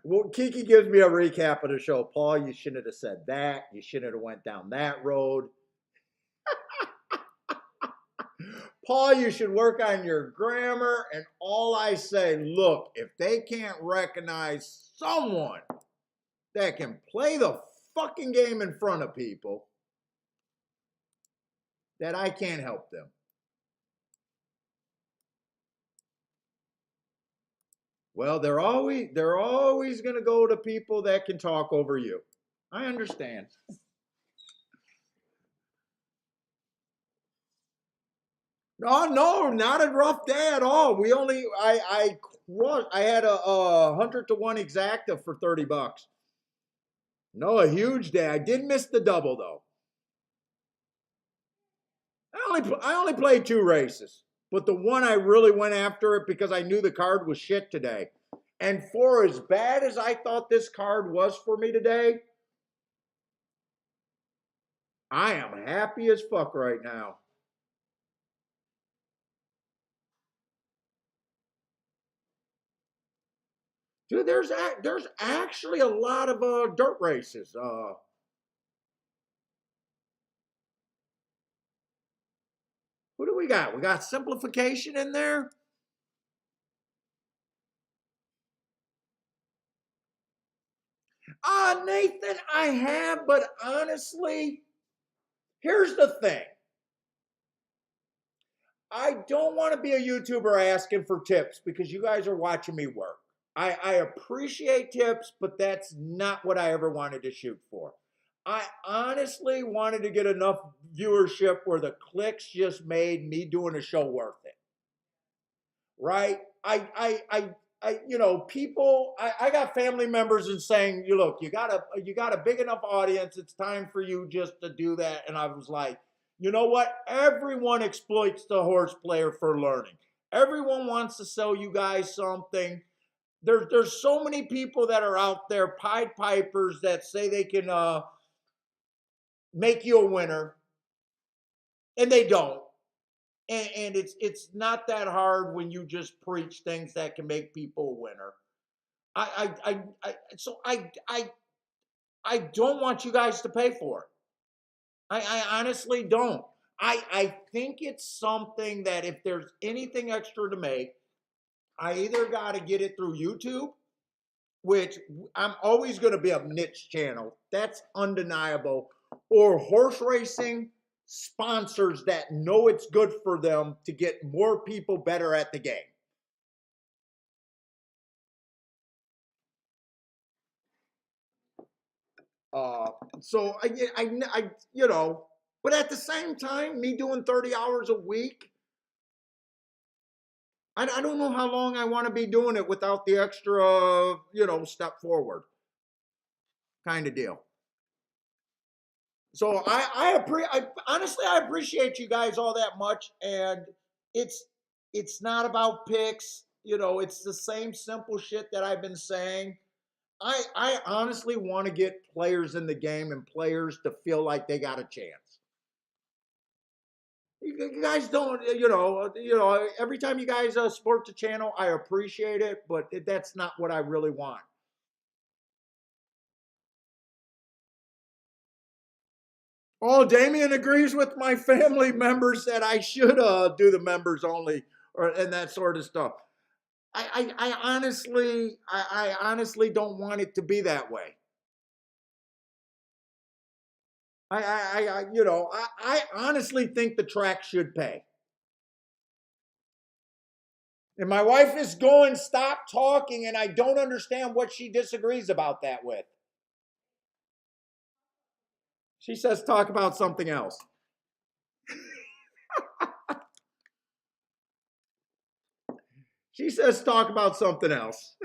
Well, Kiki gives me a recap of the show. Paul, you shouldn't have said that. You shouldn't have went down that road. Paul, you should work on your grammar. And all I say, look, if they can't recognize someone that can play the fucking game in front of people, that I can't help them. Well, they're always going to go to people that can talk over you. I understand. No, not a rough day at all. I had a 100-to-1 exacta for $30. No, a huge day. I did miss the double though. I only played 2 races, but the one I really went after it because I knew the card was shit today. And for as bad as I thought this card was for me today, I am happy as fuck right now. Dude, there's actually a lot of dirt races. Who do we got? We got Simplification in there. Nathan, I have, but honestly, here's the thing. I don't want to be a YouTuber asking for tips because you guys are watching me work. I appreciate tips, but that's not what I ever wanted to shoot for. I honestly wanted to get enough viewership where the clicks just made me doing a show worth it. Right? You know, people, I got family members and saying, you look, you got a big enough audience. It's time for you just to do that. And I was like, you know what? Everyone exploits the horse player for learning. Everyone wants to sell you guys something. There's so many people that are out there, Pied Pipers, that say they can make you a winner, and they don't. And it's not that hard when you just preach things that can make people a winner. I don't want you guys to pay for it. I honestly don't. I think it's something that if there's anything extra to make, I either got to get it through YouTube, which I'm always going to be a niche channel. That's undeniable. Or horse racing sponsors that know it's good for them to get more people better at the game. So you know, but at the same time, me doing 30 hours a week, I don't know how long I want to be doing it without the extra, you know, step forward kind of deal. So honestly, I appreciate you guys all that much. And it's, it's not about picks. You know, it's the same simple shit that I've been saying. I honestly want to get players in the game and players to feel like they got a chance. You guys don't, you know. Every time you guys support the channel, I appreciate it, but that's not what I really want. Oh, Damien agrees with my family members that I should do the members only or and that sort of stuff. I honestly, I honestly don't want it to be that way. You know, I honestly think the track should pay. And my wife is going, stop talking, and I don't understand what she disagrees about that with. She says, talk about something else. She says, talk about something else.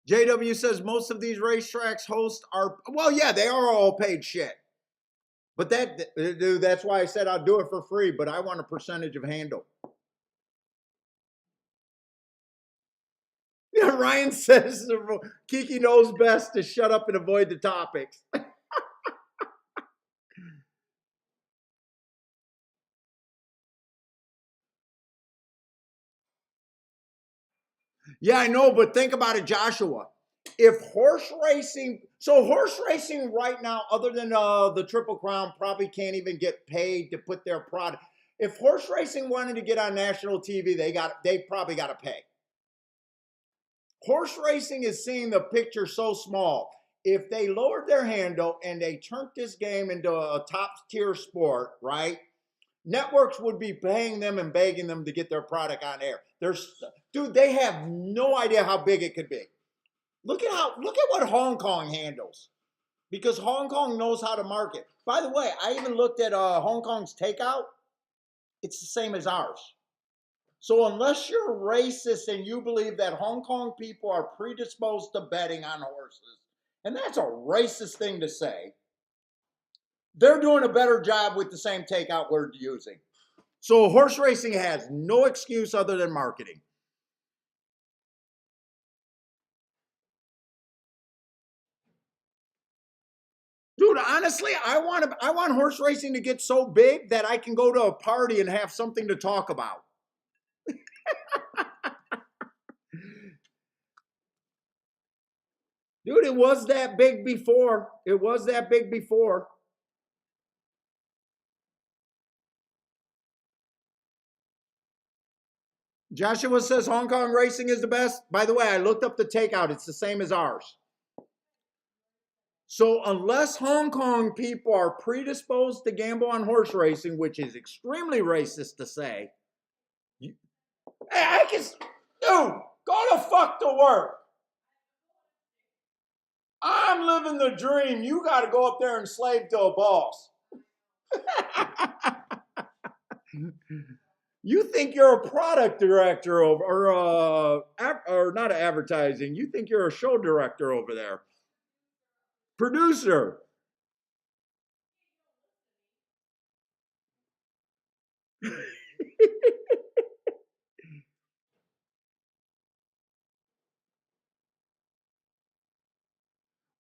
JW says most of these racetracks hosts are, well, yeah, they are all paid shit. But dude, that's why I said I'll do it for free, but I want a percentage of handle. Yeah, Ryan says Kiki knows best to shut up and avoid the topics. Yeah, I know, but think about it, Joshua. If horse racing, so horse racing right now, other than the Triple Crown, probably can't even get paid to put their product. If horse racing wanted to get on national TV, they probably got to pay. Horse racing is seeing the picture so small. If they lowered their handle and they turned this game into a top tier sport, right? Networks would be paying them and begging them to get their product on air. Dude, they have no idea how big it could be. Look at what Hong Kong handles, because Hong Kong knows how to market. By the way, I even looked at Hong Kong's Takeout. It's the same as ours. So unless you're racist and you believe that Hong Kong people are predisposed to betting on horses, and that's a racist thing to say, they're doing a better job with the same takeout we're using. So horse racing has no excuse other than marketing. Dude, honestly, I want horse racing to get so big that I can go to a party and have something to talk about. Dude, it was that big before. It was that big before. Joshua says Hong Kong racing is the best. By the way, I looked up the Takeout. It's the same as ours. So unless Hong Kong people are predisposed to gamble on horse racing, which is extremely racist to say, hey, I can, dude, go the fuck to work. I'm living the dream. You got to go up there and slave to a boss. You think you're a product director over, or not advertising. You think you're a show director over there. Producer.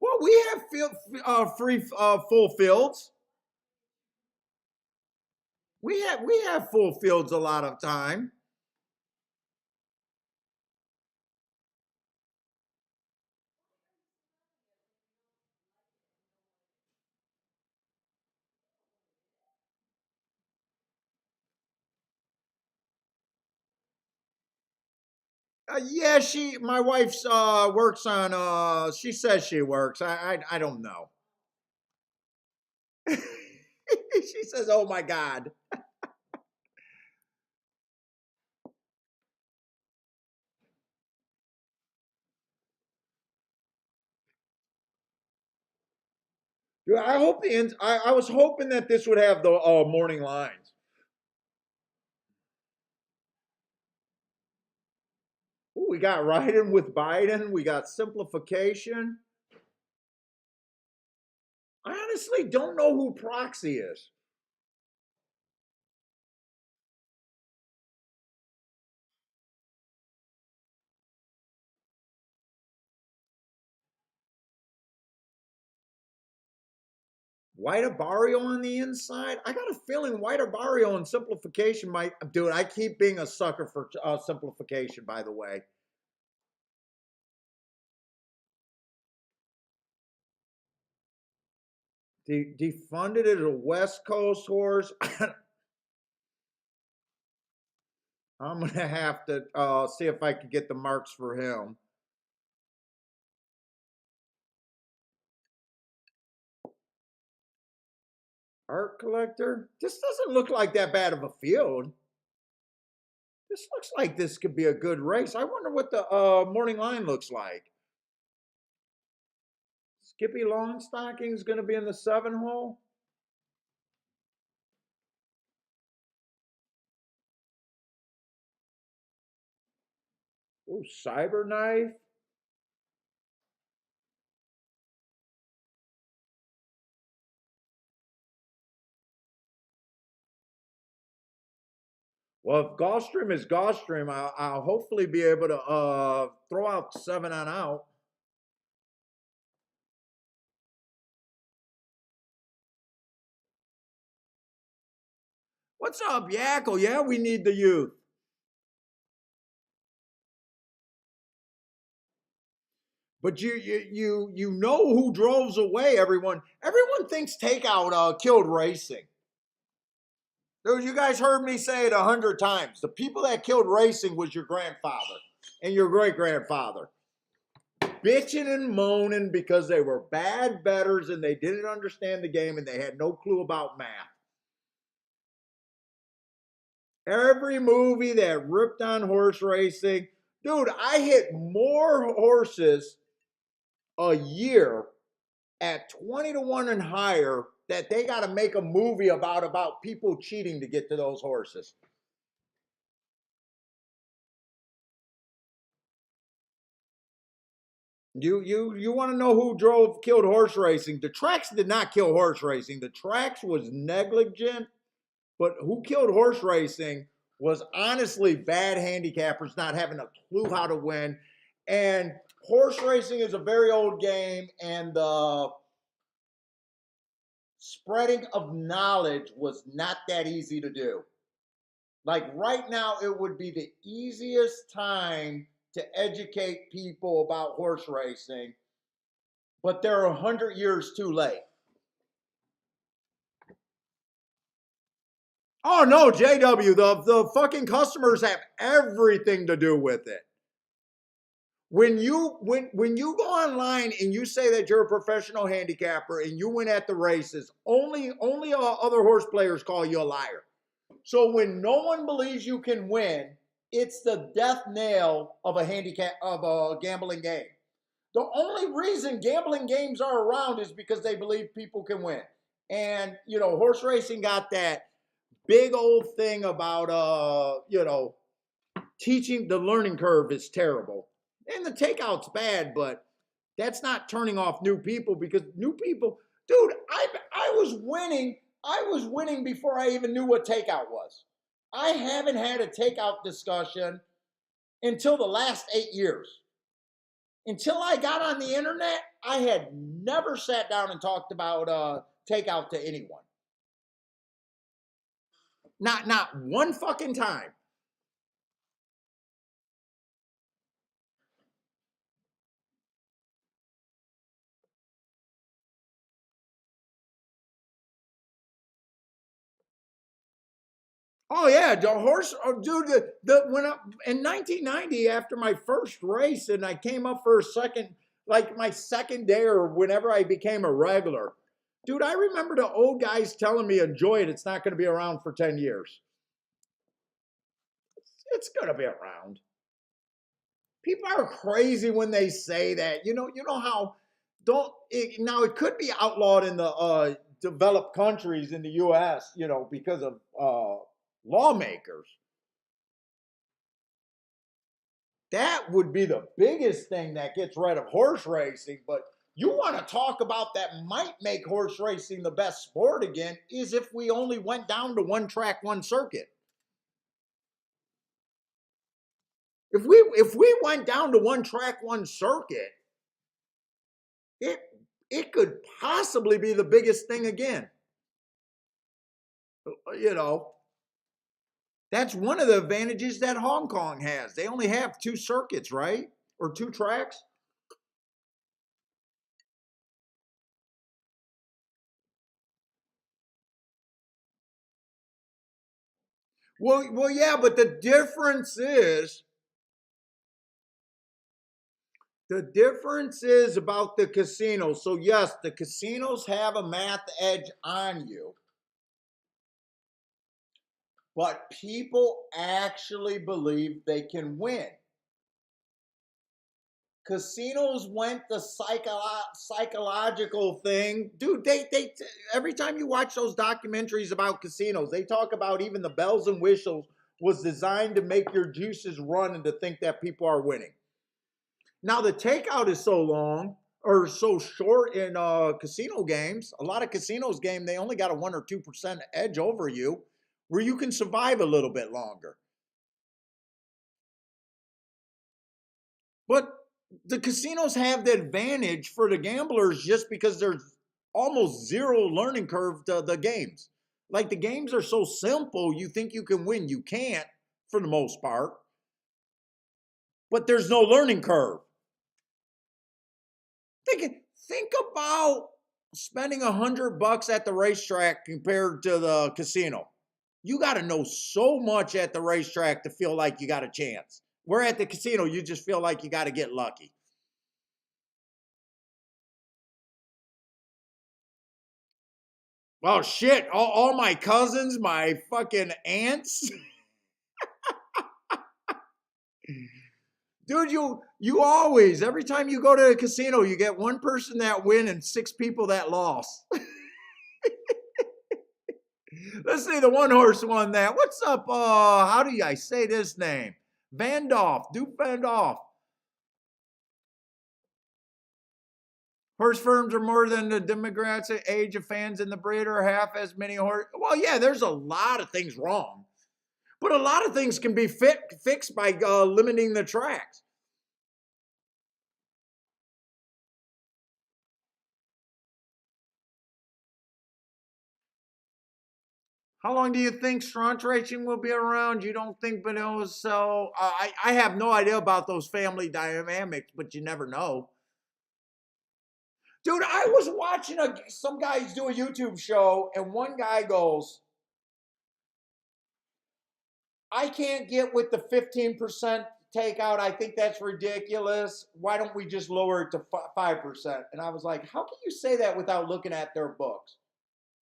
Well, we have free full fields. We have full fields a lot of time. Yeah, my wife works on. She says she works. I don't know. She says, "Oh my God." Yeah, I hope the ends. I was hoping that this would have the morning lines. Ooh, we got riding with Biden. We got simplification. I honestly don't know who Proxy is. White Barrio on the inside. I got a feeling White Barrio and simplification might. Dude, I keep being a sucker for simplification. By the way, defunded it a West Coast horse. I'm gonna have to see if I can get the marks for him. Art collector. This doesn't look like that bad of a field. This looks like this could be a good race. I wonder what the morning line looks like. Skippy Longstocking is going to be in the 7 hole. Ooh, Cyberknife. Well, if Gulfstream is Gulfstream, I'll hopefully be able to throw out 7 on out. What's up, Yakko? Yeah, we need the youth. But you know who drove away everyone. Everyone thinks Takeout killed racing. Dude, you guys heard me say it 100 times. The people that killed racing was your grandfather and your great grandfather. Bitching and moaning because they were bad betters and they didn't understand the game and they had no clue about math. Every movie that ripped on horse racing, dude, I hit more horses a year at 20 to 1 and higher that they got to make a movie about people cheating to get to those horses. You want to know who killed horse racing? The tracks did not kill horse racing. The tracks was negligent, but who killed horse racing was honestly bad handicappers not having a clue how to win. And horse racing is a very old game, and the spreading of knowledge was not that easy to do. Like right now, it would be the easiest time to educate people about horse racing, but they're 100 years too late. Oh no, JW, the fucking customers have everything to do with it. When you go online and you say that you're a professional handicapper and you win at the races, only other horse players call you a liar. So when no one believes you can win, it's the death nail of a handicap of a gambling game. The only reason gambling games are around is because they believe people can win. And horse racing got that big old thing about teaching. The learning curve is terrible. And the takeout's bad, but that's not turning off new people, because new people, dude, I was winning. I was winning before I even knew what takeout was. I haven't had a takeout discussion until the last 8 years. Until I got on the internet, I had never sat down and talked about takeout to anyone. Not one fucking time. Oh yeah, the horse, oh, dude. The when I, in 1990, after my first race, and I came up for a second, like my second day or whenever I became a regular, dude. I remember the old guys telling me, "Enjoy it. It's not going to be around for 10 years. It's going to be around." People are crazy when they say that. You know how don't it, now it could be outlawed in the developed countries in the U.S. Because of lawmakers. That would be the biggest thing that gets rid of horse racing. But you want to talk about that might make horse racing the best sport again, is if we only went down to one track, one circuit. If we went down to one track, one circuit, it it could possibly be the biggest thing again. You know, that's one of the advantages that Hong Kong has. They only have two circuits, right? Or two tracks. Well, yeah, but the difference is about the casinos. So yes, the casinos have a math edge on you, but people actually believe they can win. Casinos went the psychological thing, dude. They every time you watch those documentaries about casinos, they talk about even the bells and whistles was designed to make your juices run and to think that people are winning. Now the takeout is so long or so short in casino games. A lot of casinos game, they only got a 1 or 2% edge over you, where you can survive a little bit longer. But the casinos have the advantage for the gamblers just because there's almost zero learning curve to the games. Like the games are so simple, you think you can win. You can't for the most part, but there's no learning curve. Think about spending $100 at the racetrack compared to the casino. You got to know so much at the racetrack to feel like you got a chance. Where at the casino, you just feel like you got to get lucky. Oh shit! All my cousins, my fucking aunts, dude. You always every time you go to a casino, you get one person that win and six people that lost. Let's see, the one horse won that. What's up? How do I say this name? Vandoff, Duke Vandoff. Horse firms are more than the demographic age of fans in the breeder, half as many horse. Well, yeah, there's a lot of things wrong, but a lot of things can be fixed by limiting the tracks. How long do you think straunch racing will be around? You don't think, but it was so. I have no idea about those family dynamics, but you never know. Dude, I was watching some guys do a YouTube show, and one guy goes, I can't get with the 15% takeout. I think that's ridiculous. Why don't we just lower it to 5%? And I was like, how can you say that without looking at their books?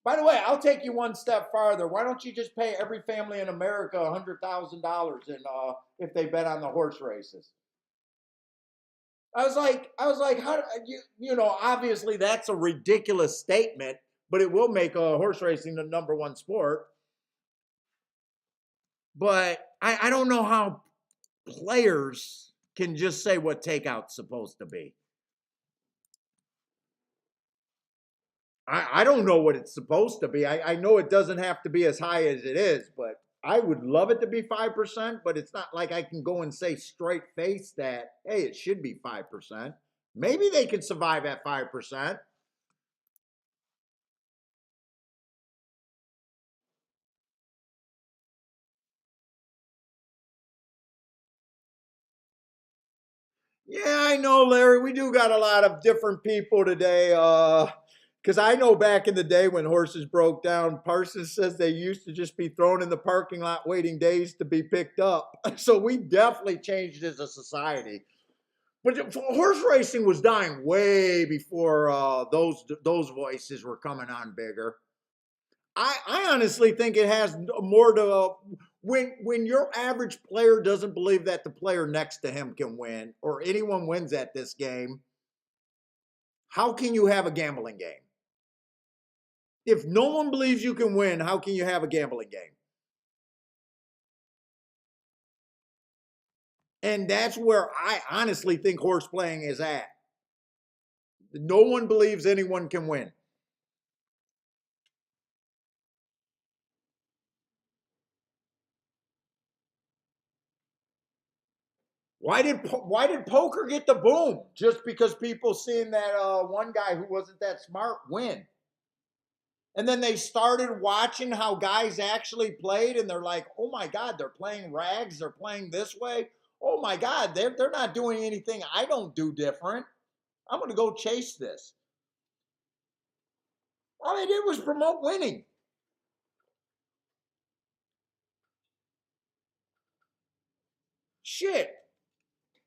By the way, I'll take you one step farther. Why don't you just pay every family in America $100,000 if they bet on the horse races? I was like, how you know? Obviously, that's a ridiculous statement, but it will make horse racing the number one sport. But I don't know how players can just say what takeout's supposed to be. I don't know what it's supposed to be. I know it doesn't have to be as high as it is, but I would love it to be 5%, but it's not like I can go and say straight face that, hey, it should be 5%. Maybe they can survive at 5%. Yeah, I know, Larry. We do got a lot of different people today. Because I know back in the day when horses broke down, Parsons says they used to just be thrown in the parking lot waiting days to be picked up. So we definitely changed as a society. But horse racing was dying way before those voices were coming on bigger. I honestly think it has more to when your average player doesn't believe that the player next to him can win or anyone wins at this game. How can you have a gambling game? If no one believes you can win, how can you have a gambling game? And that's where I honestly think horse playing is at. No one believes anyone can win. Why did poker get the boom? Just because people seeing that one guy who wasn't that smart win. And then they started watching how guys actually played, and they're like, oh my God, they're playing rags, they're playing this way. Oh my God, they're not doing anything I don't do different. I'm gonna go chase this. All they did was promote winning. Shit.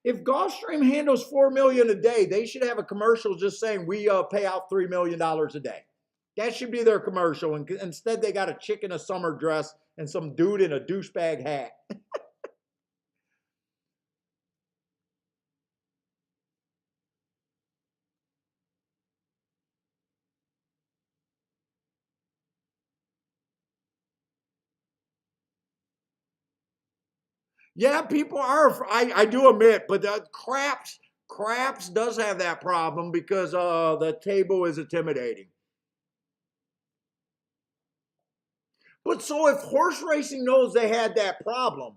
If Gulfstream handles 4 million a day, they should have a commercial just saying we pay out $3 million a day. That should be their commercial. And instead, they got a chick in a summer dress and some dude in a douchebag hat. Yeah, people are. I do admit, but craps does have that problem because the table is intimidating. But so if horse racing knows they had that problem,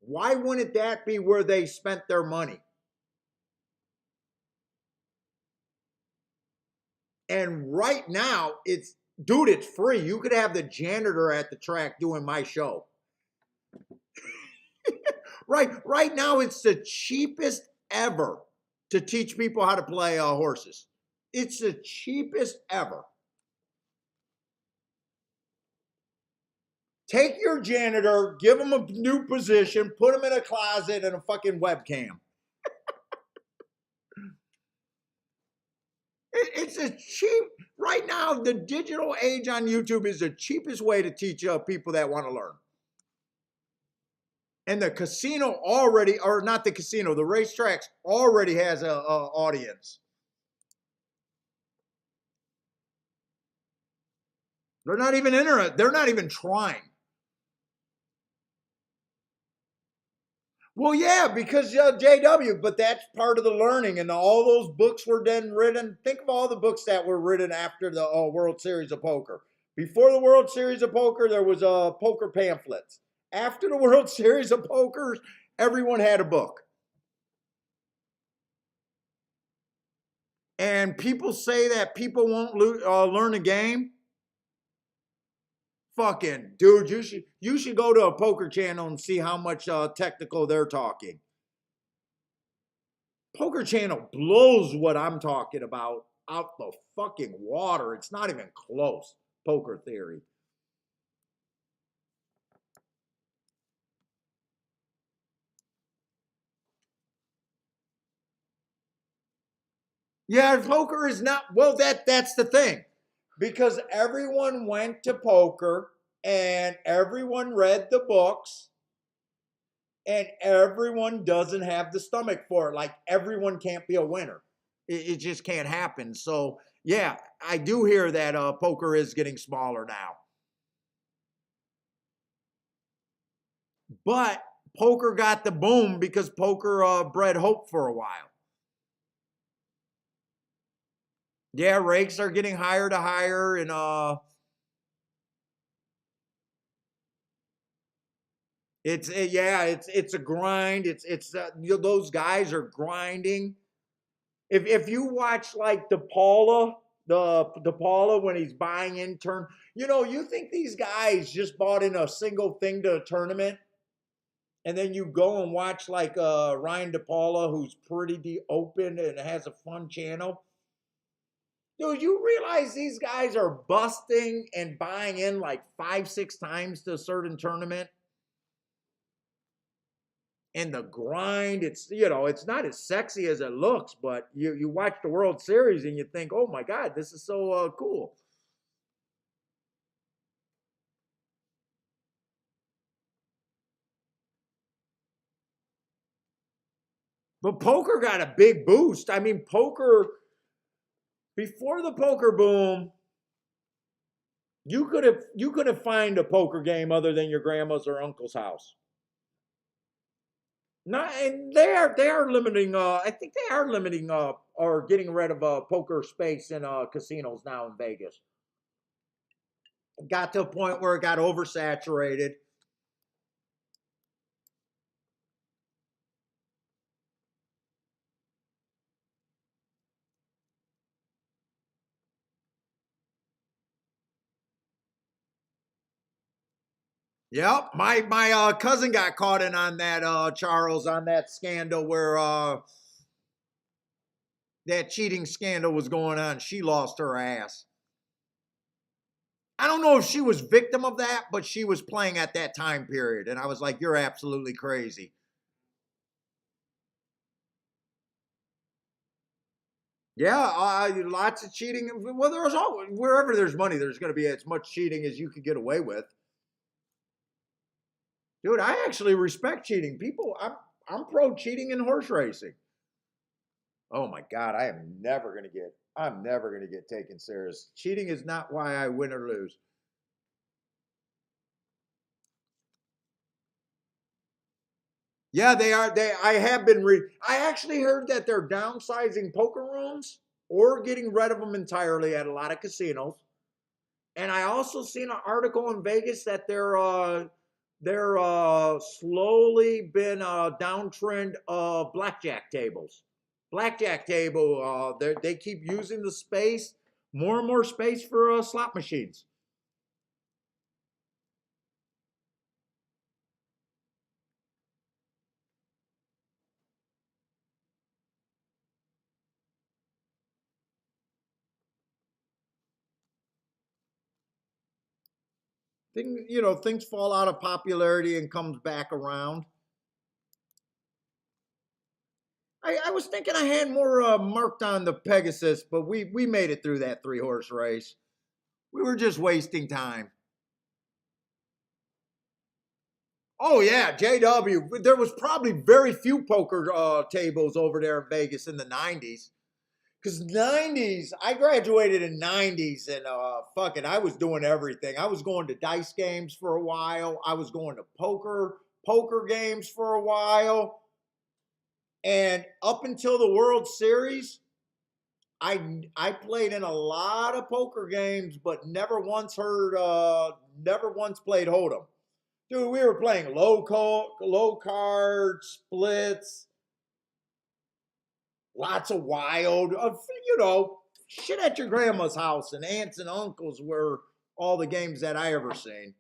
why wouldn't that be where they spent their money? And right now, it's free. You could have the janitor at the track doing my show. Right now, it's the cheapest ever to teach people how to play horses. It's the cheapest ever. Take your janitor, give him a new position, put him in a closet and a fucking webcam. It's a cheap. Right now, the digital age on YouTube is the cheapest way to teach people that want to learn. And the casino already, or not the casino, the racetracks already has a audience. They're not even interested. They're not even trying. Well, yeah, because JW, but that's part of the learning, and all those books were then written. Think of all the books that were written after the World Series of Poker. Before the World Series of Poker, there was poker pamphlets. After the World Series of Poker, everyone had a book. And people say that people won't learn a game. Fucking dude, you should go to a poker channel and see how much technical they're talking. Poker channel blows what I'm talking about out the fucking water. It's not even close. Poker theory. Yeah, poker is not, well, that's the thing. Because everyone went to poker and everyone read the books and everyone doesn't have the stomach for it. Like everyone can't be a winner. It just can't happen. So yeah, I do hear that poker is getting smaller now. But poker got the boom because poker bred hope for a while. Yeah, rakes are getting higher to higher, and yeah, it's a grind. Those guys are grinding. If you watch like the Paula when he's buying in turn, you think these guys just bought in a single thing to a tournament, and then you go and watch like Ryan DePaula, who's pretty open and has a fun channel. Dude, you realize these guys are busting and buying in like 5, 6 times to a certain tournament? And the grind, it's not as sexy as it looks, but you watch the World Series and you think, oh my God, this is so cool. But poker got a big boost. I mean, before the poker boom, you could have find a poker game other than your grandma's or uncle's house. Not, and they are limiting. I think they are limiting or getting rid of poker space in casinos now in Vegas. It got to a point where it got oversaturated. Yep, my cousin got caught in on that, Charles, on that scandal where that cheating scandal was going on. She lost her ass. I don't know if she was victim of that, but she was playing at that time period, and I was like, "You're absolutely crazy." Yeah, lots of cheating. Well, there's always, wherever there's money, there's going to be as much cheating as you could get away with. Dude, I actually respect cheating. I'm pro cheating in horse racing. Oh my God, I'm never gonna get taken serious. Cheating is not why I win or lose. Yeah, they are. I have been I actually heard that they're downsizing poker rooms or getting rid of them entirely at a lot of casinos. And I also seen an article in Vegas that they're slowly been downtrend of blackjack tables. Blackjack table, they keep using the space, more and more space for slot machines. Things fall out of popularity and comes back around. I was thinking I had more marked on the Pegasus, but we made it through that 3 horse race. We were just wasting time. Oh yeah, JW. There was probably very few poker tables over there in Vegas in the '90s. Because '90s, I graduated in '90s, and fuck it, I was doing everything. I was going to dice games for a while. I was going to poker games for a while, and up until the World Series, I played in a lot of poker games, but never once played Hold'em. Dude, we were playing low card splits, lots of wild, shit at your grandma's house, and aunts and uncles were all the games that I ever seen.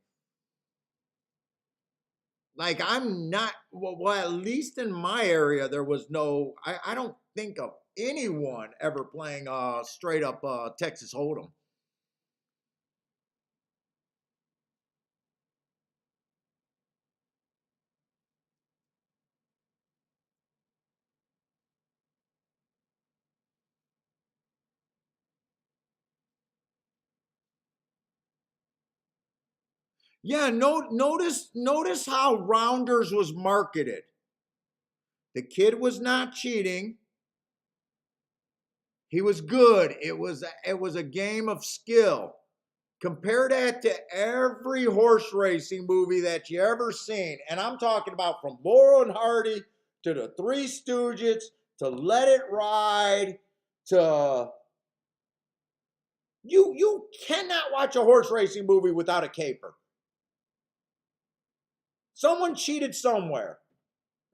Like I'm not well, at least in my area, there was no. I don't think of anyone ever playing straight up Texas Hold'em. Yeah, notice how Rounders was marketed. The kid was not cheating. He was good. It was a game of skill. Compare that to every horse racing movie that you ever seen. And I'm talking about from Laurel and Hardy to the Three Stooges to Let It Ride to you cannot watch a horse racing movie without a caper. Someone cheated somewhere.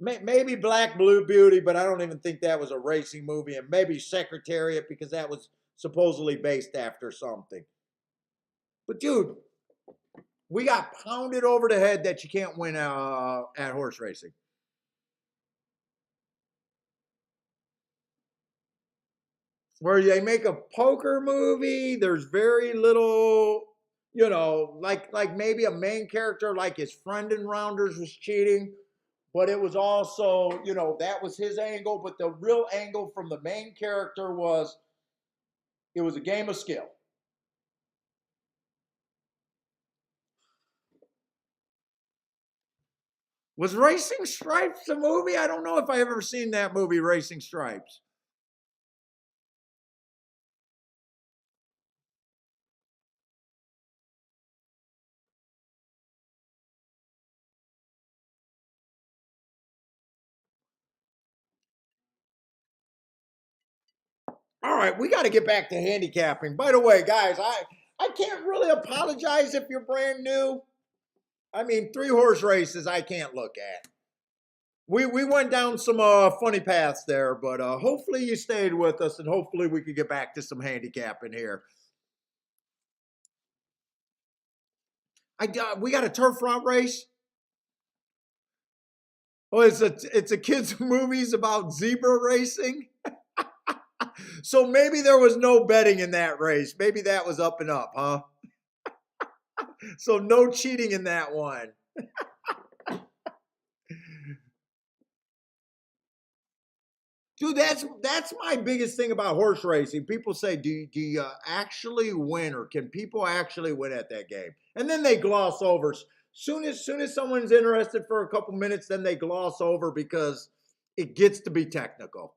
Maybe Black Blue Beauty, but I don't even think that was a racing movie. And maybe Secretariat because that was supposedly based after something. But dude, we got pounded over the head that you can't win at horse racing. Where they make a poker movie, there's very little, like maybe a main character, like his friend in Rounders was cheating, but it was also, that was his angle. But the real angle from the main character was it was a game of skill. Was Racing Stripes a movie? I don't know if I ever seen that movie, Racing Stripes. All right, we got to get back to handicapping. By the way, guys, I can't really apologize if you're brand new. I mean, three horse races I can't look at. We went down some funny paths there, but hopefully you stayed with us, and hopefully we could get back to some handicapping here. We got a turf route race. Oh, it's a kids' movies about zebra racing. So maybe there was no betting in that race. Maybe that was up and up, huh? So no cheating in that one. Dude, that's my biggest thing about horse racing. People say, do you actually win, or can people actually win at that game? And then they gloss over. Soon as someone's interested for a couple minutes, then they gloss over because it gets to be technical.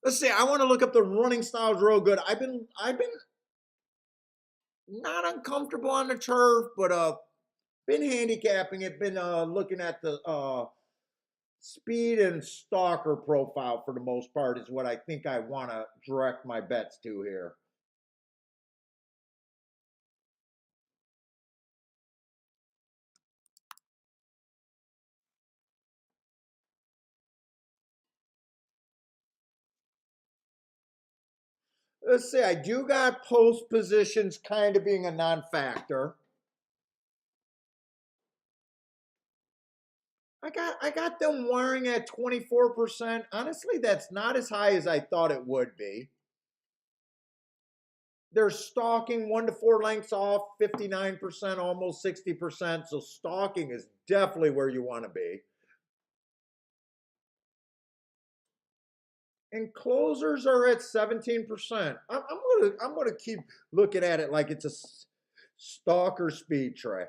Let's see. I want to look up the running styles real good. I've been not uncomfortable on the turf, but been handicapping it. Been looking at the speed and stalker profile for the most part is what I think I want to direct my bets to here. Let's see. I do got post positions kind of being a non-factor. I got them wiring at 24%. Honestly, that's not as high as I thought it would be. They're stalking 1 to 4 lengths off, 59%, almost 60%. So stalking is definitely where you want to be. And closers are at 17%. I'm gonna keep looking at it like it's a stalker speed track.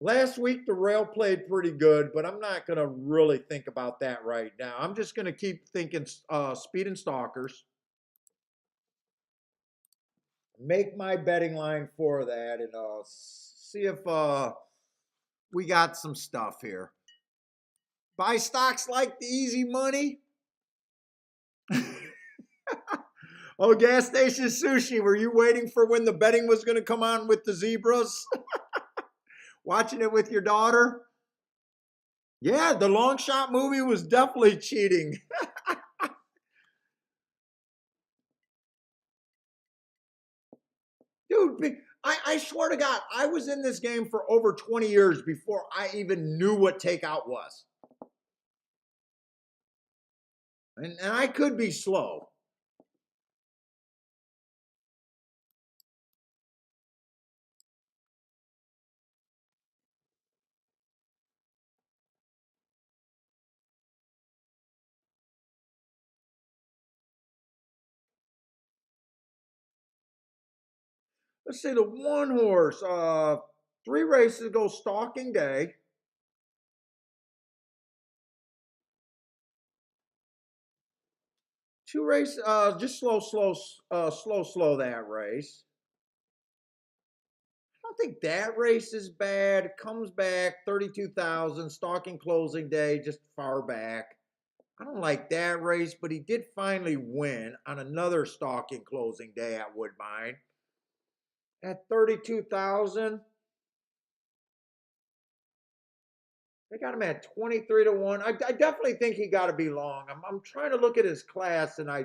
Last week the rail played pretty good, but I'm not gonna really think about that right now. I'm just gonna keep thinking speed and stalkers. Make my betting line for that, and see if we got some stuff here. Buy stocks like the easy money. Oh, gas station sushi. Were you waiting for when the betting was going to come on with the zebras? Watching it with your daughter? Yeah, the long shot movie was definitely cheating. Dude, I swear to God, I was in this game for over 20 years before I even knew what takeout was. And I could be slow. Let's say the one horse. 3 races ago, Stalking Day. Two races. Just slow that race. I don't think that race is bad. Comes back 32,000. Stalking Closing Day, just far back. I don't like that race, but he did finally win on another Stalking Closing Day at Woodbine at 32,000. They got him at 23 to 1. I definitely think he got to be long. I'm trying to look at his class, and I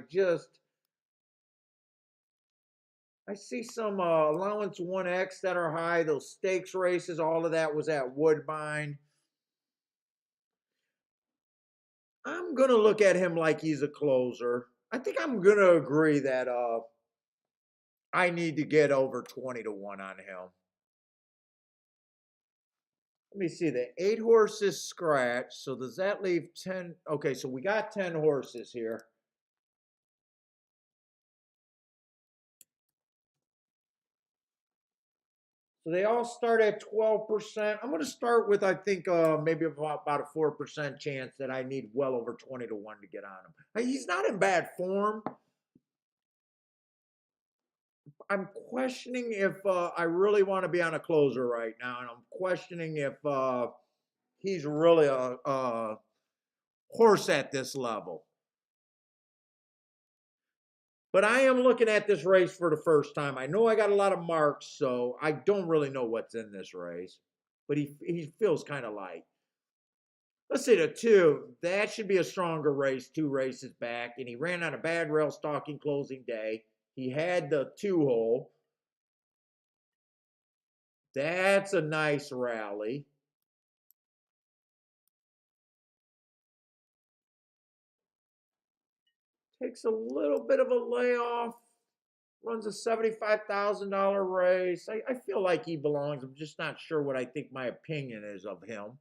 see some allowance 1X that are high. Those stakes races, all of that was at Woodbine. I'm going to look at him like he's a closer. I think I'm going to agree that I need to get over 20 to 1 on him. Let me see. The 8 horses scratch. So does that leave 10? Okay, so we got 10 horses here. So they all start at 12%. I'm going to start with, I think, maybe about a 4% chance that I need well over 20 to 1 to get on him. He's not in bad form. I'm questioning if I really want to be on a closer right now, and I'm questioning if he's really a horse at this level. But I am looking at this race for the first time. I know I got a lot of marks, so I don't really know what's in this race. But he feels kind of light. Let's say the 2. That should be a stronger race 2 races back. And he ran on a bad rail Stalking Closing Day. He had the 2-hole. That's a nice rally. Takes a little bit of a layoff. Runs a $75,000 race. I feel like he belongs. I'm just not sure what I think my opinion is of him.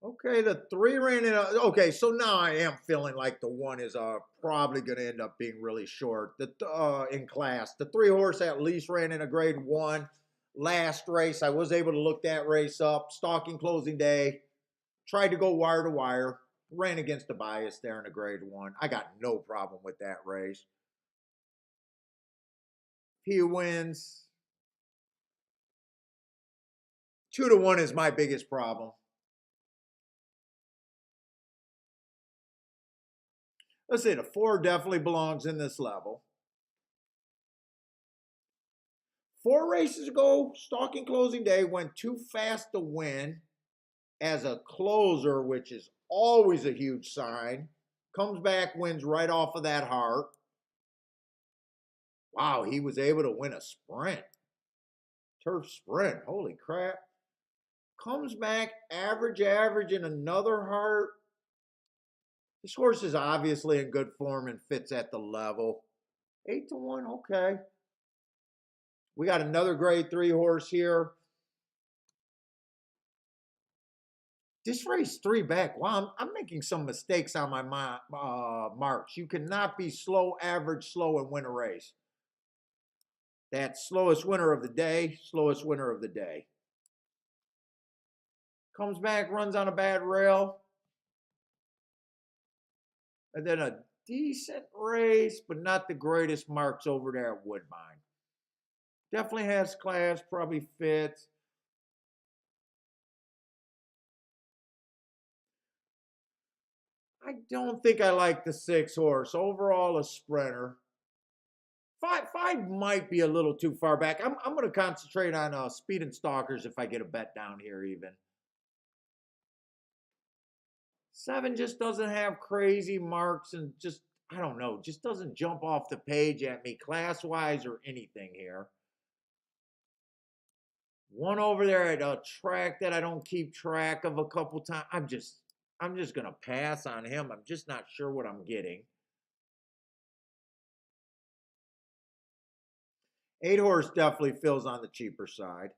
Okay, the 3 ran in. Okay, so now I am feeling like the 1 is probably going to end up being really short. In class, the 3 horse at least ran in a grade 1. Last race, I was able to look that race up. Stalking Closing Day. Tried to go wire to wire. Ran against the bias there in a grade 1. I got no problem with that race. He wins. 2 to 1 is my biggest problem. Let's say the 4 definitely belongs in this level. 4 races ago, Stalking Closing Day went too fast to win as a closer, which is always a huge sign. Comes back, wins right off of that heart. Wow, he was able to win a sprint. Turf sprint. Holy crap. Comes back, average in another heart. This horse is obviously in good form and fits at the level. 8 to 1, okay. We got another grade 3 horse here. This race 3 back. Wow, I'm making some mistakes on my marks. You cannot be slow, average, slow, and win a race. That's slowest winner of the day, slowest winner of the day. Comes back, runs on a bad rail. And then a decent race, but not the greatest marks over there at Woodbine. Definitely has class, probably fits. I don't think I like the 6 horse. Overall, a sprinter. Five might be a little too far back. I'm going to concentrate on speed and stalkers if I get a bet down here even. 7 just doesn't have crazy marks and just, I don't know, just doesn't jump off the page at me class-wise or anything here. 1 over there at a track that I don't keep track of a couple times. I'm just going to pass on him. I'm just not sure what I'm getting. 8 horse definitely feels on the cheaper side.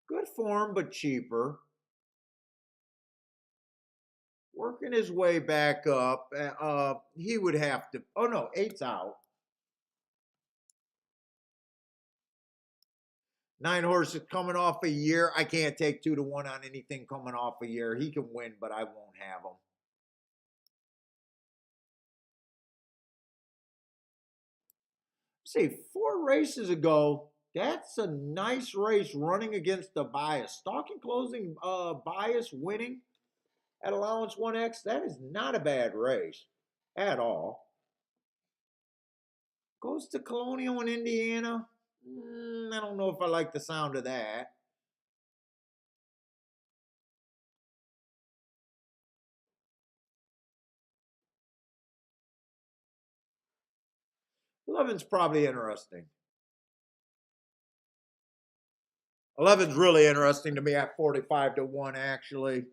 Good form, but cheaper. Working his way back up. He would have to. Oh no, eight's out. 9 horses coming off a year. I can't take 2-1 on anything coming off a year. He can win, but I won't have him. See, 4 races ago, that's a nice race running against the bias. Stalking closing bias winning at allowance 1x. That is not a bad race at all. Goes to Colonial in Indiana. I don't know if I like the sound of that. Eleven's probably interesting. 11's really interesting to me at 45-1, actually.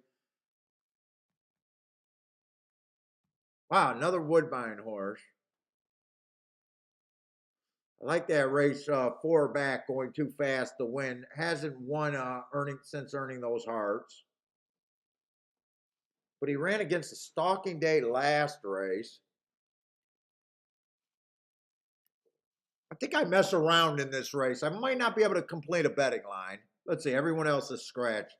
Wow, another Woodbine horse. I like that race 4 back going too fast to win. Hasn't won since earning those hearts. But he ran against the Stalking Day last race. I think I mess around in this race. I might not be able to complete a betting line. Let's see, everyone else is scratched.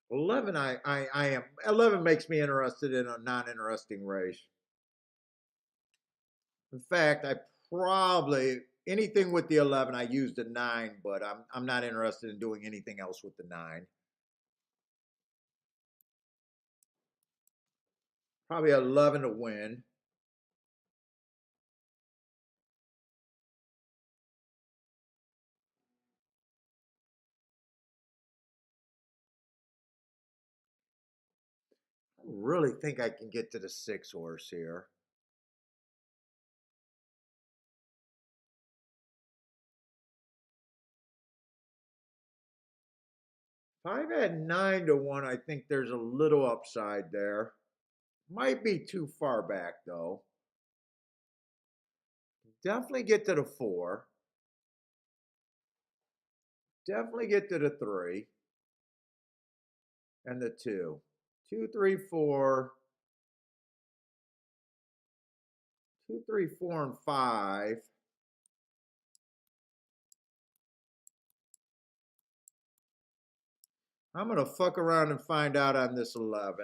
11, I am. 11 makes me interested in a non-interesting race. In fact, I probably anything with the 11, I used a 9, but I'm not interested in doing anything else with the 9. Probably 11 to win. I really think I can get to the 6 horse here. If I've had 9-1, I think there's a little upside there. Might be too far back though. Definitely get to the 4. Definitely get to the 3 and the 2. 2, 3, 4. 2, 3, 4, and 5. I'm going to fuck around and find out on this 11.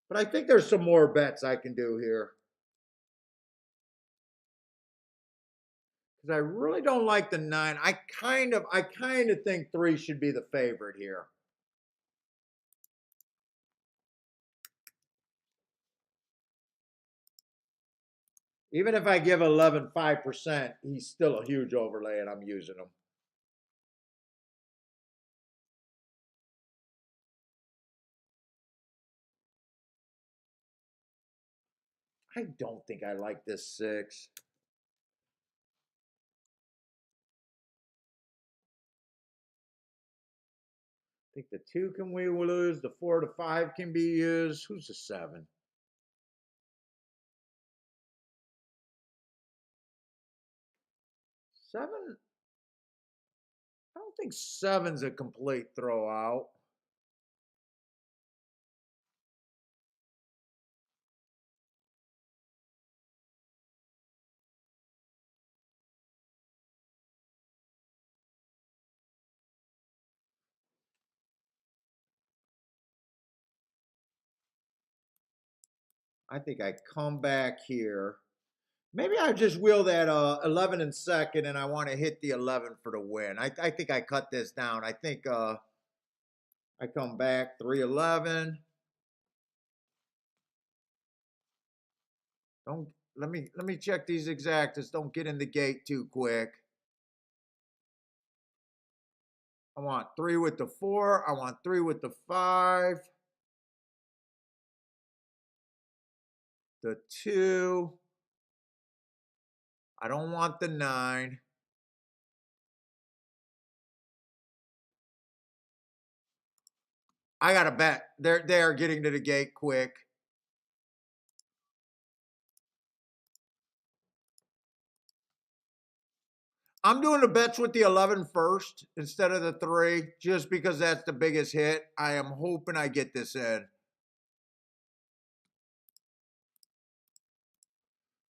But I think there's some more bets I can do here. Because I really don't like the 9. I kind of think 3 should be the favorite here. Even if I give 11 5%, he's still a huge overlay and I'm using him. I don't think I like this 6. I think the 2 can we lose. The 4 to 5 can be used. Who's the 7? 7? I don't think 7's a complete throwout. I think I come back here. Maybe I just wheel that 11 in second and I want to hit the 11 for the win. I think I cut this down. I think I come back 3-11. Don't let me check these exactas. Don't get in the gate too quick. I want 3 with the 4. I want 3 with the 5. The 2. I don't want the 9. I got to bet. They're getting to the gate quick. I'm doing the bets with the 11 first instead of the 3, just because that's the biggest hit. I am hoping I get this in.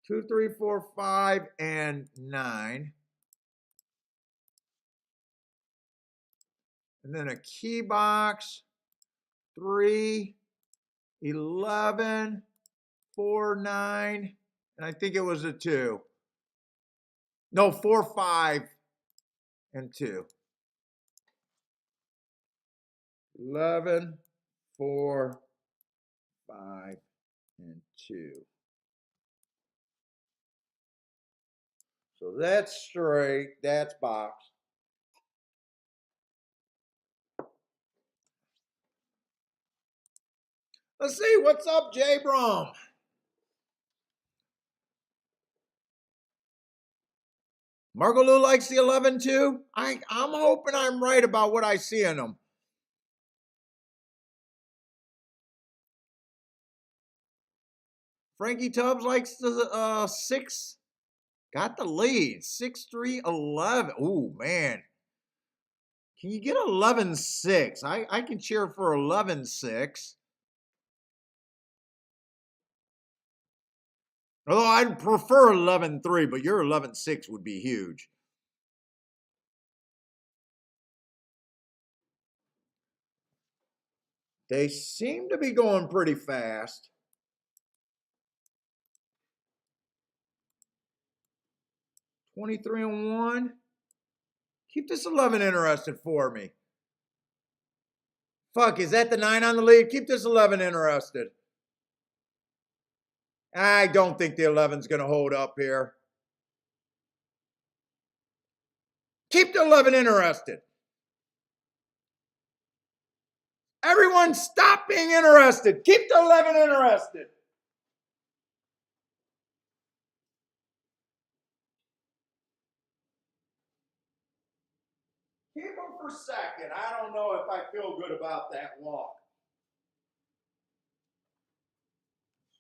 2, 3, 4, 5, and 9. And then a key box, 3, 11, 4, 9, and I think it was a 2. No, 4, 5, and 2. 11, 4, 5, and 2. So that's straight. That's box. Let's see. What's up, J Brom? Margot Lou likes the 11 too. I'm hoping I'm right about what I see in them. Frankie Tubbs likes the 6. Got the lead. 6, 3, 11. Ooh, man. Can you get 11-6? I can cheer for 11-6. Although I'd prefer 11-3, but your 11-6 would be huge. They seem to be going pretty fast. 23-1. Keep this 11 interested for me. Fuck, is that the 9 on the lead? Keep this 11 interested. I don't think the 11's going to hold up here. Keep the 11 interested. Everyone stop being interested. Keep the 11 interested. Keep him for second. I don't know if I feel good about that walk.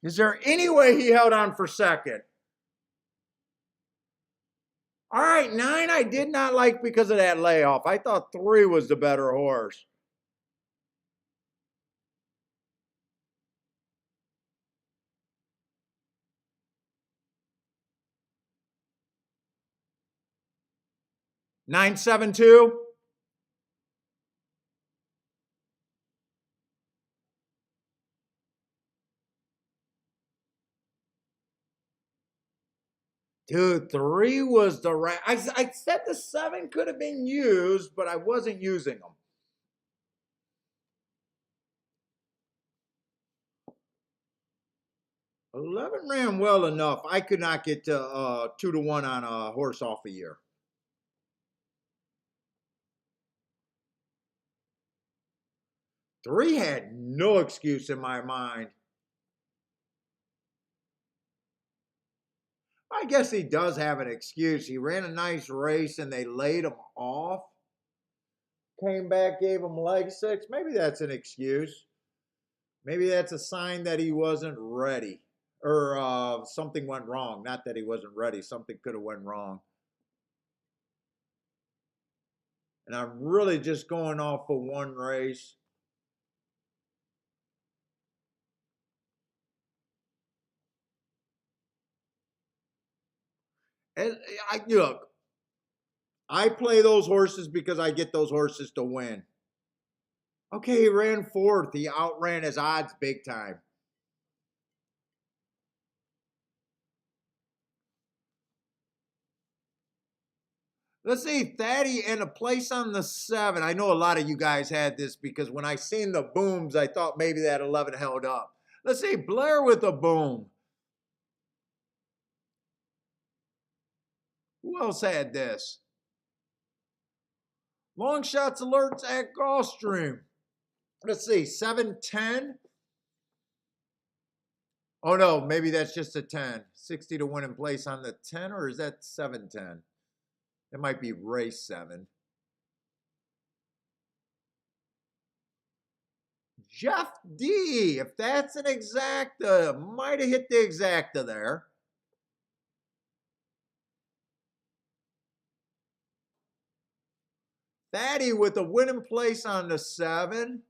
Is there any way he held on for second? All right, 9 I did not like because of that layoff. I thought 3 was the better horse. Nine, 7, 2. Dude, 3 was the right. I said the 7 could have been used, but I wasn't using them. 11 ran well enough. I could not get to 2-1 on a horse off a year. 3 had no excuse in my mind. I guess he does have an excuse. He ran a nice race and they laid him off. Came back, gave him leg 6. Maybe that's an excuse. Maybe that's a sign that he wasn't ready. Or something went wrong. Not that he wasn't ready. Something could have went wrong. And I'm really just going off of one race. And look, I play those horses because I get those horses to win. Okay, he ran 4th. He outran his odds big time. Let's see, Thaddy and a place on the 7. I know a lot of you guys had this because when I seen the booms, I thought maybe that 11 held up. Let's see, Blair with a boom. Who else had this? Long shots alerts at Gulfstream. Let's see, 7-10. Oh no, maybe that's just a 10. 60 to win in place on the 10, or is that 7-10? It might be race 7. Jeff D, if that's an exacta, might have hit the exacta there. Fatty with a winning place on the 7.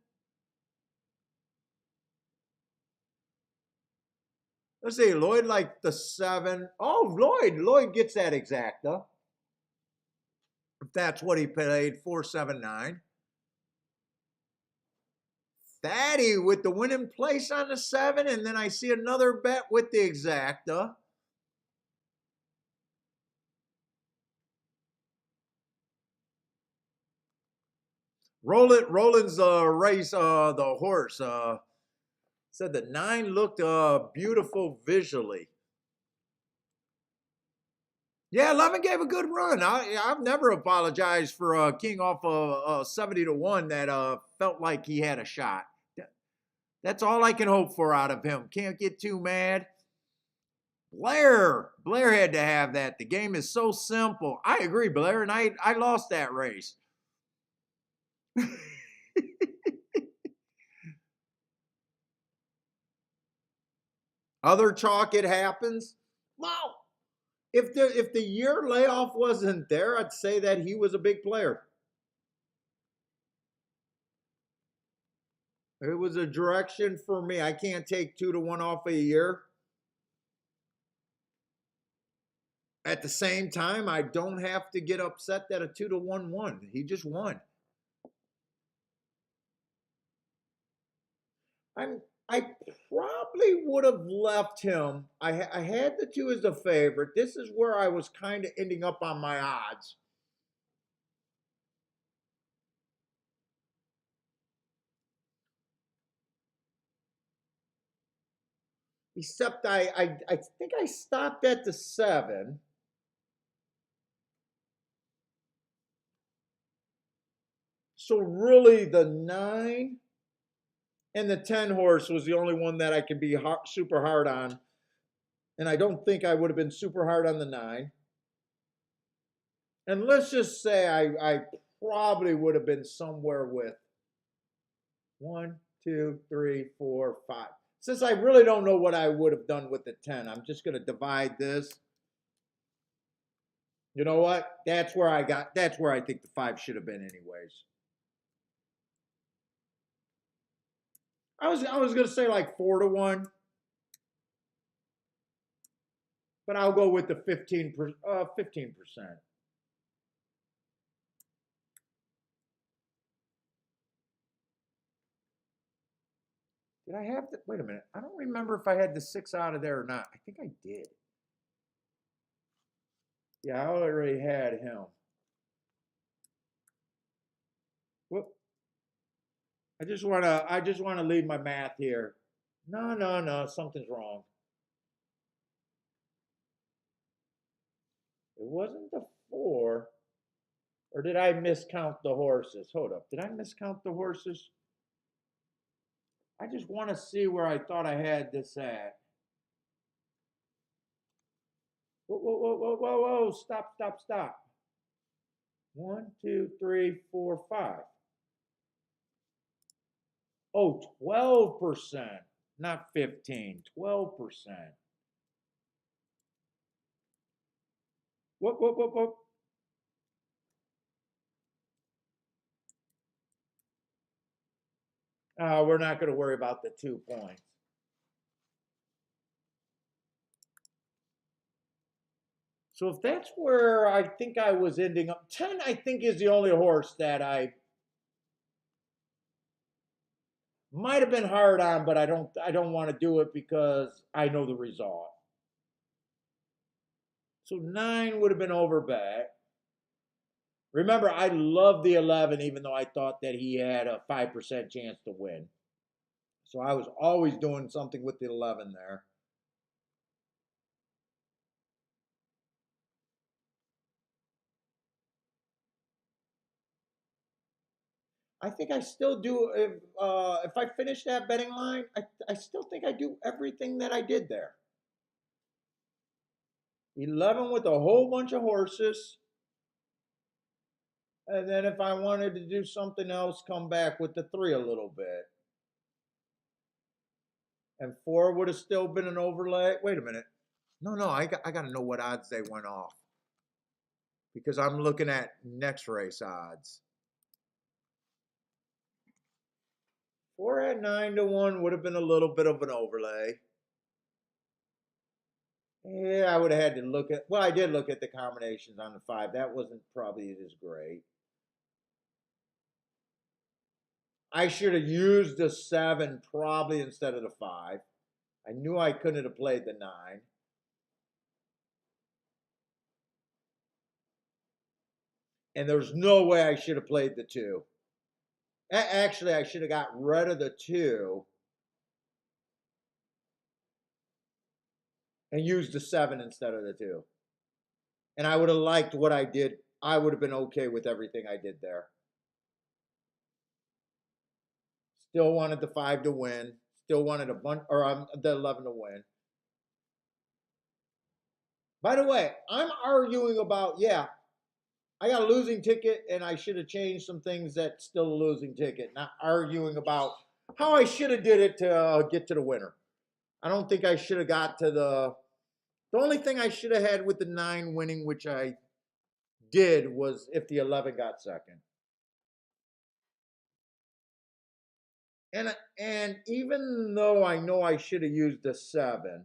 Let's see, Lloyd like the 7. Oh, Lloyd gets that exacta. If that's what he paid, 479. Fatty with the winning place on the 7, and then I see another bet with the exacta. Roland's race, the horse, said the 9 looked beautiful visually. Yeah, 11 gave a good run. I've never apologized for a king off a 70 to 1 that felt like he had a shot. That's all I can hope for out of him. Can't get too mad. Blair had to have that. The game is so simple. I agree, Blair, and I lost that race. Other chalk, it happens. Wow. If the year layoff wasn't there, I'd say that he was a big player. It was a direction for me. I can't take 2 to 1 off a year. At the same time, I don't have to get upset that a 2 to 1 won. He just won. I probably would have left him. I had the 2 as the favorite. This is where I was kind of ending up on my odds. Except I think I stopped at the 7. So really the 9 and the 10 horse was the only one that I could be super hard on. And I don't think I would have been super hard on the 9. And let's just say I probably would have been somewhere with 1, 2, 3, 4, 5. Since I really don't know what I would have done with the 10, I'm just going to divide this. You know what? That's where I think the 5 should have been anyways. I was going to say like 4 to 1. But I'll go with the 15%. Did I have the, wait a minute. I don't remember if I had the 6 out of there or not. I think I did. Yeah, I already had him. Whoop. I just want to leave my math here. No, something's wrong. It wasn't the 4. Or did I miscount the horses? Hold up. Did I miscount the horses? I just want to see where I thought I had this at. Whoa. Stop. 1, 2, 3, 4, 5. Oh, 12%, not 15, 12%. Whoop. We're not going to worry about the 2 points. So if that's where I think I was ending up, 10 I think is the only horse that I might have been hard on, but I don't want to do it because I know the result. So 9 would have been over bet. Remember, I love the 11, even though I thought that he had a 5% chance to win. So I was always doing something with the 11 there. I think I still do. If I finish that betting line, I still think I do everything that I did there. 11 with a whole bunch of horses. And then if I wanted to do something else, come back with the 3 a little bit. And 4 would have still been an overlay. Wait a minute. No, I got to know what odds they went off. Because I'm looking at next race odds. 4 at 9-1 would have been a little bit of an overlay. Yeah, I would have had to look at. Well, I did look at the combinations on the 5. That wasn't probably as great. I should have used the 7 probably instead of the 5. I knew I couldn't have played the 9. And there's no way I should have played the 2. Actually, I should have got rid of the 2 and used the 7 instead of the 2. And I would have liked what I did. I would have been okay with everything I did there. Still wanted the 5 to win. Still wanted a bunch, or the 11 to win. By the way, I'm arguing about, yeah, I got a losing ticket and I should have changed some things that's still a losing ticket. Not arguing about how I should have did it to get to the winner. I don't think I should have got to the only thing I should have had with the 9 winning, which I did, was if the 11 got second. And even though I know I should have used the 7,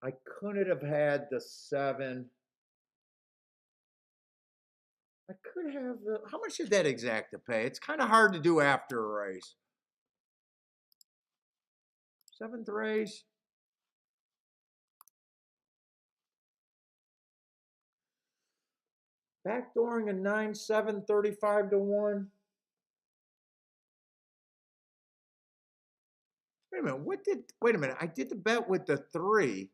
I couldn't have had the 7. I could have the. How much is that exact to pay? It's kind of hard to do after a race. 7th race. Backdooring a 9-7, 35 to 1. Wait a minute. Wait a minute. I did the bet with the 3.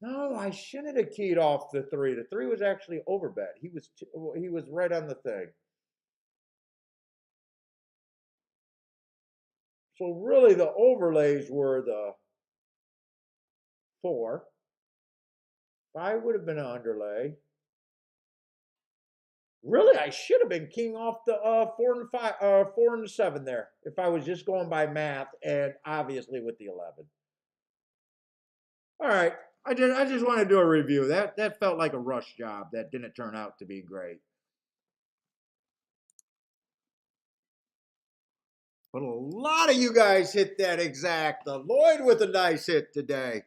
No, I shouldn't have keyed off the 3. The 3 was actually overbet. He was right on the thing. So really the overlays were the 4. 5 would have been an underlay. Really, I should have been keying off the 4 and 5, 4 and 7 there if I was just going by math, and obviously with the 11. All right, I just want to do a review. That felt like a rush job. That didn't turn out to be great. But a lot of you guys hit that exact. Lloyd with a nice hit today.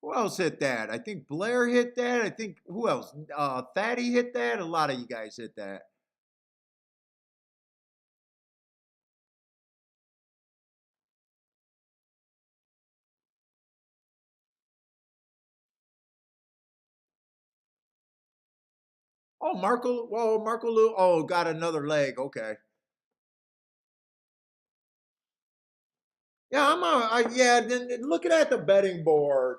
Who else hit that? I think Blair hit that. I think, who else? Thaddy hit that. A lot of you guys hit that. Oh, Marco Lou. Oh, got another leg. Okay. Yeah, yeah. Then looking at the betting board,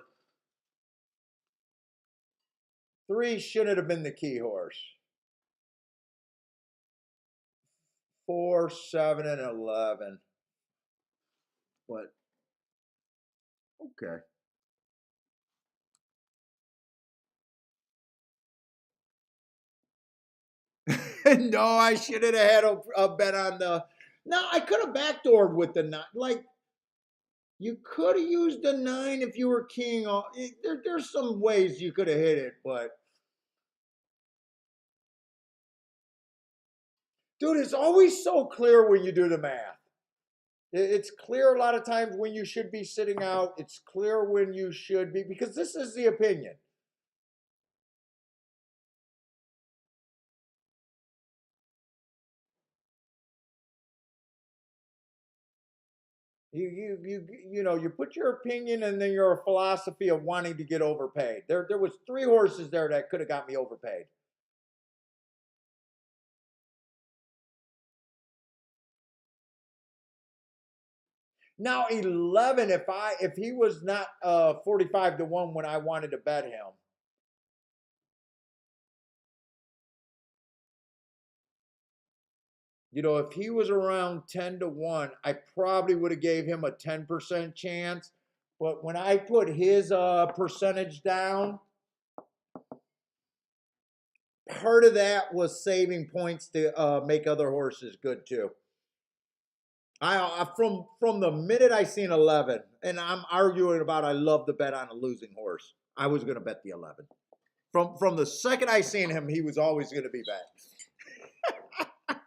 3 shouldn't have been the key horse. 4, 7, and 11. But okay. No, I should have had a bet on the. No, I could have backdoored with the 9. Like, you could have used the 9 if you were king. There's some ways you could have hit it, but dude, it's always so clear when you do the math. It's clear a lot of times when you should be sitting out. It's clear when you should be, because this is the opinion. You put your opinion and then your philosophy of wanting to get overpaid. There was 3 horses there that could have got me overpaid. Now 11, if he was not 45 to 1 when I wanted to bet him. If he was around 10 to 1, I probably would have gave him a 10% chance. But when I put his percentage down, part of that was saving points to make other horses good too. From the minute I seen 11, and I'm arguing about I love to bet on a losing horse. I was going to bet the 11. From the second I seen him, he was always going to be back.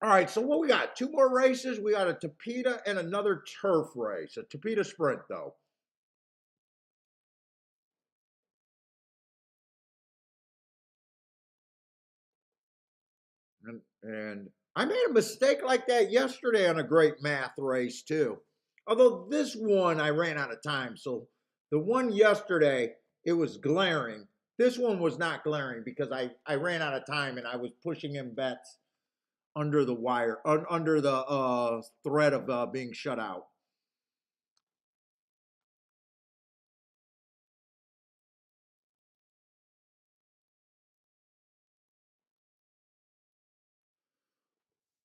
All right, so what we got? Two more races. We got a Tapeta and another turf race. A Tapeta sprint, though. And I made a mistake like that yesterday on a great math race, too. Although this one, I ran out of time. So the one yesterday, it was glaring. This one was not glaring because I ran out of time and I was pushing in bets under the wire, under the threat of being shut out.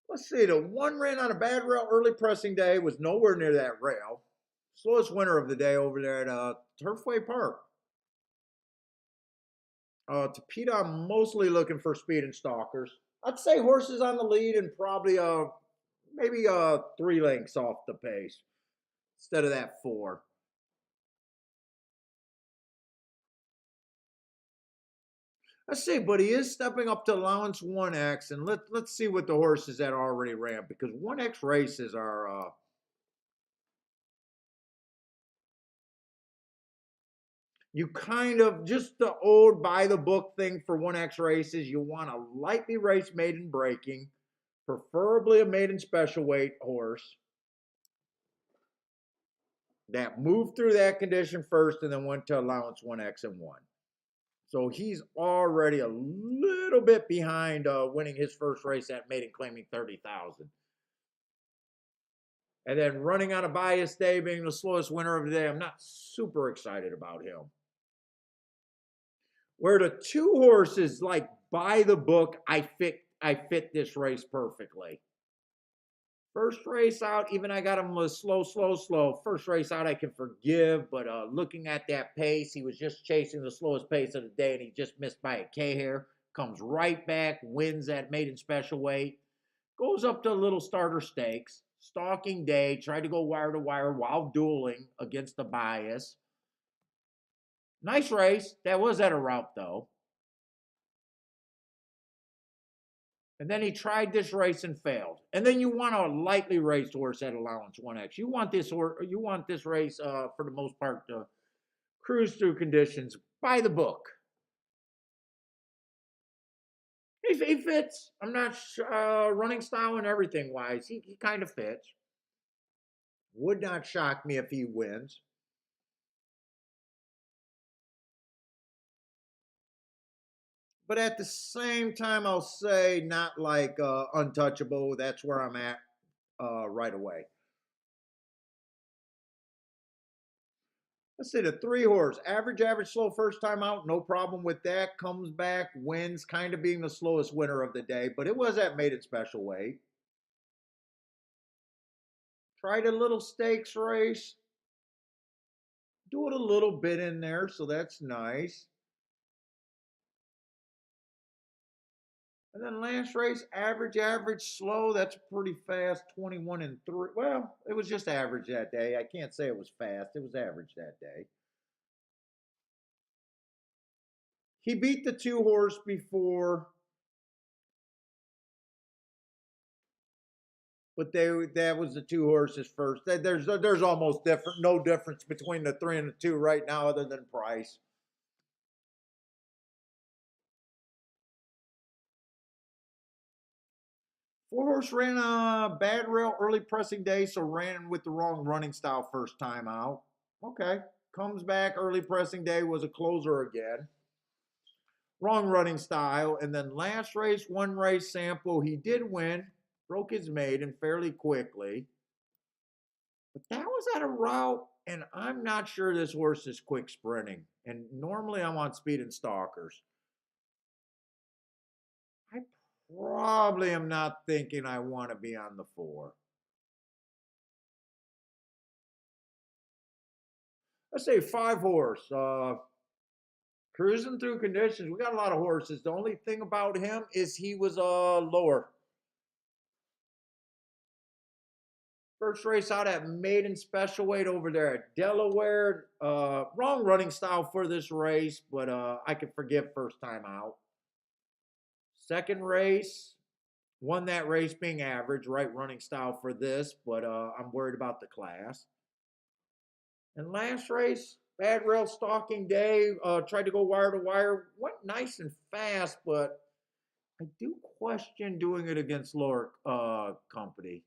Let's see, the one ran on a bad rail early pressing day, was nowhere near that rail. Slowest winner of the day over there at Turfway Park. Tapeta, I'm mostly looking for speed and stalkers. I'd say horses on the lead and probably maybe 3 lengths off the pace instead of that 4. Let's see, but he is stepping up to allowance 1X, and let's see what the horses that already ran, because 1X races are you kind of, just the old by the book thing for 1X races, you want a lightly raced maiden breaking, preferably a maiden special weight horse that moved through that condition first and then went to allowance 1X and 1. So he's already a little bit behind winning his first race at maiden, claiming 30,000. And then running on a bias day, being the slowest winner of the day, I'm not super excited about him. Where the two horses, like by the book, I fit this race perfectly. First race out, even I got him slow. First race out, I can forgive, but looking at that pace, he was just chasing the slowest pace of the day, and he just missed by a K hair. Comes right back, wins that maiden special weight, goes up to little starter stakes. Stalking day, tried to go wire to wire while dueling against the bias. Nice race. That was at a route, though. And then he tried this race and failed. And then you want a lightly raced horse at allowance 1X. You want this race for the most part to cruise through conditions by the book. He fits. I'm not running style and everything wise. He kind of fits. Would not shock me if he wins. But at the same time, I'll say not like untouchable. That's where I'm at right away. Let's say the 3 horse, average, slow first time out, no problem with that. Comes back, wins, kind of being the slowest winner of the day, but it was that maiden special weight. Tried a little stakes race, do it a little bit in there, so that's nice. And then last race, average, slow. That's pretty fast, 21 and 3. Well, it was just average that day. I can't say it was fast. It was average that day. He beat the 2 horse before, but that was the 2 horses first. There's almost no difference between the 3 and the 2 right now, other than price. Four-horse ran a bad rail early pressing day, so ran with the wrong running style first time out. Okay, comes back early pressing day, was a closer again. Wrong running style, and then last race, 1 race sample, he did win, broke his maiden fairly quickly. But that was at a route, and I'm not sure this horse is quick sprinting. And normally I'm on speed and stalkers. I probably am not thinking I want to be on the 4. Let's say 5 horse. Cruising through conditions. We got a lot of horses. The only thing about him is he was lower. First race out at maiden special weight over there at Delaware. Wrong running style for this race, but I can forgive first time out. Second race, won that race being average, right running style for this, but I'm worried about the class. And last race, bad rail stalking day. Tried to go wire to wire. Went nice and fast, but I do question doing it against lower company.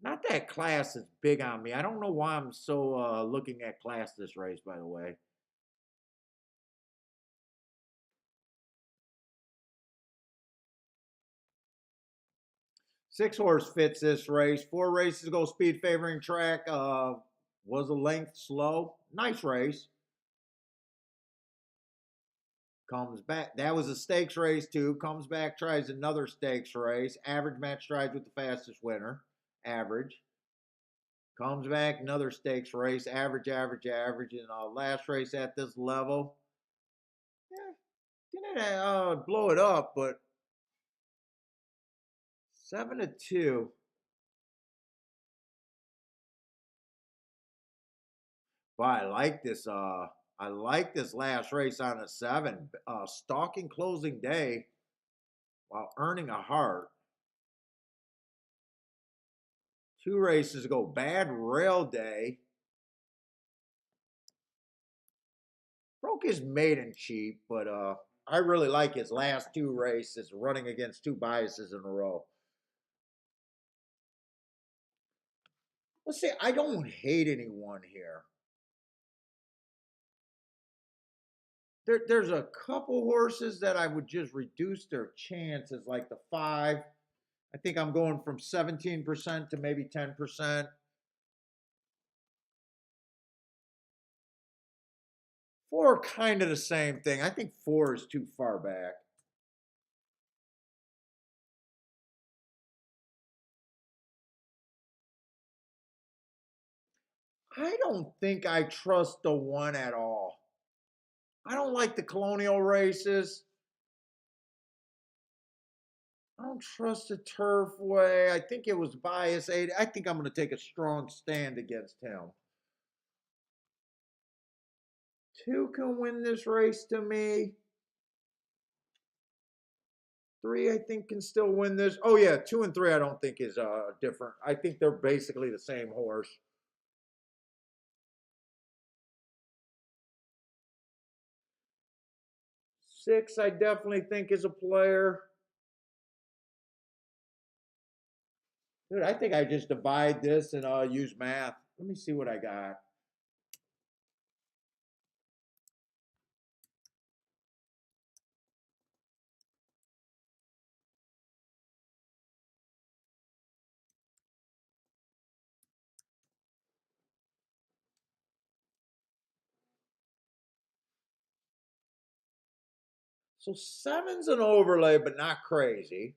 Not that class is big on me. I don't know why I'm so looking at class this race, by the way. Six horse fits this race. Four races go speed favoring track. Was a length slow. Nice race. Comes back. That was a stakes race too. Comes back, tries another stakes race. Average match strides with the fastest winner. Average. Comes back, another stakes race. Average, average, average. And last race at this level. Didn't blow it up, but 7-2. But I like this. I like this last race on a 7. Stalking closing day while earning a heart. 2 races ago, bad rail day. Broke his maiden cheap, but I really like his last 2 races running against 2 biases in a row. Let's see, I don't hate anyone here. There's a couple horses that I would just reduce their chances, like the 5. I think I'm going from 17% to maybe 10%. 4, kind of the same thing. I think 4 is too far back. I don't think I trust the 1 at all. I don't like the colonial races. I don't trust the turf way. I think it was bias 8. I think I'm going to take a strong stand against him. 2 can win this race to me. 3, I think, can still win this. Oh, yeah, 2 and 3 I don't think is different. I think they're basically the same horse. 6, I definitely think is a player. Dude, I think I just divide this and use math. Let me see what I got. So 7's an overlay, but not crazy.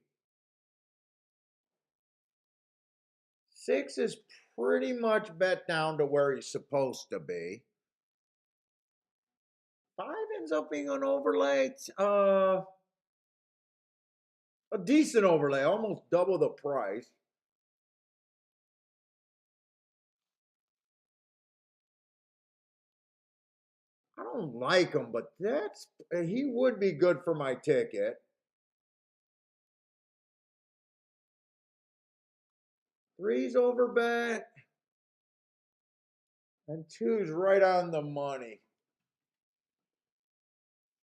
6 is pretty much bet down to where he's supposed to be. 5 ends up being an overlay. A decent overlay, almost double the price. I don't like him, but he would be good for my ticket. 3's over bet. And 2's right on the money.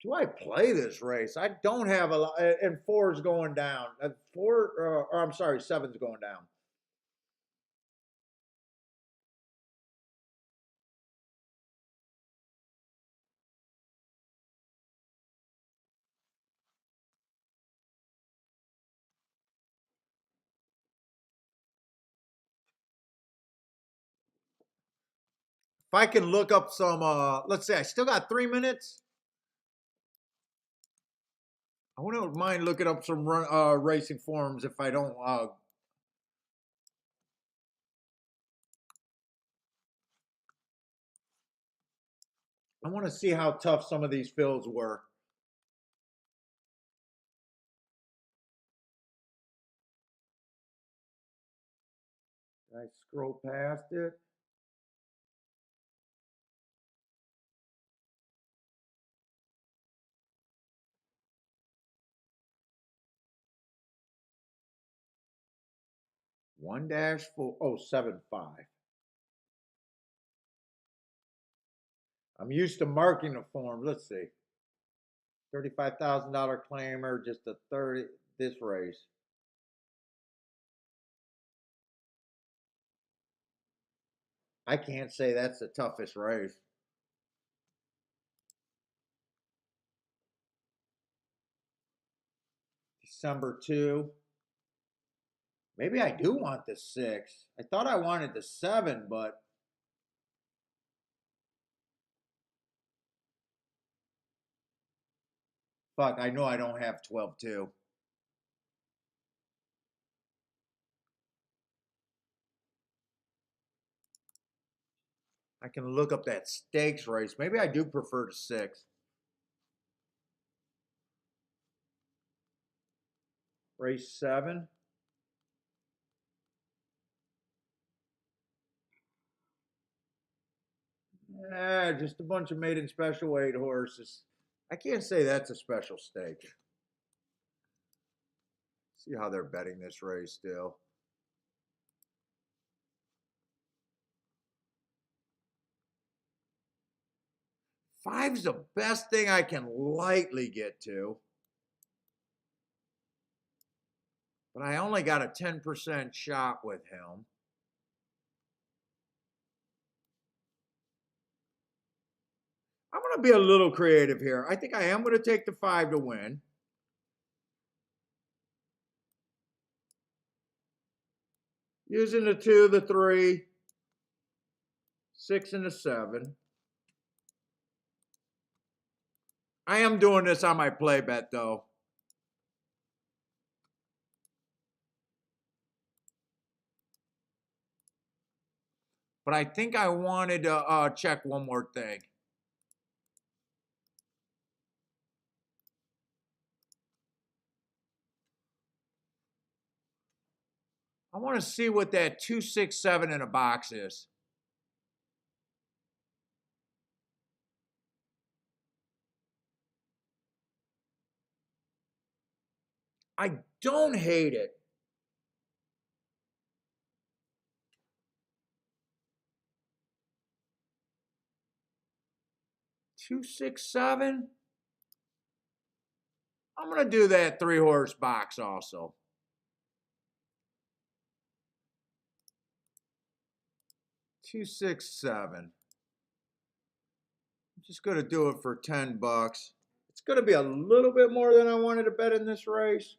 Do I play this race? I don't have a lot. And 4's going down. 7's going down. If I can look up some, let's say I still got 3 minutes. I wouldn't mind looking up some racing forums if I don't. I want to see how tough some of these fills were. Did I scroll past it? One dash four oh 7.5. I'm used to marking the form. Let's see. $35,000 claimer, just a 30 this race. I can't say that's the toughest race. December 2. Maybe I do want the 6. I thought I wanted the 7, but fuck, I know I don't have 12 2. I can look up that stakes race. Maybe I do prefer the 6. Race 7. Just a bunch of maiden special weight horses. I can't say that's a special stake. See how they're betting this race still. Five's the best thing I can lightly get to. But I only got a 10% shot with him. I'm going to be a little creative here. I think I am going to take the 5 to win. Using the 2, the 3, 6, and the 7. I am doing this on my play bet, though. But I think I wanted to check one more thing. I want to see what that 2, 6, 7 in a box is. I don't hate it. Two, 6, 7. I'm going to do that 3-horse box also. Two, 6, 7. I'm just going to do it for $10. It's going to be a little bit more than I wanted to bet in this race.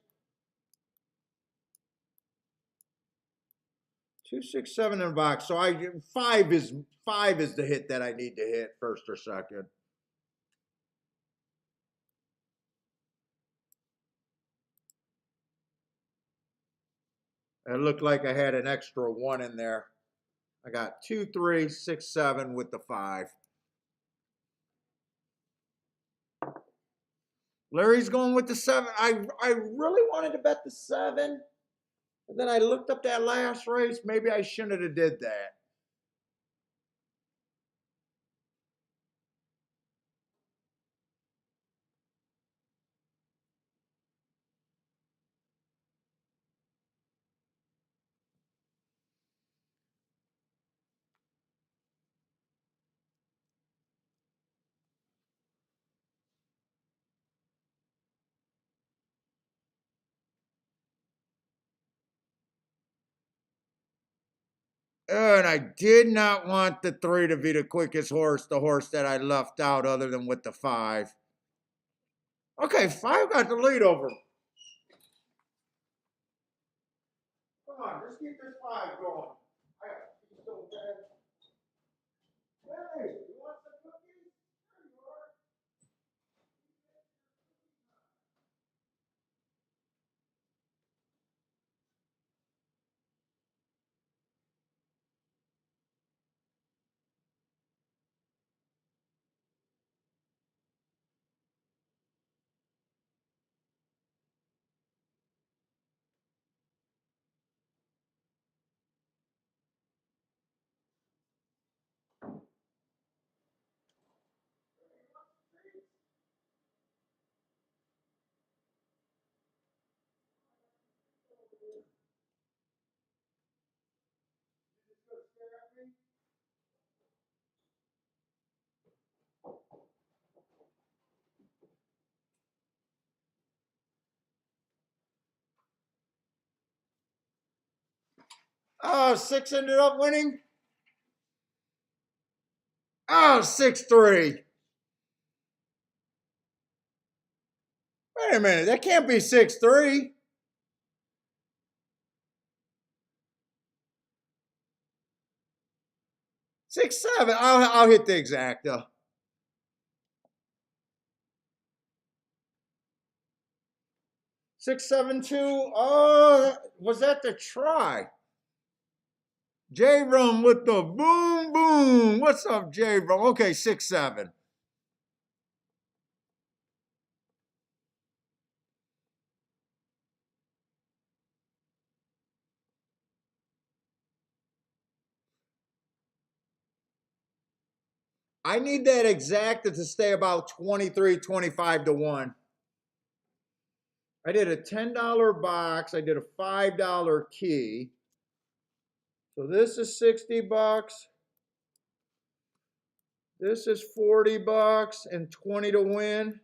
2, 6, 7 in a box. So five is the hit that I need to hit, first or second. It looked like I had an extra 1 in there. I got 2, 3, 6, 7 with the 5. Larry's going with the 7. I really wanted to bet the 7. And then I looked up that last race. Maybe I shouldn't have did that. And I did not want the 3 to be the quickest horse, the horse that I left out other than with the 5. Okay, 5 got the lead over. Come on, let's keep this 5 going. I got to be so bad. Hey, you want some cookies? There you are. Oh, 6 ended up winning. Oh, 6-3. Wait a minute, that can't be 6-3. 6-7. I'll hit the exacta. 6-7-2. Oh, was that the try? J Rum with the boom boom. What's up, J Rum? Okay, 6-7. I need that exacta to stay about 23, 25 to 1. I did a $10 box. I did a $5 key. So this is 60 bucks. This is 40 bucks and 20 to win.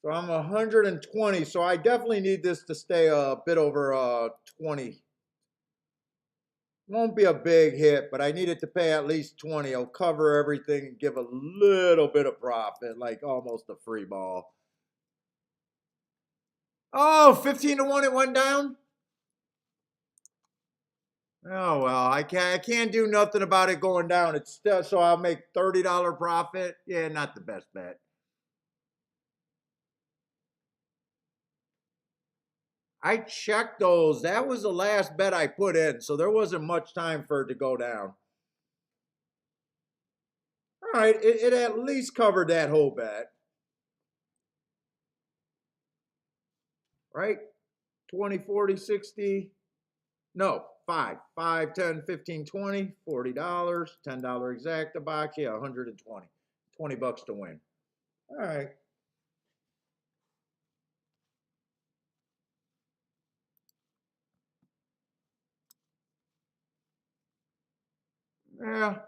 So I'm 120. So I definitely need this to stay a bit over 20. Won't be a big hit, but I need it to pay at least 20. I'll cover everything and give a little bit of profit, like almost a free ball. Oh, 15 to 1 it went down? Oh well, I can't do nothing about it going down. It's still, so I'll make $30 profit. Yeah, not the best bet. I checked those. That was the last bet I put in, so there wasn't much time for it to go down. All right, it at least covered that whole bet, right? 20, 40, 60. No, 5, 5, 10, 15, 20, $40, $10 exacta box. Yeah, 120. 20 bucks to win. All right. Yeah,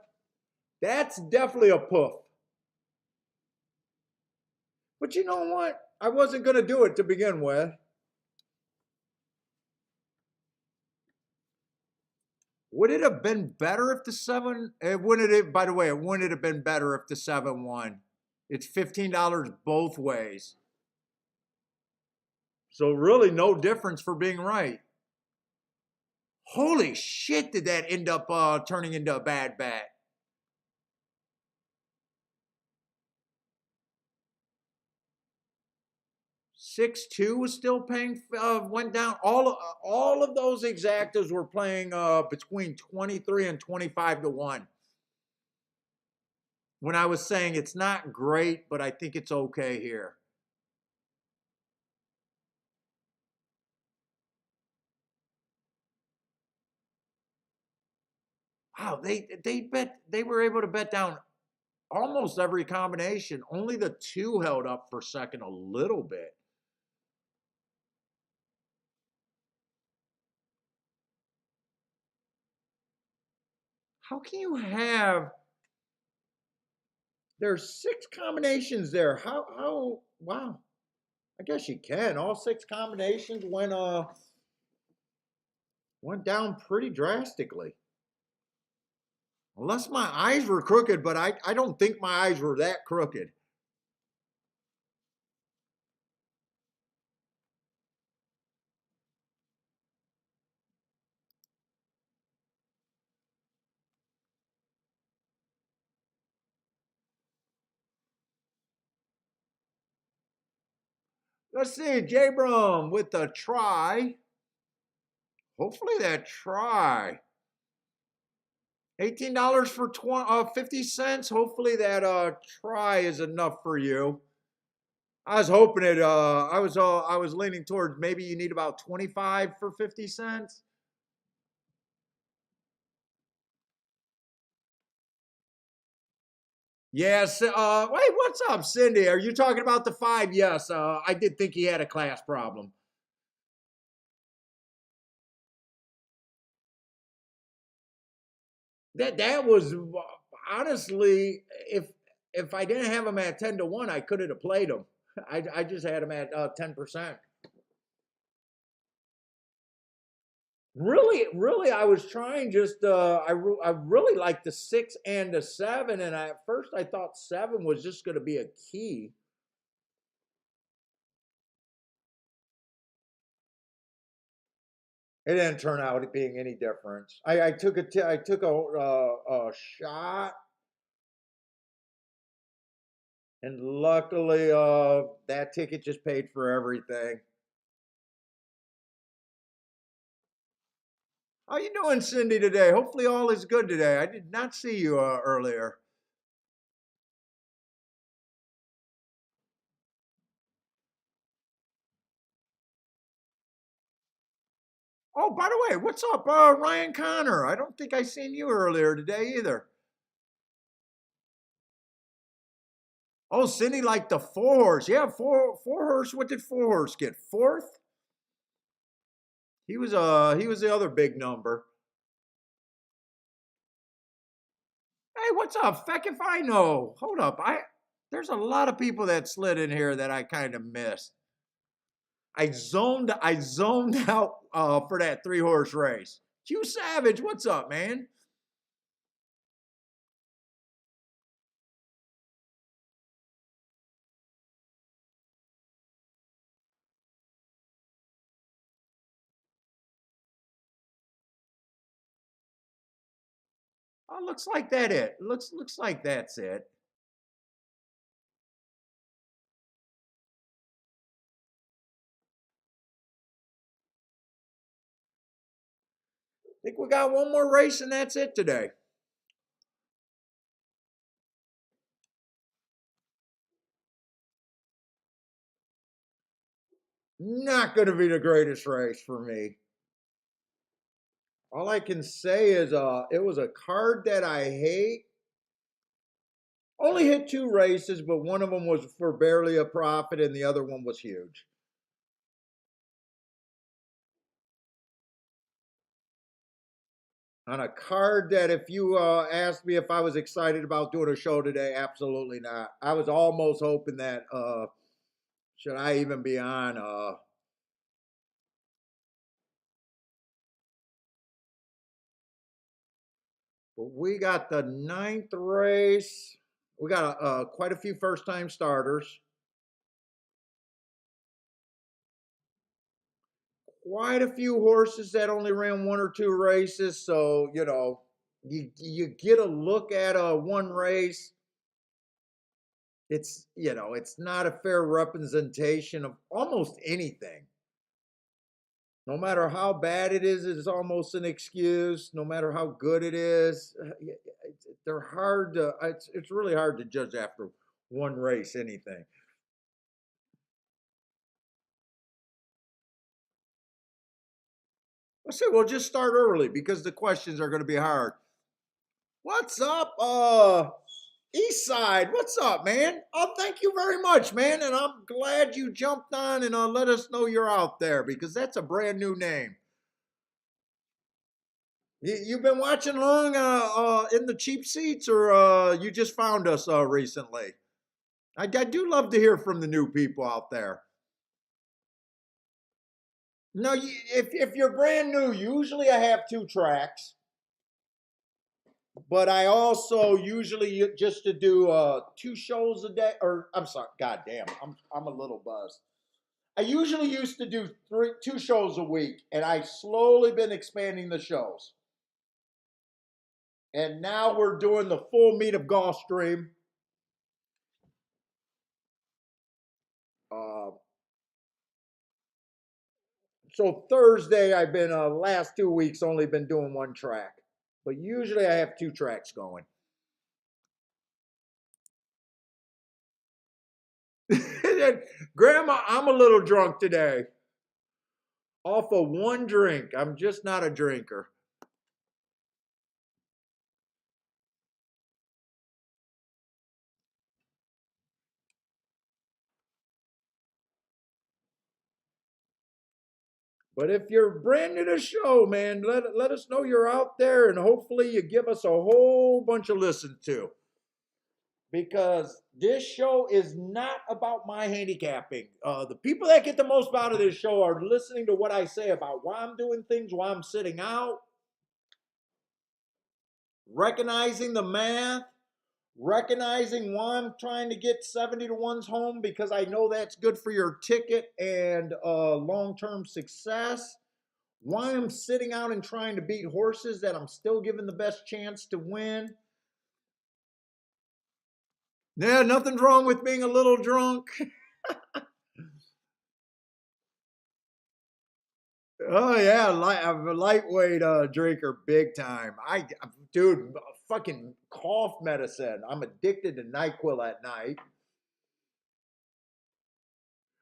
that's definitely a poof. But you know what? I wasn't going to do it to begin with. Would it have been better if the 7, it wouldn't it, by the way, it wouldn't have been better if the 7 won. It's $15 both ways. So really no difference for being right. Holy shit, did that end up turning into a bad bet? 6-2 was still paying, went down. All of those exactas were playing between 23 and 25 to 1. When I was saying it's not great, but I think it's okay here. Wow, they were able to bet down almost every combination. Only the 2 held up for second a little bit. How can you have, there's 6 combinations there. How wow. I guess you can. All 6 combinations went down pretty drastically. Unless my eyes were crooked, but I don't think my eyes were that crooked. Let's see, J Brum with the try. Hopefully that try. $18 for 50 cents. Hopefully that try is enough for you. I was hoping it. I was leaning towards maybe you need about 25 for 50 cents. Yes. Wait, what's up, Cindy? Are you talking about the 5? Yes. I did think he had a class problem. That was honestly, if I didn't have him at 10 to 1, I couldn't have played him. I just had him at 10%. Really, really, I was trying just I really like the 6 and the 7, and at first I thought 7 was just going to be a key. It didn't turn out it being any difference. I took I took a shot, and luckily that ticket just paid for everything. How you doing, Cindy, today? Hopefully all is good today. I did not see you earlier. Oh, by the way, what's up, Ryan Connor? I don't think I seen you earlier today either. Oh, Cindy liked the 4 horse. Yeah, four horse. What did 4 horse get? Fourth? He was the other big number. Hey, what's up? Feck if I know. Hold up. There's a lot of people that slid in here that I kind of missed. I zoned out for that 3 horse race. Q Savage, what's up, man? Oh, looks like that it. Looks like that's it. I think we got one more race and that's it today. Not going to be the greatest race for me. All I can say is it was a card that I hate. Only hit 2 races, but one of them was for barely a profit and the other one was huge. On a card that if you asked me if I was excited about doing a show today, absolutely not. I was almost hoping that should I even be on but we got the 9th race. We got quite a few first time starters. Quite a few horses that only ran 1 or 2 races. So, you get a look at one race. It's not a fair representation of almost anything. No matter how bad it is, it's almost an excuse. No matter how good it is, they're hard to. It's really hard to judge after one race anything. I say we'll just start early because the questions are going to be hard. What's up, East Side? What's up, man? Oh, thank you very much, man, and I'm glad you jumped on and let us know you're out there because that's a brand new name. You've been watching along in the cheap seats, or you just found us recently? I do love to hear from the new people out there. No, if you're brand new, usually I have 2 tracks, but I also usually just to do 2 shows a day. Or I'm sorry, goddamn, I'm a little buzzed. I usually used to do 2 shows a week, and I slowly been expanding the shows. And now we're doing the full meat of Gulfstream. Uh, so Thursday, I've been last 2 weeks only been doing 1 track, but usually I have 2 tracks going. Grandma, I'm a little drunk today. Off of 1 drink. I'm just not a drinker. But if you're brand new to the show, man, let us know you're out there and hopefully you give us a whole bunch of listen to. because this show is not about my handicapping. The people that get the most out of this show are listening to what I say about why I'm doing things, why I'm sitting out, recognizing the math, recognizing why I'm trying to get 70 to 1s home because I know that's good for your ticket and long-term success. Why I'm sitting out and trying to beat horses that I'm still giving the best chance to win. Yeah, nothing's wrong with being a little drunk. Oh yeah, I'm a lightweight drinker, big time. Dude, fucking cough medicine. I'm addicted to NyQuil at night.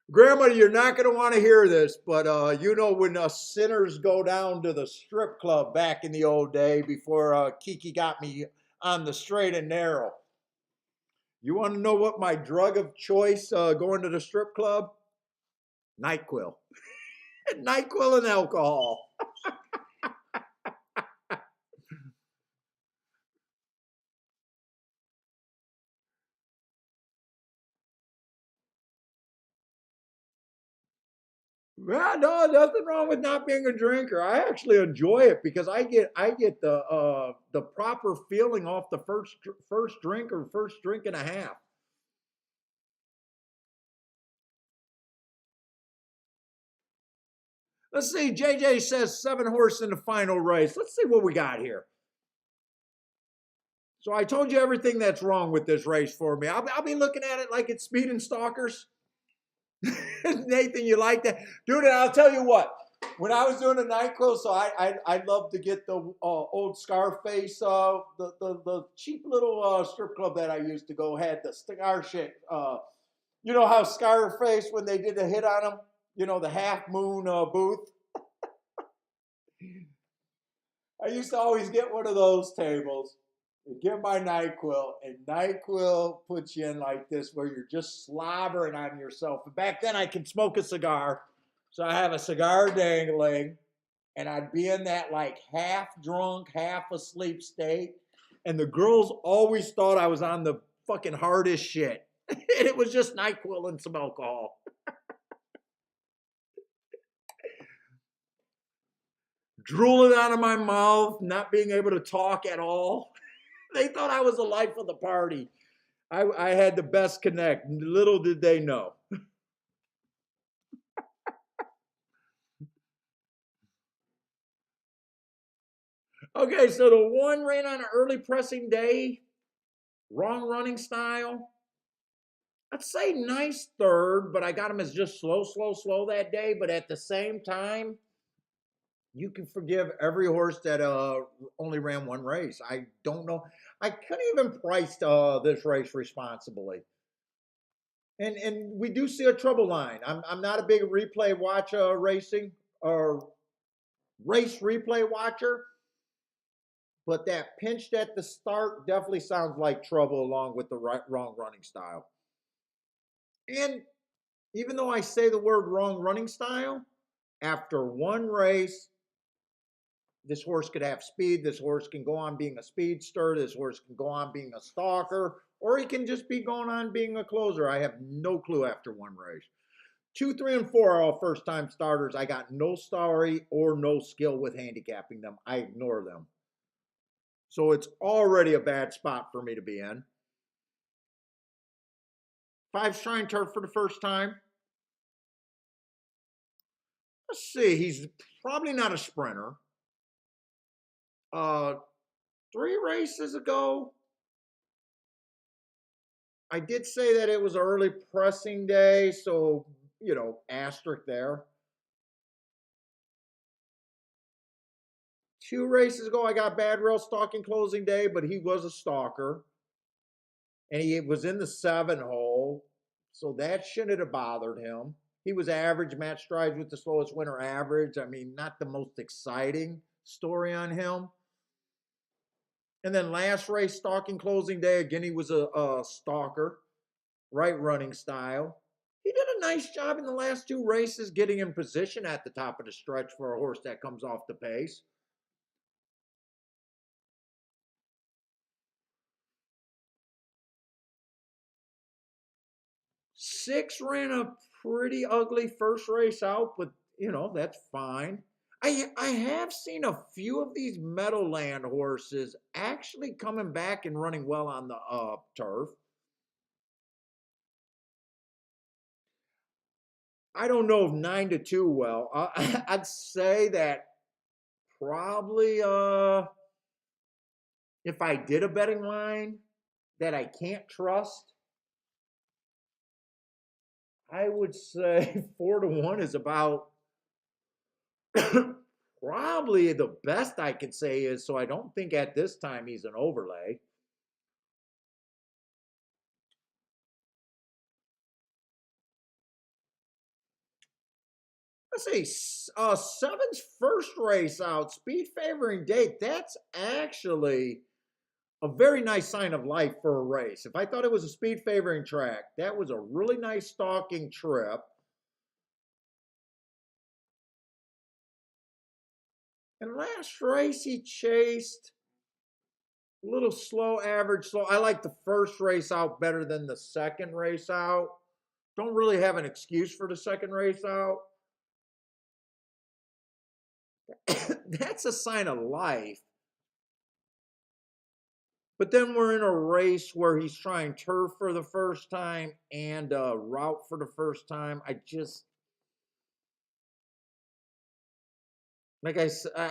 Grandma, you're not going to want to hear this, but you know when us sinners go down to the strip club back in the old day before Kiki got me on the straight and narrow. You want to know what my drug of choice going to the strip club? NyQuil. NyQuil and alcohol. Yeah, no, nothing wrong with not being a drinker. I actually enjoy it because I get the proper feeling off the first drink or first drink and a half. Let's see. JJ says 7 horse in the final race. Let's see what we got here. So I told you everything that's wrong with this race for me. I'll be looking at it like it's speed and stalkers. Nathan, you like that, dude? And I'll tell you what. When I was doing the NyQuil, so I love to get the old Scarface, the cheap little strip club that I used to go had the cigar shit. You know how Scarface when they did a hit on him, you know the Half Moon booth. I used to always get one of those tables and get my NyQuil, and NyQuil puts you in like this where you're just slobbering on yourself. But back then I could smoke a cigar, so I have a cigar dangling, and I'd be in that like half drunk, half asleep state. And the girls always thought I was on the fucking hardest shit. And it was just NyQuil and some alcohol. Drooling out of my mouth, not being able to talk at all. They thought I was the life of the party. I had the best connect. Little did they know. Okay, so the one ran on an early pressing day, wrong running style. I'd say nice third, but I got him as just slow that day. But at the same time, you can forgive every horse that only ran one race. I don't know. I couldn't even price this race responsibly. And we do see a trouble line. I'm not a big replay watch racing or race replay watcher, but that pinched at the start definitely sounds like trouble along with the wrong running style. And even though I say the word wrong running style, after one race, this horse could have speed. This horse can go on being a speedster. This horse can go on being a stalker, or he can just be going on being a closer. I have no clue after one race. 2, 3, and 4 are all first-time starters. I got no story or no skill with handicapping them. I ignore them. So it's already a bad spot for me to be in. 5's trying turf for the first time. Let's see. He's probably not a sprinter. 3 races ago, I did say that it was early pressing day, so, you know, asterisk there. 2 races ago, I got bad rail stalking closing day, but he was a stalker. And he was in the 7 hole, so that shouldn't have bothered him. He was average, match strides with the slowest winner average. I mean, not the most exciting story on him. And then last race, stalking closing day, again, he was a stalker, right running style. He did a nice job in the last 2 races getting in position at the top of the stretch for a horse that comes off the pace. 6 ran a pretty ugly first race out, but that's fine. I have seen a few of these Meadowland horses actually coming back and running well on the turf. I don't know if 9-2 well. I'd say that probably if I did a betting line that I can't trust, I would say 4-1 is about probably the best I could say is, so I don't think at this time he's an overlay. Let's see, Seven's first race out, speed favoring date. That's actually a very nice sign of life for a race. If I thought it was a speed favoring track, that was a really nice stalking trip. And last race he chased a little slow, average, slow. I like the first race out better than the second race out. Don't really have an excuse for the second race out. That's a sign of life. But then we're in a race where he's trying turf for the first time and route for the first time. Like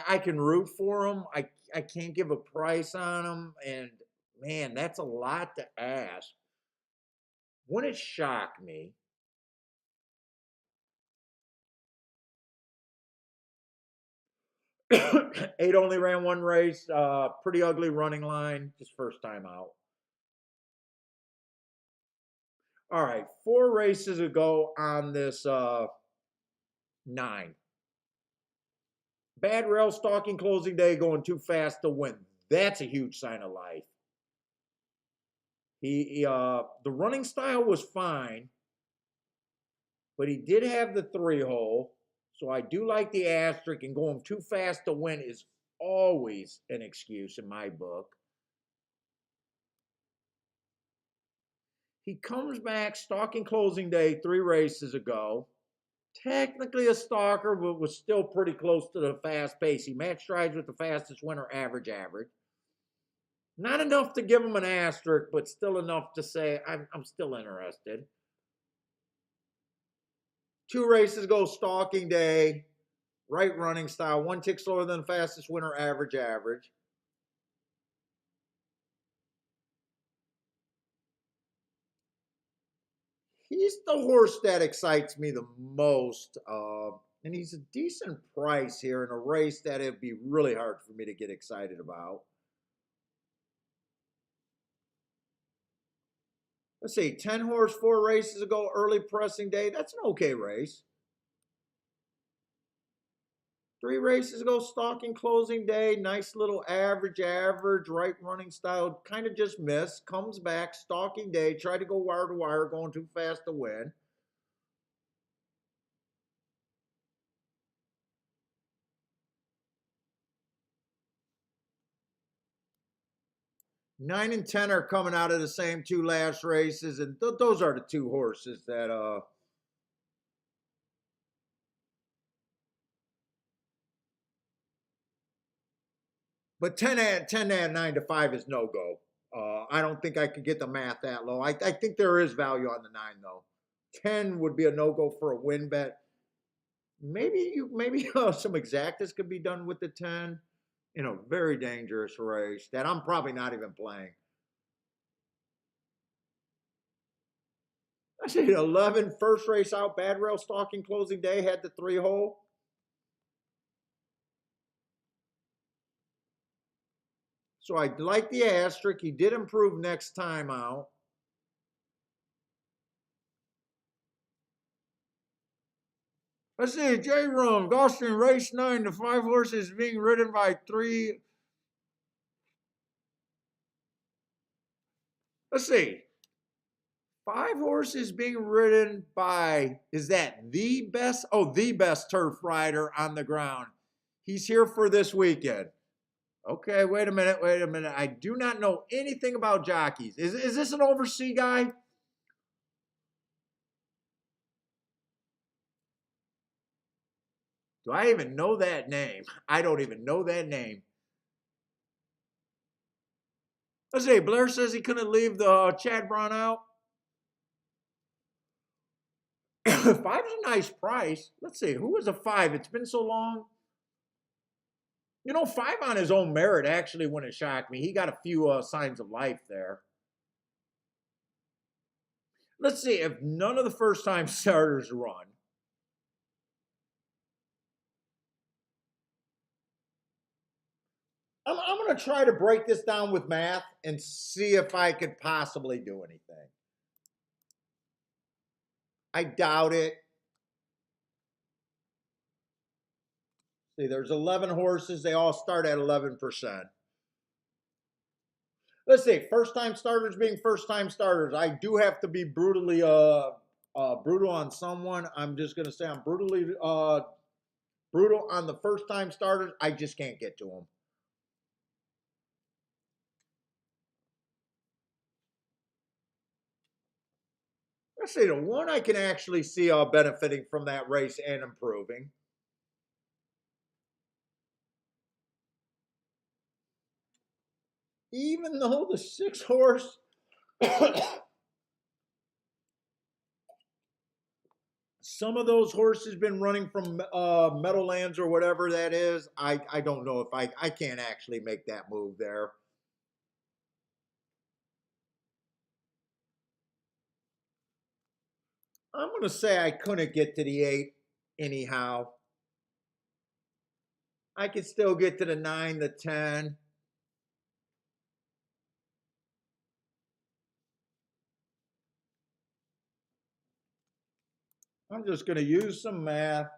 I can root for him. I can't give a price on him. And man, that's a lot to ask. Wouldn't it shock me? Eight only ran one race. Pretty ugly running line. Just first time out. All right, 4 races ago on this 9. Bad rail stalking closing day going too fast to win. That's a huge sign of life. The running style was fine, but he did have the 3-hole. So I do like the asterisk, and going too fast to win is always an excuse in my book. He comes back stalking closing day 3 races ago. Technically a stalker, but was still pretty close to the fast pace. He matched strides with the fastest winner, average. Not enough to give him an asterisk, but still enough to say I'm still interested. 2 races ago, stalking day, right running style, 1 tick slower than the fastest winner, average. He's the horse that excites me the most. And he's a decent price here in a race that it'd be really hard for me to get excited about. Let's see, 10 horse, 4 races ago, early pressing day. That's an okay race. 3 races ago, stalking closing day. Nice little average, right running style. Kind of just missed. Comes back, stalking day. Tried to go wire to wire, going too fast to win. Nine and 10 are coming out of the same 2 last races, and those are the 2 horses that but 10 and 9 to 5 is no go. I don't think I could get the math that low. I think there is value on the 9 though. 10 would be a no go for a win bet. Maybe some exactas could be done with the 10 in a very dangerous race that I'm probably not even playing. I see 11 first race out, bad rail stalking closing day, had the 3-hole. So I like the asterisk. He did improve next time out. Let's see, J Room, Gulfstream race 9, the 5 horses being ridden by 3. Let's see. 5 horses being ridden by, is that the best? Oh, the best turf rider on the ground. He's here for this weekend. Okay, wait a minute. I do not know anything about jockeys. Is this an overseas guy? Do I even know that name? I don't even know that name. Let's see. Blair says he couldn't leave the Chad Brown out. Five's a nice price. Let's see. Who was a five? It's been so long. You know, five on his own merit actually wouldn't shock me. He got a few signs of life there. Let's see if none of the first time starters run. I'm going to try to break this down with math and see if I could possibly do anything. I doubt it. See, there's 11 horses. They all start at 11%. Let's see, first-time starters being first-time starters. I do have to be brutally brutal on someone. I'm just going to say I'm brutally brutal on the first-time starters. I just can't get to them. Let's see, the one I can actually see benefiting from that race and improving. Even though the 6-horse some of those horses been running from Meadowlands or whatever that is. I don't know if I can't actually make that move there. I'm going to say I couldn't get to the 8 anyhow. I could still get to the 9, the 10. I'm just going to use some math.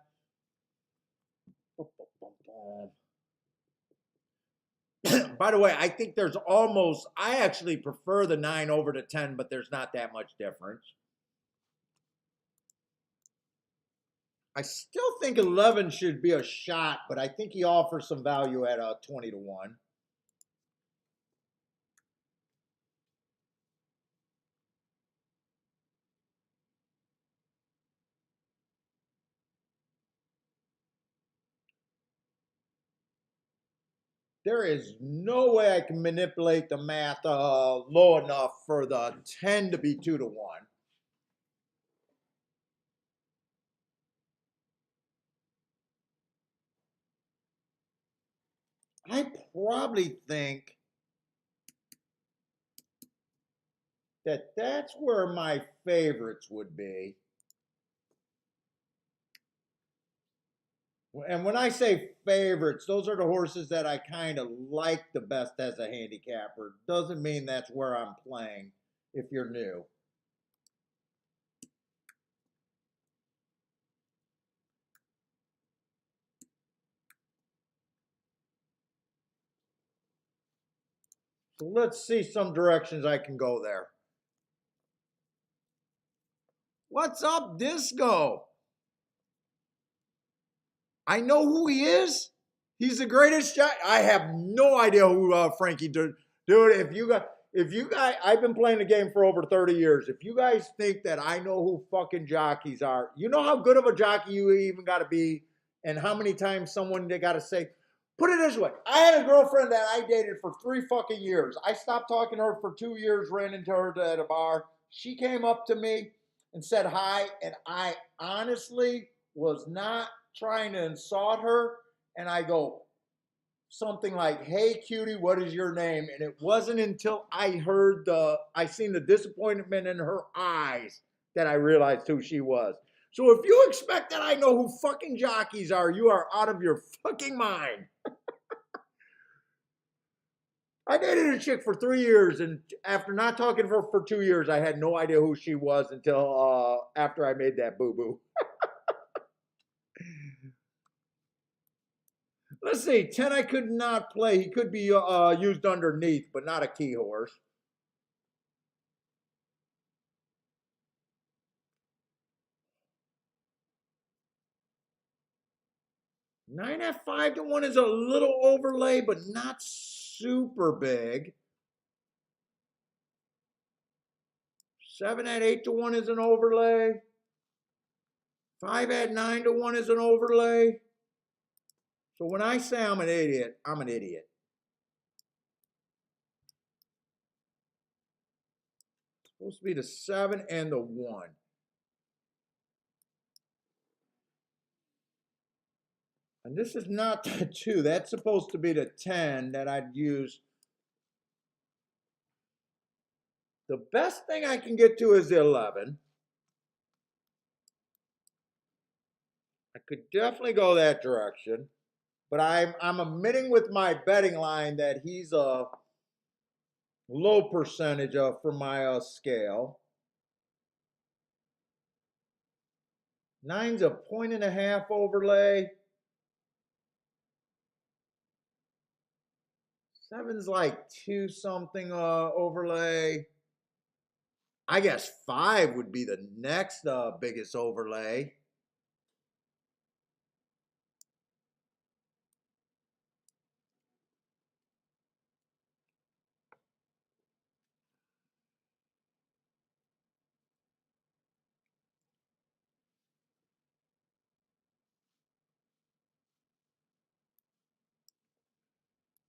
By the way, I think there's almost, I actually prefer the 9 over the 10, but there's not that much difference. I still think 11 should be a shot, but I think he offers some value at 20 to 1. There is no way I can manipulate the math low enough for the 10 to be 2 to 1. I probably think that that's where my favorites would be. And when I say favorites, those are the horses that I kind of like the best as a handicapper. Doesn't mean that's where I'm playing if you're new. So let's see some directions I can go there. What's up, Disco? I know who he is. He's the greatest shot. I have no idea who Frankie did. Dude, if you guys, I've been playing the game for over 30 years. If you guys think that I know who fucking jockeys are, you know how good of a jockey you even got to be, and how many times someone they got to say. Put it this way: I had a girlfriend that I dated for 3 fucking years. I stopped talking to her for 2 years. Ran into her at a bar. She came up to me and said hi, and I honestly was not trying to insult her. And I go something like, "Hey, cutie, what is your name?" And it wasn't until I seen the disappointment in her eyes that I realized who she was. So if you expect that I know who fucking jockeys are, you are out of your fucking mind. I dated a chick for 3 years, and after not talking to her for 2 years, I had no idea who she was until after I made that boo-boo. Let's see, 10 I could not play. He could be used underneath, but not a key horse. 9 at 5 to 1 is a little overlay, but not super big. 7 at 8 to 1 is an overlay. 5 at 9 to 1 is an overlay. So when I say I'm an idiot, I'm an idiot. It's supposed to be the 7 and the 1. And this is not the 2. That's supposed to be the 10 that I'd use. The best thing I can get to is the 11. I could definitely go that direction. But I'm admitting with my betting line that he's a low percentage for my scale. 9's a 1.5 overlay. 7's like 2 something overlay. I guess 5 would be the next biggest overlay.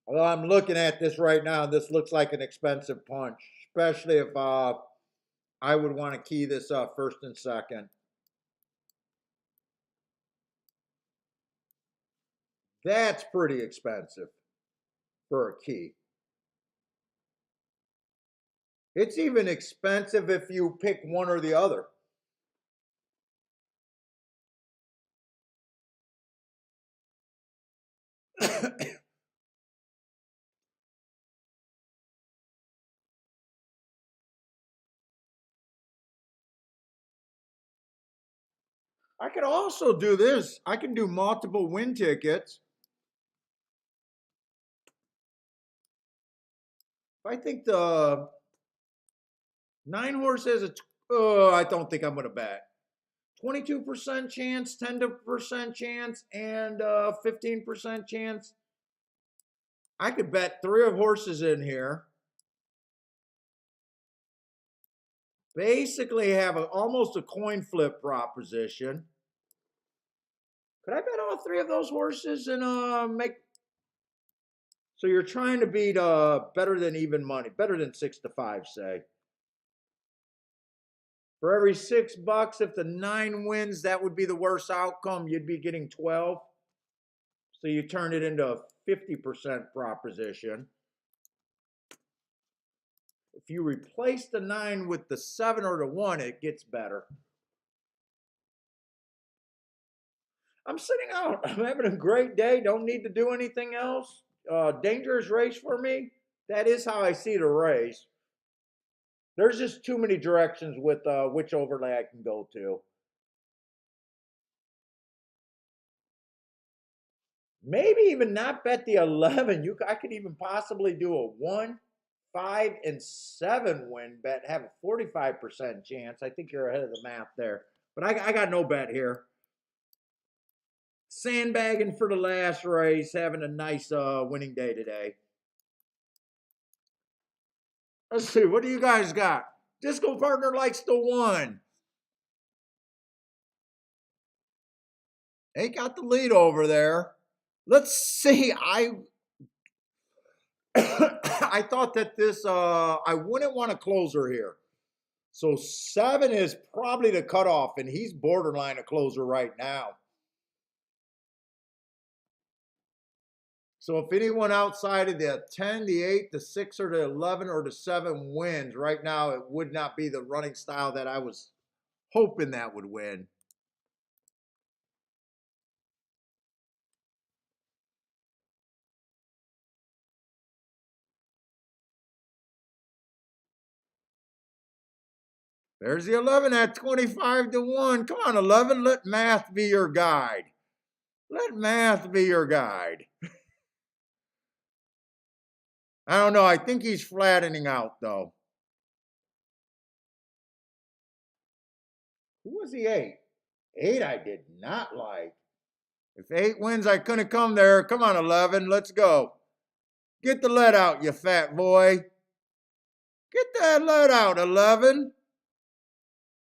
Well, I'm looking at this right now, and this looks like an expensive punch, especially if I would want to key this up first and second. That's pretty expensive for a key. It's even expensive if you pick one or the other. I could also do this. I can do multiple win tickets. I think the 9 horse has a, I don't think I'm going to bet. 22% chance, 10% chance, and 15% chance. I could bet 3 of horses in here. Basically have almost a coin flip proposition. Could I bet all 3 of those horses and make? So you're trying to beat better than even money, better than 6 to 5, say. For every $6, if the 9 wins, that would be the worst outcome. You'd be getting 12. So you turn it into a 50% proposition. If you replace the 9 with the 7 or the 1, it gets better. I'm sitting out. I'm having a great day. Don't need to do anything else. Dangerous race for me. That is how I see the race. There's just too many directions with which overlay I can go to. Maybe even not bet the 11. I could even possibly do a 1, 5, and 7 win bet. Have a 45% chance. I think you're ahead of the math there. But I got no bet here. Sandbagging for the last race. Having a nice winning day today. Let's see. What do you guys got? Disco partner likes the 1. They got the lead over there. Let's see. I thought that this I wouldn't want a closer here. So 7 is probably the cutoff, and he's borderline a closer right now. So if anyone outside of the 10, the 8, the 6, or the 11, or the 7 wins, right now it would not be the running style that I was hoping that would win. There's the 11 at 25 to 1. Come on, 11. Let math be your guide. Let math be your guide. I don't know. I think he's flattening out, though. Who was the 8? 8 I did not like. If 8 wins, I couldn't come there. Come on, 11. Let's go. Get the lead out, you fat boy. Get that lead out, 11.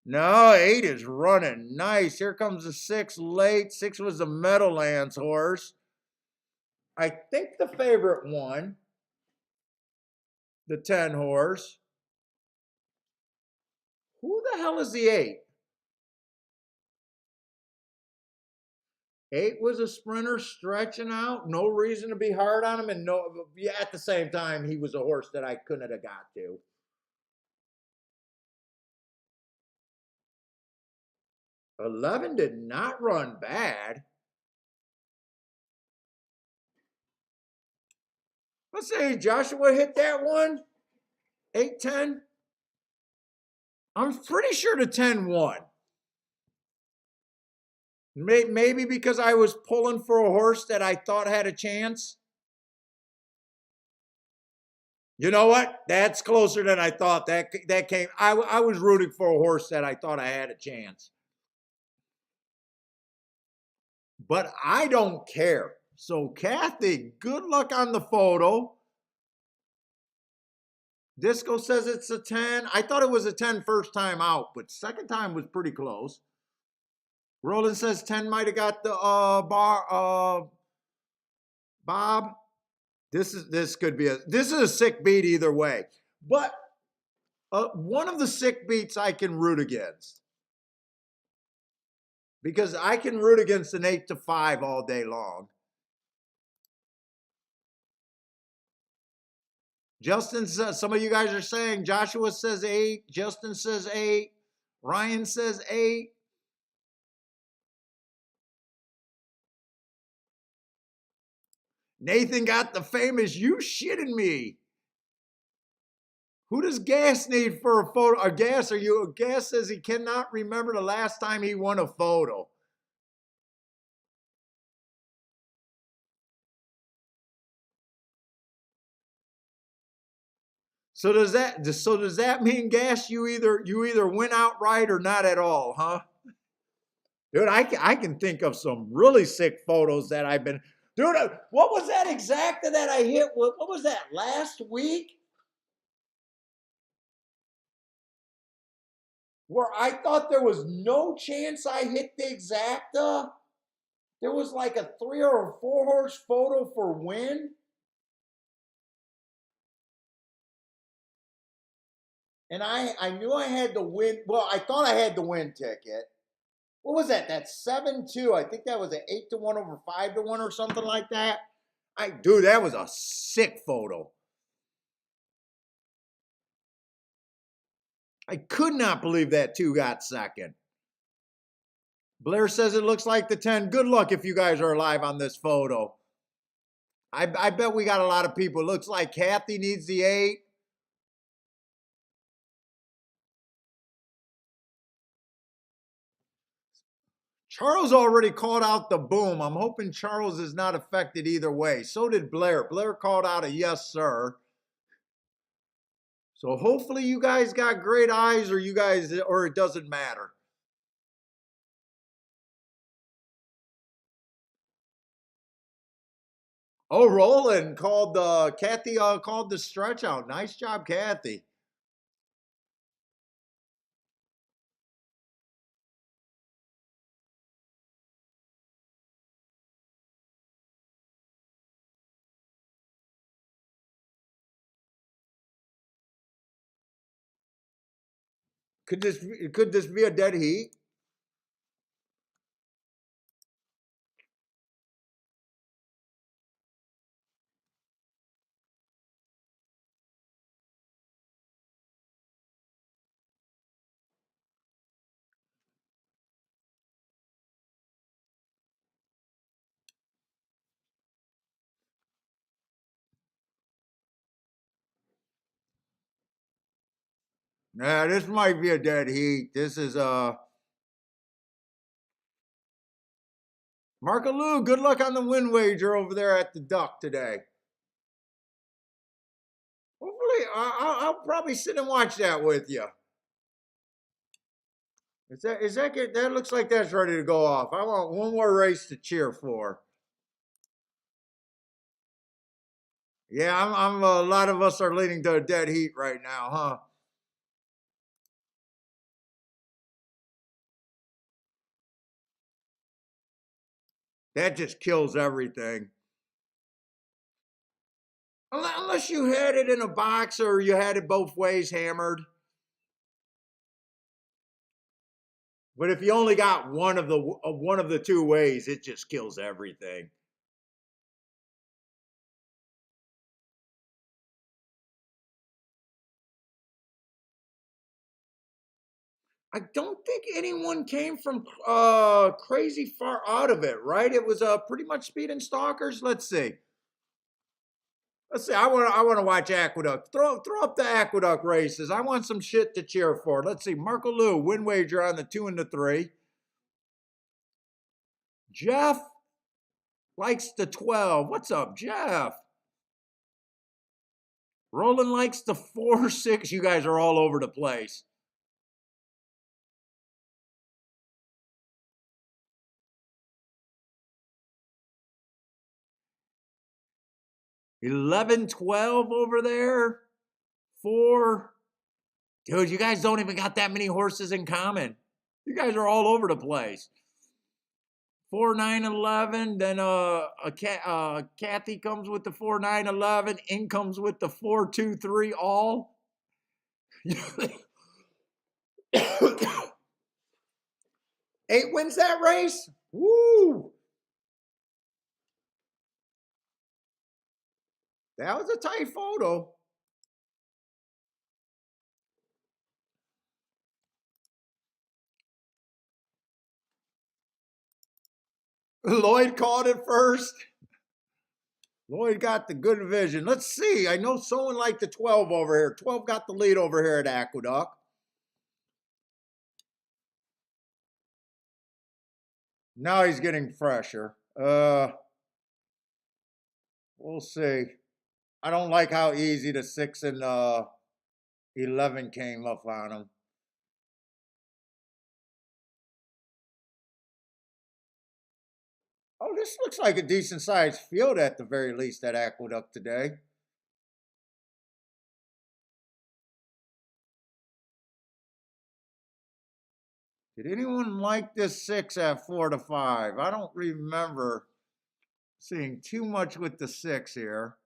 No, 8 is running nice. Here comes the 6 late. 6 was the Meadowlands horse. I think the favorite one, the 10 horse. Who the hell is the 8? 8 was a sprinter stretching out. No reason to be hard on him. And no, yeah, at the same time, he was a horse that I couldn't have got to. 11 did not run bad. Let's say Joshua hit that one. 8-10. I'm pretty sure the 10 won. Maybe because I was pulling for a horse that I thought had a chance. You know what? That's closer than I thought. That came. I was rooting for a horse that I thought I had a chance. But I don't care. So Kathy, good luck on the photo. Disco says it's a 10. I thought it was a 10 first time out, but second time was pretty close. Roland says 10 might have got the Bob. This could be this is a sick beat either way. But one of the sick beats I can root against. Because I can root against an 8-5 all day long. Justin says, some of you guys are saying, Joshua says 8, Justin says 8, Ryan says 8. Nathan got the famous, you shitting me. Who does Gas need for a photo? Or Gas, Gas says he cannot remember the last time he won a photo. So does that mean, Gas, you either win outright or not at all, huh? Dude, I can think of some really sick photos that I've been. Dude, what was that exacta that I hit? What was that, last week? Where I thought there was no chance I hit the exacta. There was like a 3 or a 4 horse photo for win. And I knew I had the win. Well, I thought I had the win ticket. What was that? That's 7-2. I think that was an 8-1 over 5-1 or something like that. Dude, that was a sick photo. I could not believe that 2 got second. Blair says it looks like the 10. Good luck if you guys are alive on this photo. I bet we got a lot of people. It looks like Kathy needs the 8. Charles already called out the boom. I'm hoping Charles is not affected either way. So did Blair. Blair called out a yes, sir. So hopefully you guys got great eyes, or it doesn't matter. Oh, Roland called Kathy called the stretch out. Nice job, Kathy. Could this be a dead heat? Nah, this might be a dead heat. This is Marco Lou, good luck on the win wager over there at the Duck today. Hopefully, I'll probably sit and watch that with you. That looks like that's ready to go off. I want one more race to cheer for. Yeah, I'm a lot of us are leading to a dead heat right now, huh? That just kills everything. Unless you had it in a box or you had it both ways hammered. But if you only got one of the two ways, it just kills everything. I don't think anyone came from crazy far out of it, right? It was pretty much speed and stalkers. Let's see. Let's see. I want to watch Aqueduct. Throw up the Aqueduct races. I want some shit to cheer for. Let's see. Marco Lou win wager on the 2 and the 3. Jeff likes the 12. What's up, Jeff? Roland likes the 4, 6. You guys are all over the place. 11, 12 over there. 4. Dude, you guys don't even got that many horses in common. You guys are all over the place. 4, 9, 11. Then Kathy comes with the 4, 9, 11. In comes with the 4, 2, 3 all. 8 wins that race. Woo! That was a tight photo. Lloyd caught it first. Lloyd got the good vision. Let's see. I know someone liked the 12 over here. 12 got the lead over here at Aqueduct. Now he's getting fresher. We'll see. I don't like how easy the 6 and 11 came up on him. Oh, this looks like a decent sized field at the very least at Aqueduct today. Did anyone like this 6 at 4 to 5? I don't remember seeing too much with the 6 here.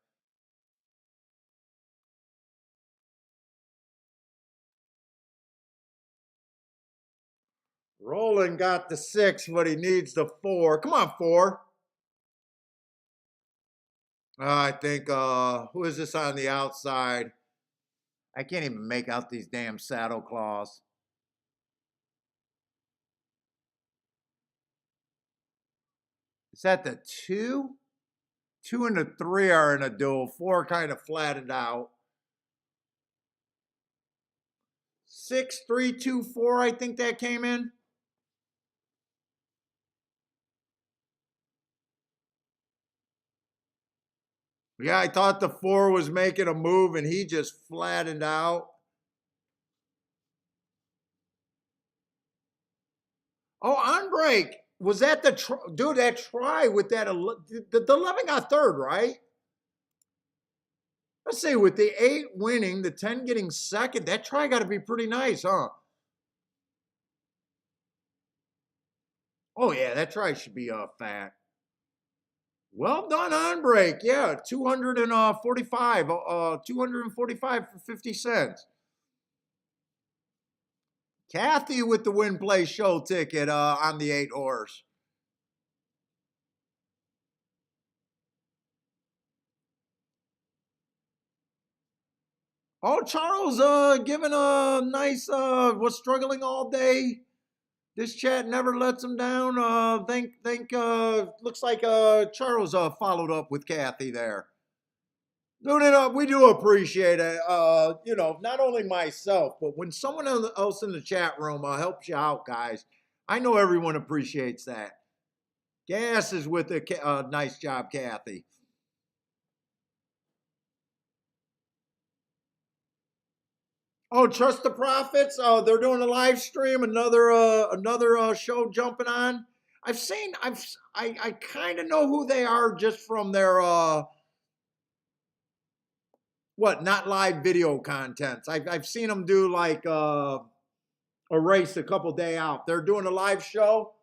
Roland got the 6, but he needs the 4. Come on, 4. I think, who is this on the outside? I can't even make out these damn saddle claws. Is that the 2? 2 and the 3 are in a duel. 4 kind of flattened out. 6, 3, 2, 4, I think that came in. Yeah, I thought the 4 was making a move and he just flattened out. Oh, on break. Was that the dude? That try with that the 11 got third, right? Let's see. With the 8 winning, the 10 getting second, that try got to be pretty nice, huh? Oh yeah, that try should be fat. Well done on break. Yeah, 245. 245 for 50 cents. Kathy with the win play show ticket on the 8 horse. Oh, Charles giving a nice was struggling all day. This chat never lets him down. Looks like Charles followed up with Kathy there. Dude, we do appreciate it. Not only myself, but when someone else in the chat room helps you out, guys, I know everyone appreciates that. Gas is with a nice job, Kathy. Oh, Trust the Prophets. Oh, they're doing a live stream. Another show jumping on. I kind of know who they are just from their not live video contents. I've seen them do like a race a couple day out. They're doing a live show.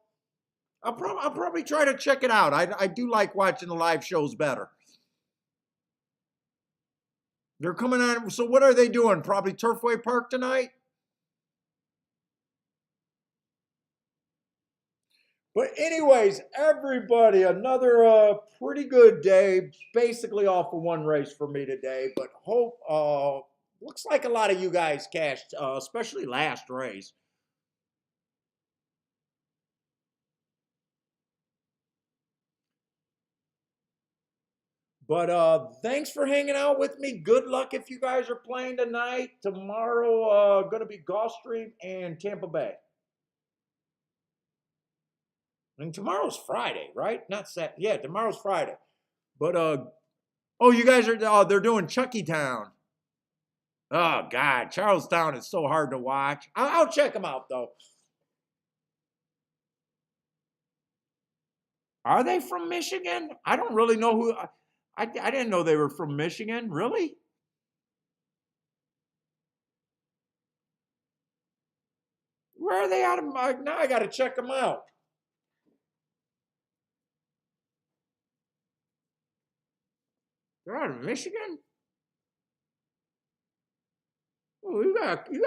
I'll probably try to check it out. I do like watching the live shows better. They're coming on. So what are they doing? Probably Turfway Park tonight? But anyways, everybody, another pretty good day, basically off of one race for me today. But hope looks like a lot of you guys cashed, especially last race. But thanks for hanging out with me. Good luck if you guys are playing tonight. Tomorrow, gonna be Gulfstream and Tampa Bay. And tomorrow's Friday, right? Not Saturday. Yeah, tomorrow's Friday. But oh, you guys are they're doing Chucky Town. Oh God, Charlestown is so hard to watch. I'll check them out though. Are they from Michigan? I don't really know who. I didn't know they were from Michigan. Really? Where are they out of? Now I got to check them out. They're out of Michigan. Oh, you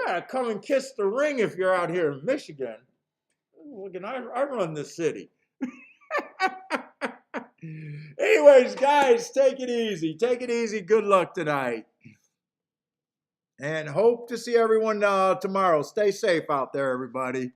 gotta come and kiss the ring if you're out here in Michigan. Look, I run the city. Anyways, guys, take it easy. Take it easy. Good luck tonight. And hope to see everyone tomorrow. Stay safe out there, everybody.